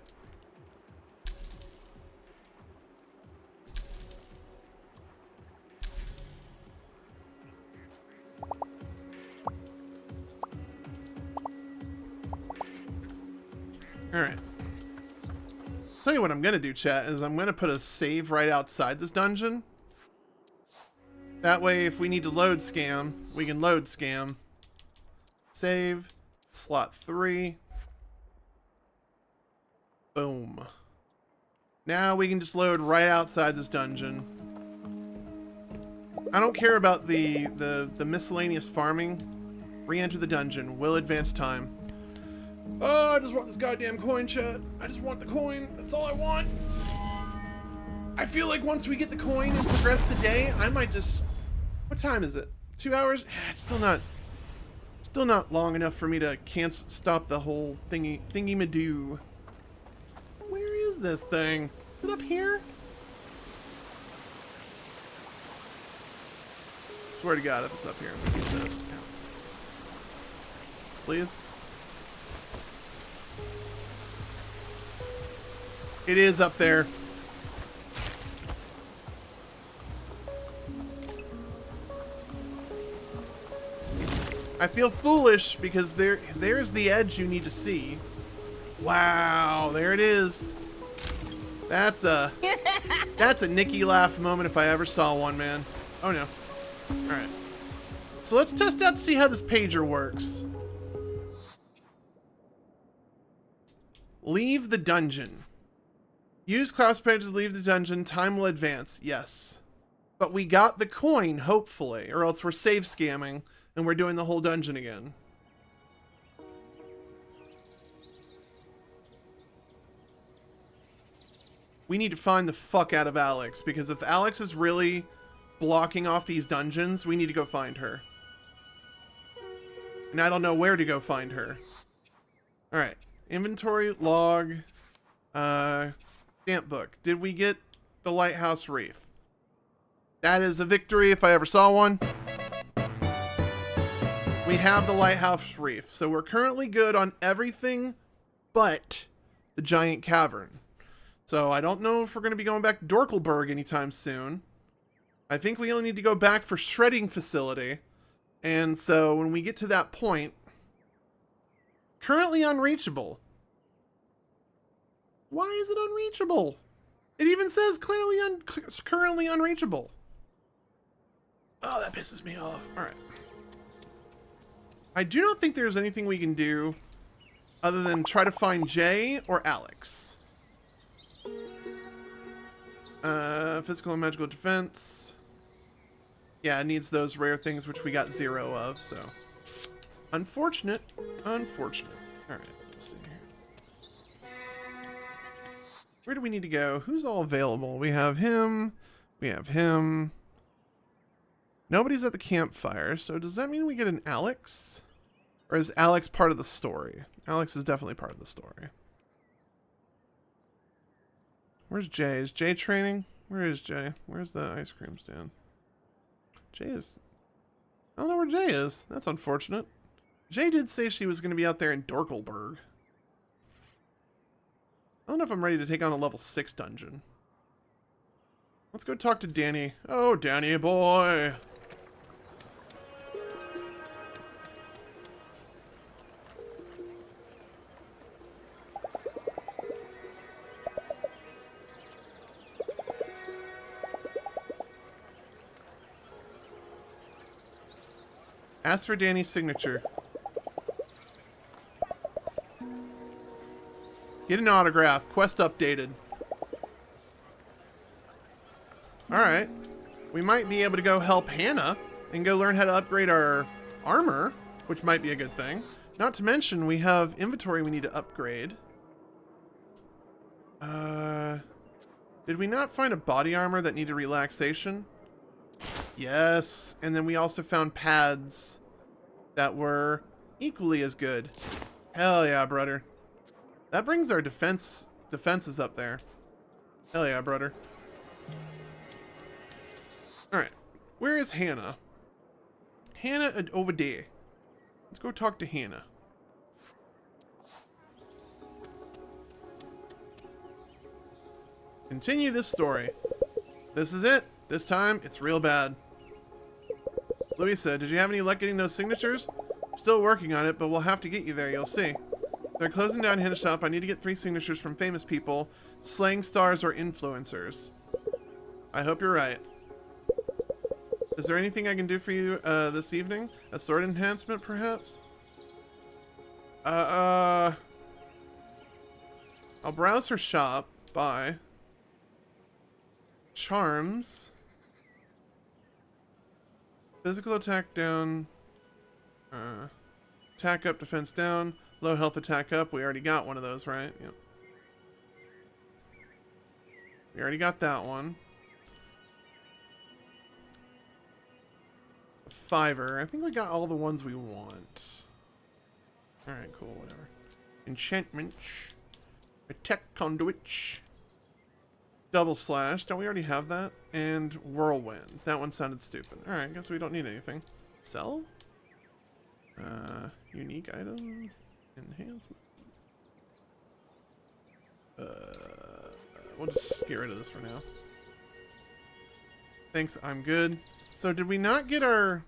Alright. Tell you what I'm gonna do, chat, is I'm gonna put a save right outside this dungeon. That way, if we need to load scam, we can load scam. Save. Slot 3. Boom. Now we can just load right outside this dungeon. I don't care about the miscellaneous farming. Re-enter the dungeon. Will advance time. Oh, I just want this goddamn coin, chat. I just want the coin. That's all I want. I feel like once we get the coin and progress the day, I might just... What time is it? 2 hours? It's still not long enough for me to stop the whole thingy-madoo. Where is this thing? Is it up here? Swear to God, if it's up here, I'm gonna get this. Please? It is up there. I feel foolish because there's the edge you need to see. Wow, there it is. That's a Nikki laugh moment if I ever saw one, man. Oh no. Alright. So let's test out to see how this pager works. Leave the dungeon. Use class page to leave the dungeon. Time will advance. Yes. But we got the coin, hopefully. Or else we're save scamming and we're doing the whole dungeon again. We need to find the fuck out of Alex. Because if Alex is really blocking off these dungeons, we need to go find her. And I don't know where to go find her. Alright. Inventory, log, stamp book. Did we get the Lighthouse Reef? That is a victory if I ever saw one. We have the Lighthouse Reef. So we're currently good on everything but the giant cavern. So I don't know if we're going to be going back to DrKrazy anytime soon. I think we only need to go back for shredding facility. And so when we get to that point, currently unreachable. Why is it unreachable? It even says clearly currently unreachable. Oh, that pisses me off. All right. I do not think there's anything we can do other than try to find Jay or Alex. Physical and magical defense. Yeah, it needs those rare things, which we got 0 of, so. Unfortunate. Unfortunate. All right, let's see here. Where do we need to go? Who's all available? We have him. We have him. Nobody's at the campfire, so does that mean we get an Alex? Or is Alex part of the story? Alex is definitely part of the story. Where's Jay? Is Jay training? Where is Jay? Where's the ice cream stand? Jay is... I don't know where Jay is. That's unfortunate. Jay did say she was going to be out there in DrKrazy. I don't know if I'm ready to take on a level 6 dungeon. Let's go talk to Danny. Oh, Danny boy. Ask for Danny's signature. Get an autograph. Quest updated. Alright. We might be able to go help Hannah and go learn how to upgrade our armor, which might be a good thing. Not to mention, we have inventory we need to upgrade. Did we not find a body armor that needed relaxation? Yes. And then we also found pads that were equally as good. Hell yeah, brother. That brings our defenses up there. Hell yeah, brother. Alright. Where is Hannah? Hannah and over there. Let's go talk to Hannah. Continue this story. This is it. This time, it's real bad. Louisa, did you have any luck getting those signatures? Still working on it, but we'll have to get you there, you'll see. They're closing down Hannah's shop. I need to get 3 signatures from famous people, slang stars, or influencers. I hope you're right. Is there anything I can do for you this evening? A sword enhancement, perhaps? I'll browse her shop. Bye. Charms. Physical attack down. Attack up, defense down. Low health attack up. We already got one of those, right? Yep. We already got that one. A 5er. I think we got all the ones we want. Alright, cool, whatever. Enchantment. Attack conduit. Double slash. Don't we already have that? And whirlwind. That one sounded stupid. Alright, guess we don't need anything. Sell? Unique items. Enhancements. We'll just get rid of this for now. Thanks, I'm good. So did we not get our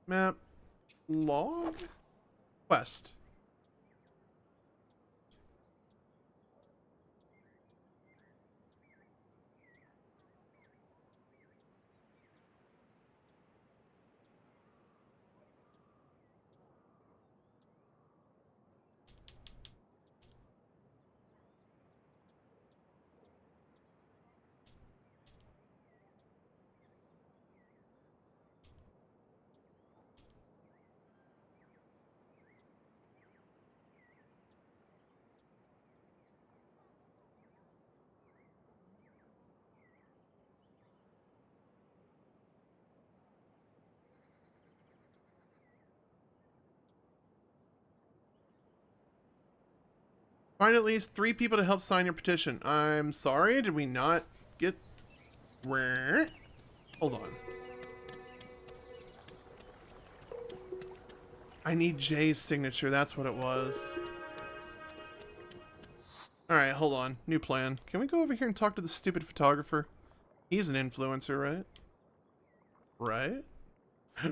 map log? Quest. Find at least 3 people to help sign your petition. I'm sorry, did we not get... Where? Hold on. I need Jay's signature, that's what it was. Alright, hold on. New plan. Can we go over here and talk to the stupid photographer? He's an influencer, right? Right?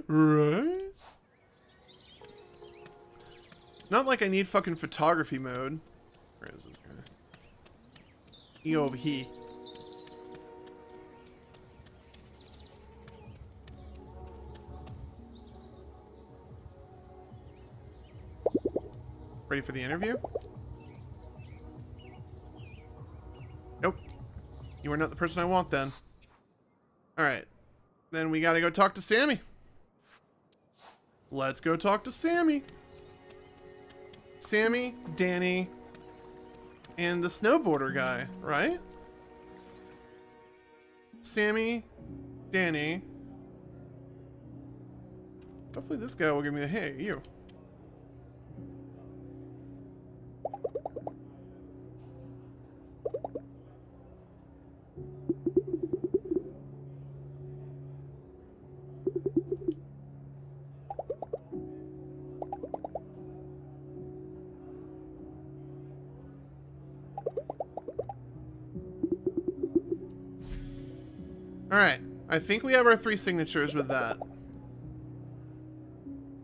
Right? Not like I need fucking photography mode. Where is this guy? You over here. Ready for the interview? Nope. You are not the person I want then. Alright. Then we gotta go talk to Sammy. Let's go talk to Sammy. Sammy, Danny, and the snowboarder guy, right? Sammy, Danny. Hopefully this guy will give me the hey, you. Alright, I think we have our 3 signatures with that.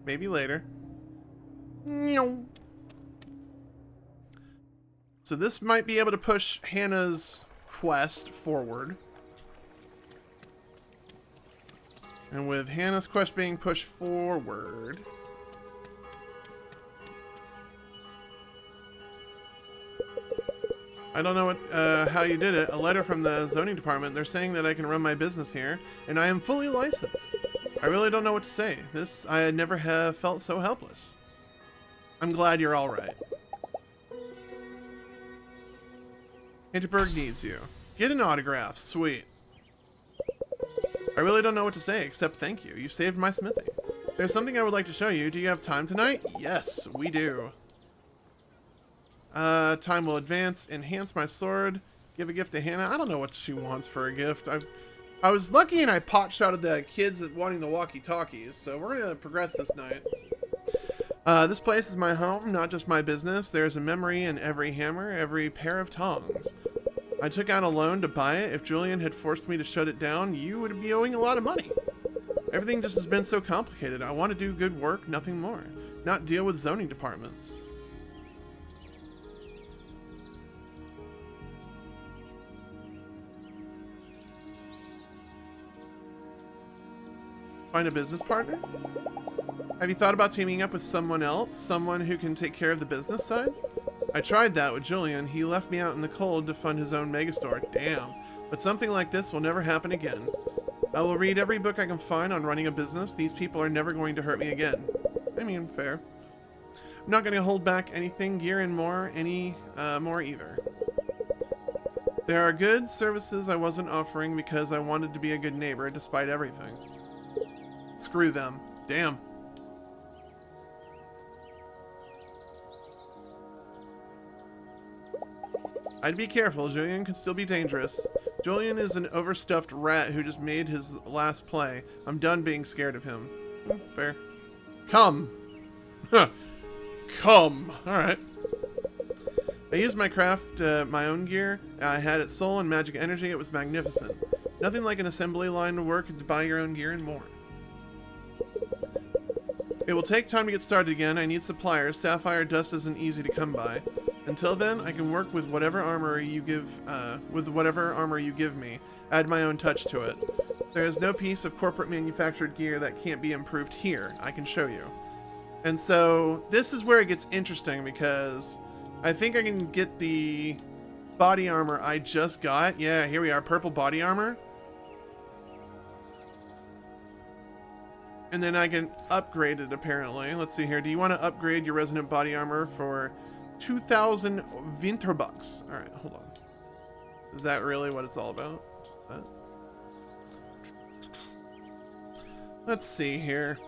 Maybe later. So this might be able to push Hannah's quest forward. And with Hannah's quest being pushed forward... I don't know what, how you did it. A letter from the zoning department. They're saying that I can run my business here, and I am fully licensed. I really don't know what to say. I never have felt so helpless. I'm glad you're all right. Hinterburg needs you. Get an autograph. Sweet. I really don't know what to say except thank you. You saved my smithy. There's something I would like to show you. Do you have time tonight? Yes, we do. Time will advance. Enhance my sword. Give a gift to Hannah. I don't know what she wants for a gift. I was lucky and I pot shotted the kids at wanting the walkie-talkies, so we're gonna progress this night. This place is my home, not just my business. There's a memory in every hammer, every pair of tongs. I took out a loan to buy it. If Julian had forced me to shut it down, you would be owing a lot of money. Everything just has been so complicated. I want to do good work, nothing more. Not deal with zoning departments. Find a business partner? Have you thought about teaming up with someone else? Someone who can take care of the business side? I tried that with Julian. He left me out in the cold to fund his own megastore. Damn. But something like this will never happen again. I will read every book I can find on running a business. These people are never going to hurt me again. I mean, fair. I'm not going to hold back anything, gear and more, more either. There are good services I wasn't offering because I wanted to be a good neighbor despite everything. Screw them. Damn. I'd be careful. Julian can still be dangerous. Julian is an overstuffed rat who just made his last play. I'm done being scared of him. Fair. Come. Huh. Come. Alright. I used my craft, my own gear. I had its soul and magic energy. It was magnificent. Nothing like an assembly line to work and to buy your own gear and more. It will take time to get started again. I need suppliers. Sapphire dust isn't easy to come by. Until then, I can work with whatever armor you give me. Add my own touch to it. There is no piece of corporate manufactured gear that can't be improved here. I can show you. And so this is where it gets interesting because I think I can get the body armor I just got. Yeah, here we are, purple body armor. And then I can upgrade it apparently. Let's see here. Do you want to upgrade your resonant body armor for 2,000 Winterbucks? All right, hold on. Is that really what it's all about? Let's see here.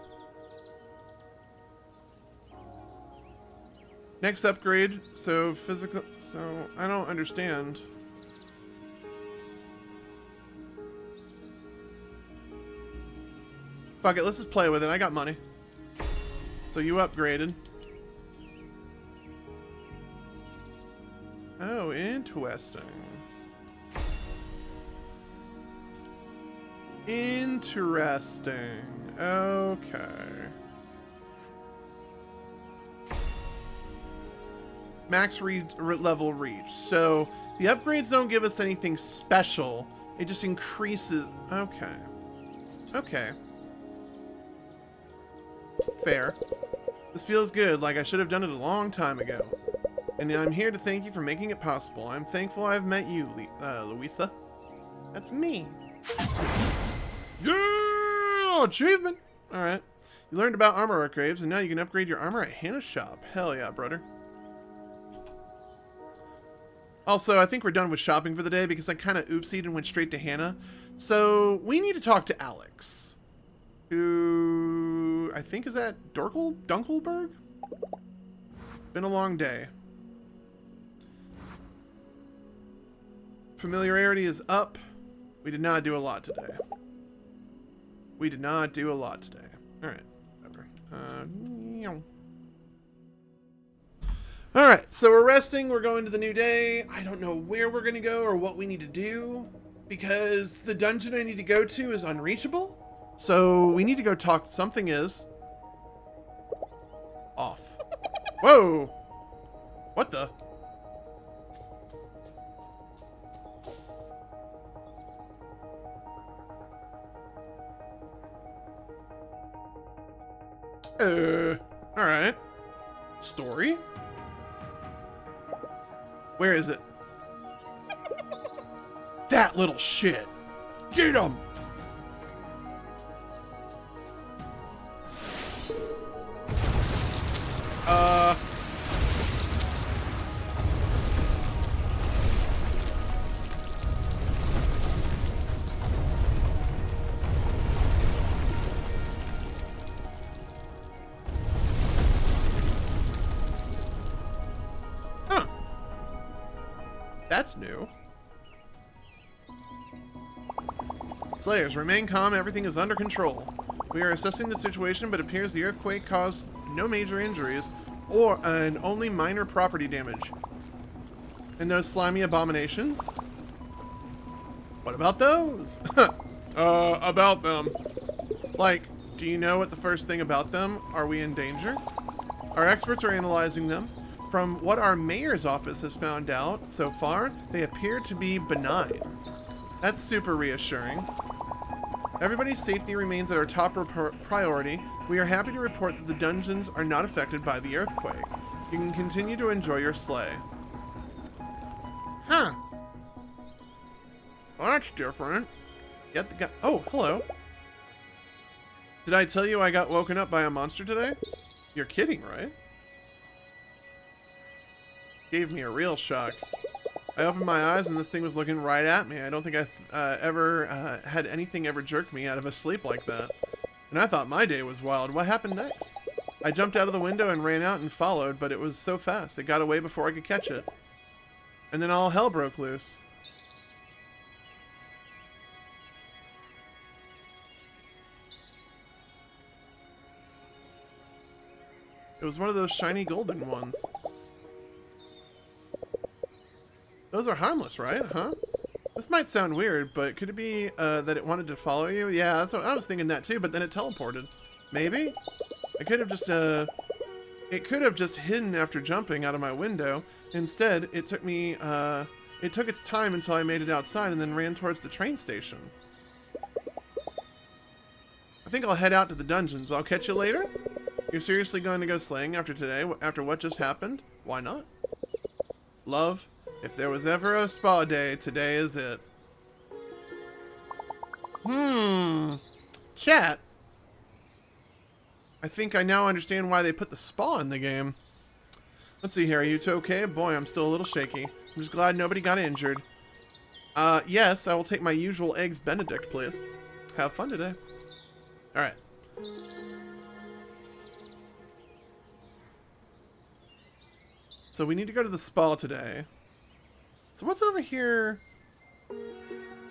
Next upgrade. So physical. So I don't understand. Fuck it. Let's just play with it. I got money. So you upgraded. Oh, interesting. Interesting. Okay. Max level reach. So the upgrades don't give us anything special. It just increases. Okay. Okay. Fair. This feels good, like I should have done it a long time ago. And I'm here to thank you for making it possible. I'm thankful I've met you, Louisa. That's me. Yeah! Achievement! Alright. You learned about armor upgrades, and now you can upgrade your armor at Hannah's shop. Hell yeah, brother. Also, I think we're done with shopping for the day because I kind of oopsied and went straight to Hannah. So, we need to talk to Alex. Who I think is at Dunkelberg? Been a long day. Familiarity is up. We did not do a lot today. We did not do a lot today. Alright, whatever. Alright, so we're resting. We're going to the new day. I don't know where we're going to go or what we need to do, because the dungeon I need to go to is Unreachable. So we need to go talk. Something is off. Whoa! What the? Alright. Story? Where is it? That little shit! Get him! Huh. That's new. Slayers, remain calm. Everything is under control. We are assessing the situation, but it appears the earthquake caused no major injuries and only minor property damage. And those slimy abominations? What about those? About them. Like, do you know what the first thing about them? Are we in danger? Our experts are analyzing them. From what our mayor's office has found out so far, they appear to be benign. That's super reassuring. Everybody's safety remains at our top priority. We are happy to report that the dungeons are not affected by the earthquake. You can continue to enjoy your sleigh. Huh. Well, that's different. Get the guy. Oh, hello. Did I tell you I got woken up by a monster today? You're kidding, right? Gave me a real shock. I opened my eyes and this thing was looking right at me. I don't think I ever had anything ever jerk me out of a sleep like that. And I thought my day was wild. What happened next? I jumped out of the window and ran out and followed, but it was so fast. It got away before I could catch it. And then all hell broke loose. It was one of those shiny golden ones. Those are harmless, right? Huh? This might sound weird, but could it be that it wanted to follow you? Yeah, that's what I was thinking that too, but then it teleported. Maybe? It could have just hidden after jumping out of my window. Instead, it took its time until I made it outside and then ran towards the train station. I think I'll head out to the dungeons. I'll catch you later? You're seriously going to go slaying after today, after what just happened? Why not? Love. If there was ever a spa day, today is it. Chat. I think I now understand why they put the spa in the game. Let's see here. Are you two okay? Boy, I'm still a little shaky. I'm just glad nobody got injured. Yes, I will take my usual eggs Benedict, please. Have fun today. Alright. So we need to go to the spa today. So what's over here?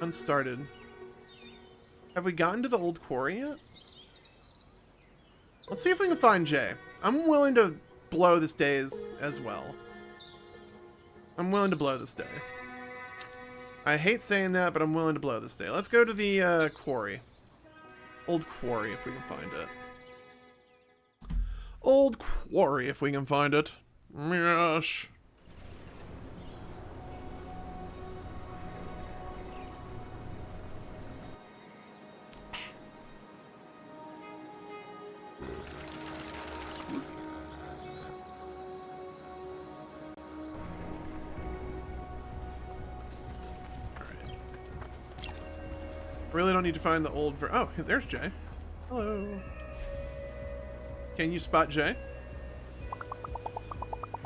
Unstarted. Have we gotten to the old quarry yet? Let's see if we can find Jay. I'm willing to blow this day as well. I'm willing to blow this day. I hate saying that, but I'm willing to blow this day. Let's go to the quarry. Old quarry, if we can find it. Old quarry, if we can find it. Yes. Really don't need to find the old oh, there's Jay. Hello. Can you spot Jay?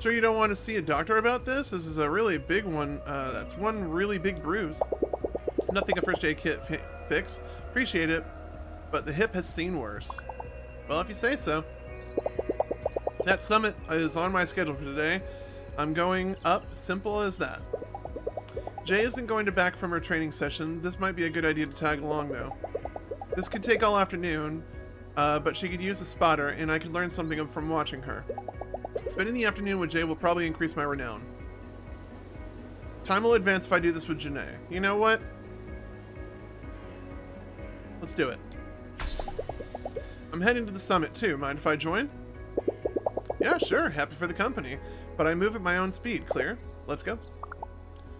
Sure you don't want to see a doctor about this? This is a really big one. That's one really big bruise. Nothing a first aid kit fix. Appreciate it, but the hip has seen worse. Well, if you say so. That summit is on my schedule for today. I'm going up, simple as that. Jay isn't going to back from her training session. This might be a good idea to tag along, though. This could take all afternoon, but she could use a spotter, and I could learn something from watching her. Spending the afternoon with Jay will probably increase my renown. Time will advance if I do this with Janae. You know what? Let's do it. I'm heading to the summit, too. Mind if I join? Yeah, sure. Happy for the company. But I move at my own speed. Clear? Let's go.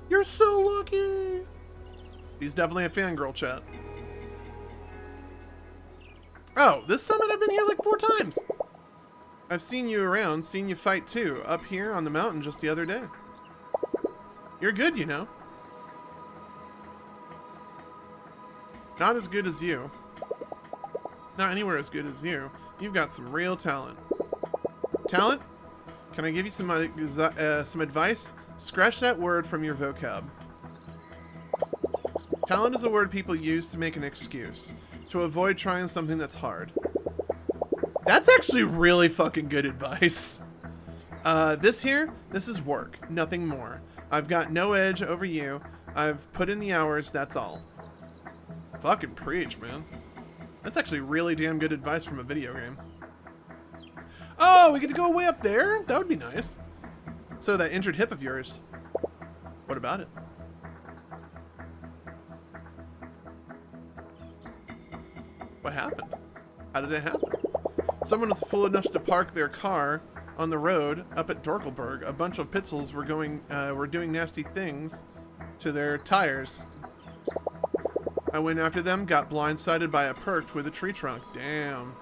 You're so lucky! He's definitely a fangirl, chat. Oh, this summit I've been here like 4 times. I've seen you around, seen you fight too, up here on the mountain just the other day. You're good, you know. Not as good as you. Not anywhere as good as you. You've got some real talent. Talent? Can I give you some advice? Scratch that word from your vocab. Talent is a word people use to make an excuse, to avoid trying something that's hard. That's actually really fucking good advice. This is work, nothing more. I've got no edge over you. I've put in the hours, that's all. Fucking preach, man. That's actually really damn good advice from a video game. Oh, we get to go way up there? That would be nice. So that injured hip of yours, what about it? What happened? How did it happen? Someone was fool enough to park their car on the road up at DrKrazy. A bunch of pitzels were doing nasty things to their tires. I went after them, got blindsided by a perch with a tree trunk. Damn.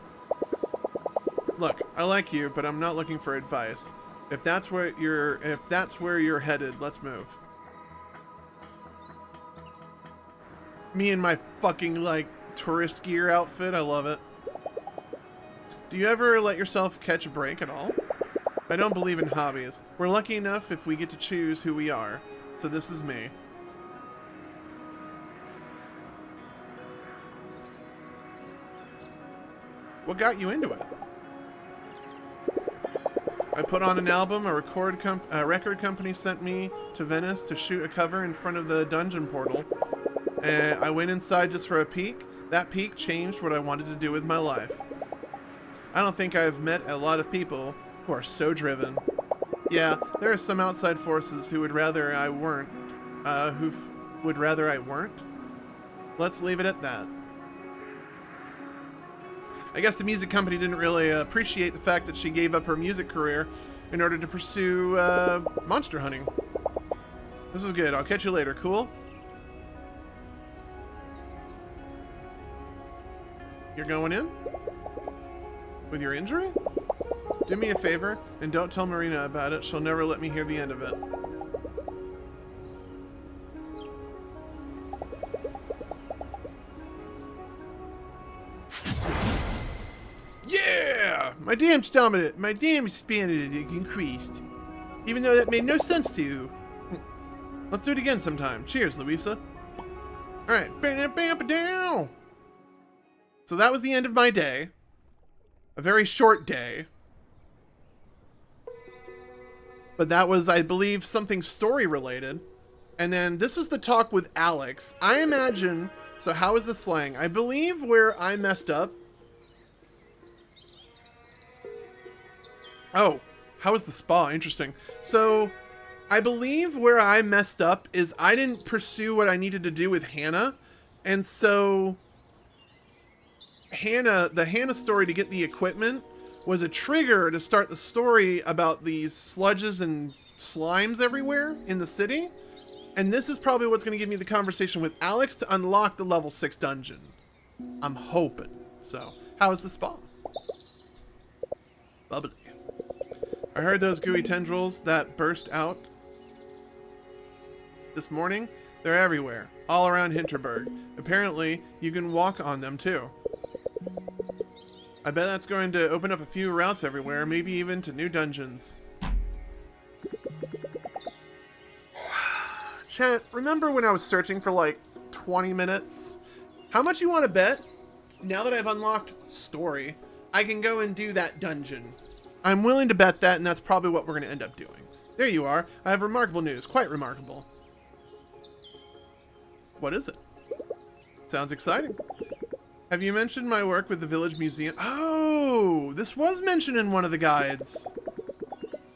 Look, I like you, but I'm not looking for advice. If that's where you're headed, let's move. Me and my fucking like tourist gear outfit, I love it. Do you ever let yourself catch a break at all? I don't believe in hobbies. We're lucky enough if we get to choose who we are. So this is me. What got you into it? I put on an album. A record company sent me to Venice to shoot a cover in front of the dungeon portal. And I went inside just for a peek. That peek changed what I wanted to do with my life. I don't think I've met a lot of people who are so driven. Yeah, there are some outside forces who would rather I weren't. Let's leave it at that. I guess the music company didn't really appreciate the fact that she gave up her music career in order to pursue monster hunting. This is good. I'll catch you later. Cool? You're going in? With your injury? Do me a favor and don't tell Marina about it. She'll never let me hear the end of it. Yeah! My damn stamina increased. Even though that made no sense to you. Let's do it again sometime. Cheers, Louisa. Alright. So that was the end of my day. A very short day. But that was, I believe, something story related. And then this was the talk with Alex. I imagine, so how is the slang? I believe where I messed up. Oh, how was the spa? Interesting. So I believe where I messed up is I didn't pursue what I needed to do with Hannah. And so the Hannah story to get the equipment was a trigger to start the story about these sludges and slimes everywhere in the city. And this is probably what's going to give me the conversation with Alex to unlock the level 6 dungeon. I'm hoping. So, how is the spa? Bubbly. I heard those gooey tendrils that burst out this morning. They're everywhere, all around Hinterburg. Apparently, you can walk on them too. I bet that's going to open up a few routes everywhere, maybe even to new dungeons. Chat, remember when I was searching for like 20 minutes? How much you want to bet? Now that I've unlocked story, I can go and do that dungeon. I'm willing to bet that, and that's probably what we're going to end up doing. There you are. I have remarkable news. Quite remarkable. What is it? Sounds exciting. Have you mentioned my work with the village museum? Oh, this was mentioned in one of the guides.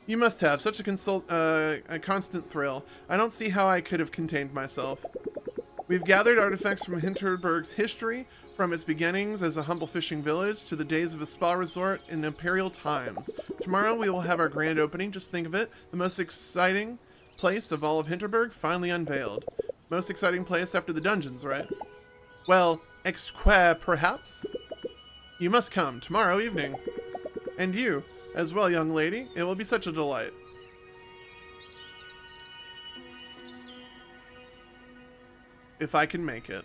You must have. Such a constant thrill. I don't see how I could have contained myself. We've gathered artifacts from Hinterburg's history, from its beginnings as a humble fishing village to the days of a spa resort in imperial times. Tomorrow we will have our grand opening. Just think of it. The most exciting place of all of Hinterburg finally unveiled. Most exciting place after the dungeons, right? Well, Exquare, perhaps? You must come tomorrow evening. And you, as well, young lady. It will be such a delight. If I can make it.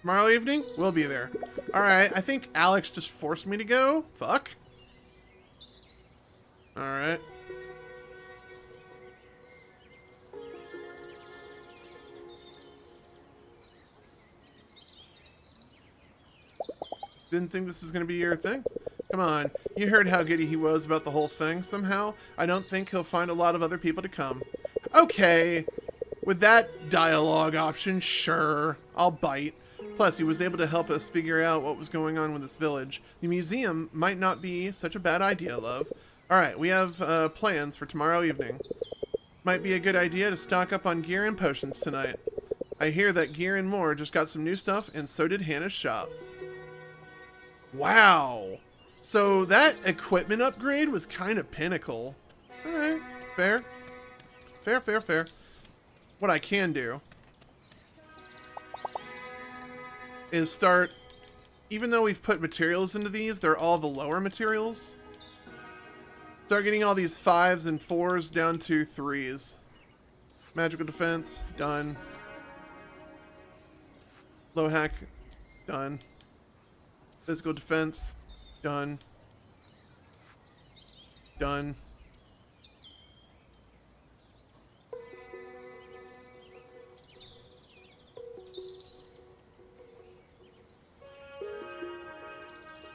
Tomorrow evening, we'll be there. Alright, I think Alex just forced me to go. Fuck. Alright. Didn't think this was going to be your thing. Come on, you heard how giddy he was about the whole thing. Somehow, I don't think he'll find a lot of other people to come. Okay, with that dialogue option, sure, I'll bite. Plus, he was able to help us figure out what was going on with this village. The museum might not be such a bad idea, love. Alright, we have plans for tomorrow evening. Might be a good idea to stock up on gear and potions tonight. I hear that Gear and More just got some new stuff, and so did Hannah's shop. Wow. So that equipment upgrade was kind of pinnacle. Alright, fair. Fair, fair, fair. What I can do is start, even though we've put materials into these, they're all the lower materials. Start getting all these 5s and 4s down to 3s. Magical defense, done. Low hack, done. Physical defense, done. Done.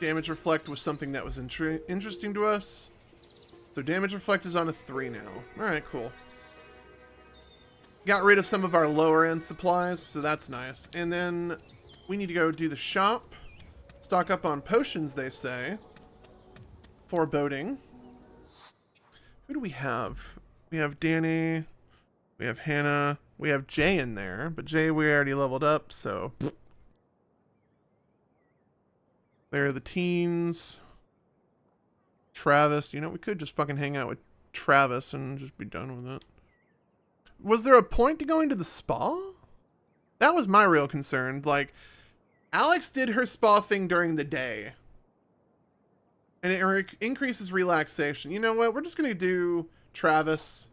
Damage reflect was something that was interesting to us. So damage reflect is on a 3 now. Alright, cool. Got rid of some of our lower end supplies, so that's nice. And then we need to go do the shop. Stock up on potions, they say. Foreboding. Who do we have? We have Danny. We have Hannah. We have Jay in there. But Jay, we already leveled up, so... There are the teens. Travis. You know, we could just fucking hang out with Travis and just be done with it. Was there a point to going to the spa? That was my real concern. Like... Alex did her spa thing during the day. And it increases relaxation. You know what? We're just going to do Travis.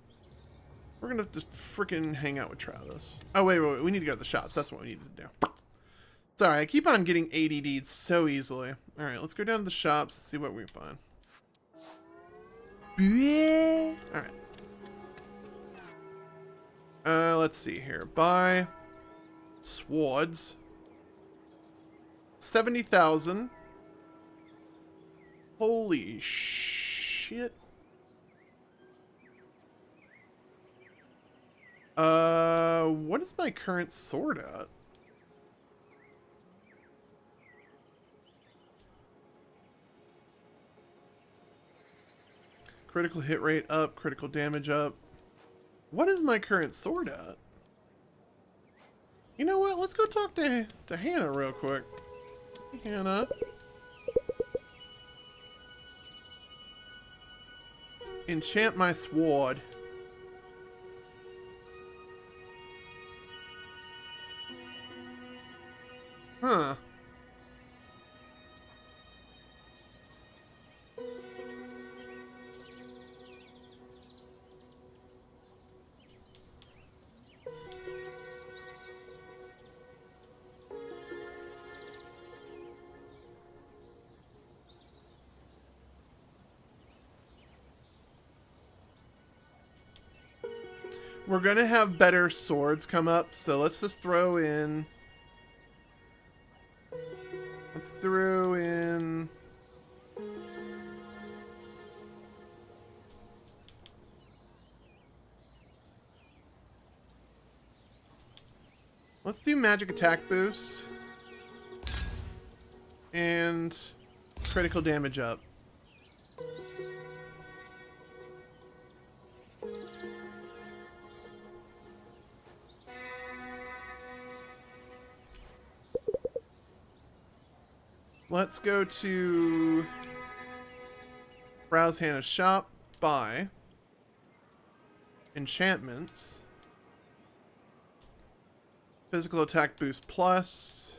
We're going to just freaking hang out with Travis. Oh, wait. We need to go to the shops. That's what we need to do. Sorry, I keep on getting ADD'd so easily. Alright, let's go down to the shops and see what we can find. Alright. Let's see here. Buy swords. 70,000. Holy shit. What is my current sword at? Critical hit rate up, critical damage up. What is my current sword at? You know what? Let's go talk to Hannah real quick. Hannah. Enchant my sword. Huh. We're gonna have better swords come up, so let's just throw in... Let's throw in... Let's do magic attack boost. And critical damage up. Let's go to browse Hannah's shop, buy enchantments, physical attack boost plus,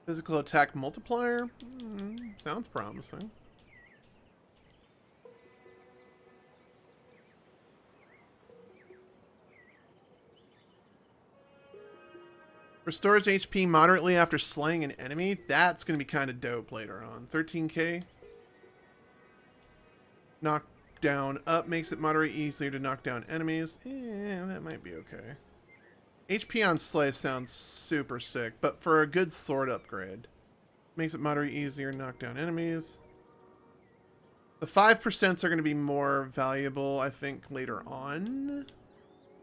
physical attack multiplier. Sounds promising. Restores HP moderately after slaying an enemy. That's going to be kind of dope later on. 13k. Knockdown up makes it moderately easier to knock down enemies. That might be okay. HP on slay sounds super sick, but for a good sword upgrade. Makes it moderately easier to knock down enemies. The 5% are going to be more valuable, I think, later on.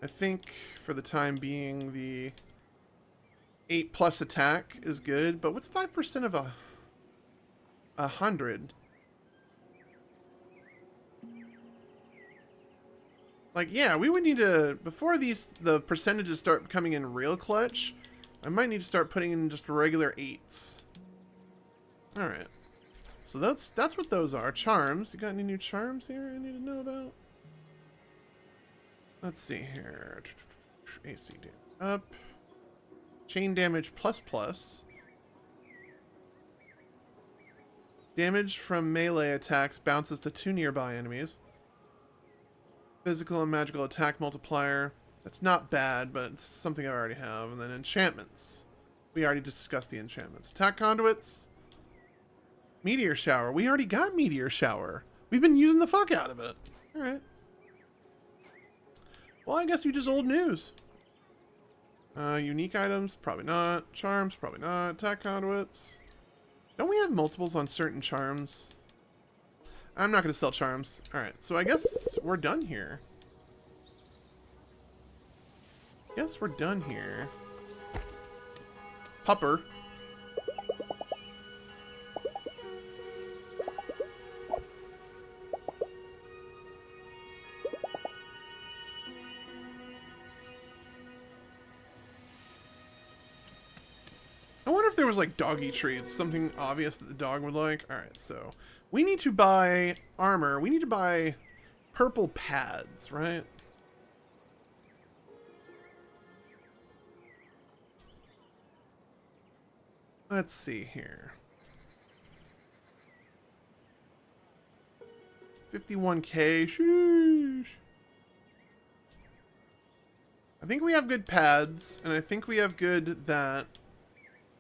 I think for the time being, the 8+ attack is good, but what's 5% of 100? Like, yeah, we would need to, before the percentages start coming in real clutch, I might need to start putting in just regular 8s. Alright. So that's what those are. Charms. You got any new charms here I need to know about? Let's see here. AC damage up. Chain damage plus. Damage from melee attacks bounces to 2 nearby enemies. Physical and magical attack multiplier. That's not bad, but it's something I already have. And then enchantments. We already discussed the enchantments. Attack conduits. Meteor shower. We already got meteor shower. We've been using the fuck out of it. Alright. Well, I guess you just old news. Unique items? Probably not. Charms? Probably not. Attack conduits. Don't we have multiples on certain charms? I'm not going to sell charms. Alright, so I guess we're done here. Guess we're done here. Pupper. I wonder if there was like doggy treats, something obvious that the dog would like. Alright, so we need to buy armor. We need to buy purple pads, right? Let's see here. 51k. Sheesh. I think we have good pads, and I think we have good that.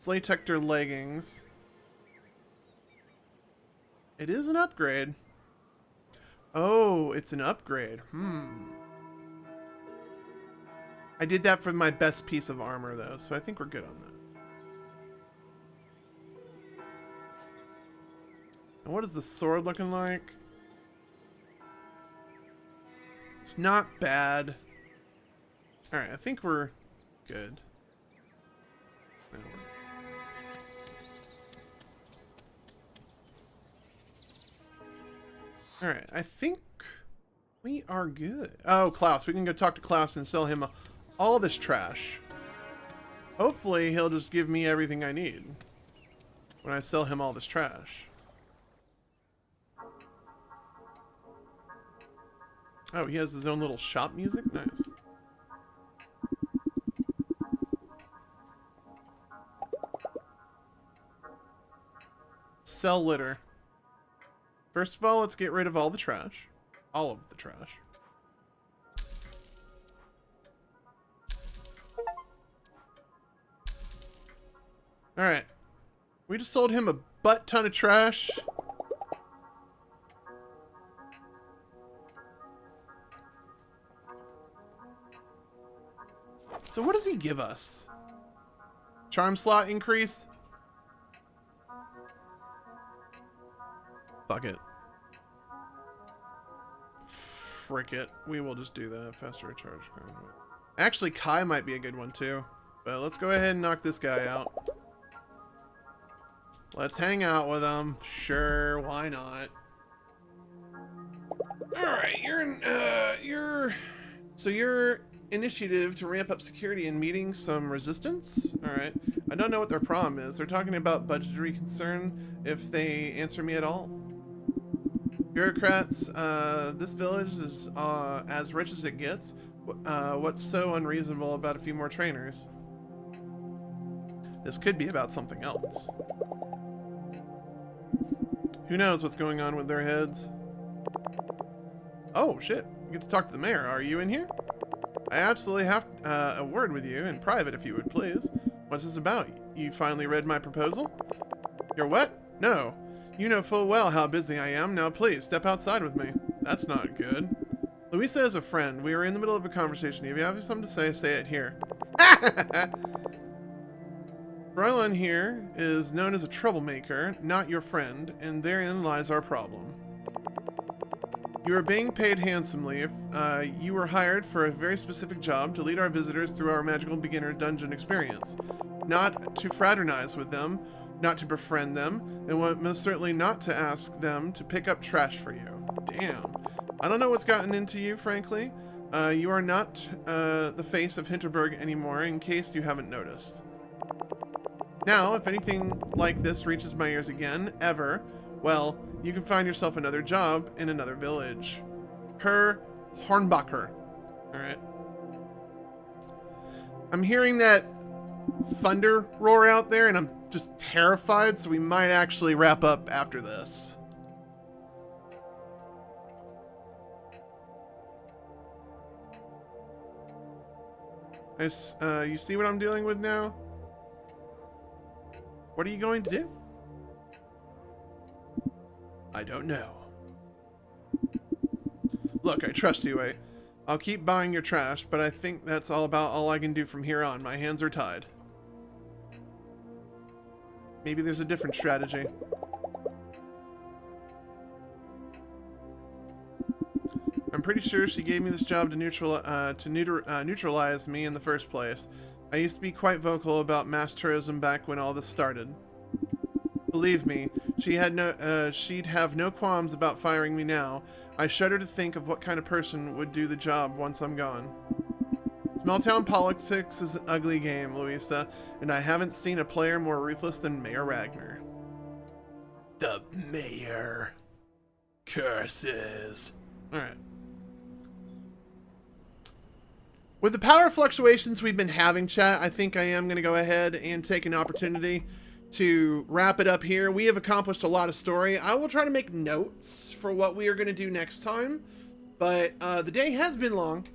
Slaytector leggings. It is an upgrade. Oh, it's an upgrade. I did that for my best piece of armor, though, so I think we're good on that. And what is the sword looking like? It's not bad. Alright, I think we're good. No, alright, I think we are good. Oh, Klaus. We can go talk to Klaus and sell him all this trash. Hopefully, he'll just give me everything I need when I sell him all this trash. Oh, he has his own little shop music? Nice. Sell litter. First of all, let's get rid of all the trash. All of the trash. Alright. We just sold him a butt ton of trash. So what does he give us? Charm slot increase? Fuck it. Frick it. We will just do that. Faster recharge. Actually, Kai might be a good one too. But let's go ahead and knock this guy out. Let's hang out with him. Sure, why not? Alright, your initiative to ramp up security and meeting some resistance. Alright. I don't know what their problem is. They're talking about budgetary concern if they answer me at all. Bureaucrats, this village is as rich as it gets. What's so unreasonable about a few more trainers? This could be about something else. Who knows what's going on with their heads? Oh, shit. You get to talk to the mayor. Are you in here? I absolutely have a word with you in private, if you would please. What's this about? You finally read my proposal? You're what? No. You know full well how busy I am. Now please, step outside with me. That's not good. Louisa is a friend. We are in the middle of a conversation. If you have something to say it here. Brylon here is known as a troublemaker, not your friend, and therein lies our problem. You are being paid handsomely if you were hired for a very specific job to lead our visitors through our magical beginner dungeon experience. Not to fraternize with them, not to befriend them, and most certainly not to ask them to pick up trash for you. Damn. I don't know what's gotten into you, frankly. You are not the face of Hinterburg anymore, in case you haven't noticed. Now, if anything like this reaches my ears again, ever, well, you can find yourself another job in another village. Herr Hornbacher. Alright. I'm hearing that thunder roar out there, and I'm just terrified, so we might actually wrap up after this. You see what I'm dealing with now? What are you going to do? I don't know. Look, I trust you, I'll keep buying your trash, but I think that's all I can do from here on. My hands are tied. Maybe there's a different strategy. I'm pretty sure she gave me this job to neutralize me in the first place. I used to be quite vocal about mass tourism back when all this started. Believe me, she'd have no qualms about firing me now. I shudder to think of what kind of person would do the job once I'm gone. Small town politics is an ugly game, Louisa, and I haven't seen a player more ruthless than Mayor Ragnar. The mayor. Curses. Alright. With the power fluctuations we've been having, chat, I think I am going to go ahead and take an opportunity to wrap it up here. We have accomplished a lot of story. I will try to make notes for what we are going to do next time, but the day has been long.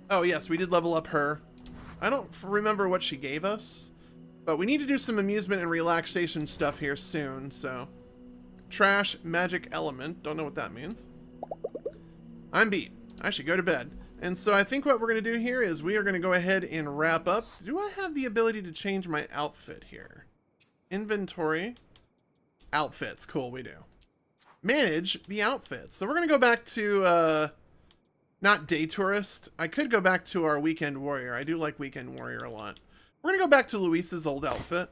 Oh yes, we did level up her. I don't remember what she gave us, but we need to do some amusement and relaxation stuff here soon, so. Trash magic element. Don't know what that means. I'm beat. I should go to bed. And so I think what we're going to do here is we are going to go ahead and wrap up. Do I have the ability to change my outfit here? Inventory. Outfits. Cool, we do. Manage the outfits. So we're going to go back to, not day tourist. I could go back to our weekend warrior. I do like weekend warrior a lot. We're going to go back to Luisa's old outfit.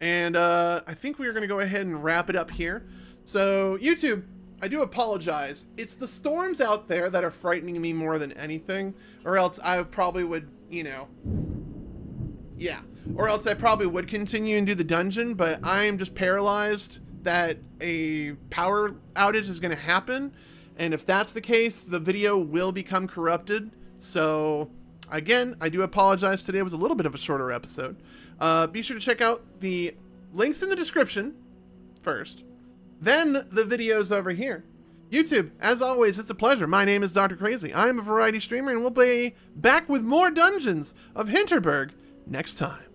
And I think we are going to go ahead and wrap it up here. So YouTube, I do apologize. It's the storms out there that are frightening me more than anything, or else I probably would, you know, yeah, or else I probably would continue and do the dungeon, but I am just paralyzed that a power outage is going to happen, and if that's the case, the video will become corrupted. So again, I do apologize. Today was a little bit of a shorter episode. Be sure to check out the links in the description first, then the videos over here. YouTube, as always, it's a pleasure. My name is DrKrazy. I am a variety streamer, and we'll be back with more Dungeons of Hinterburg next time.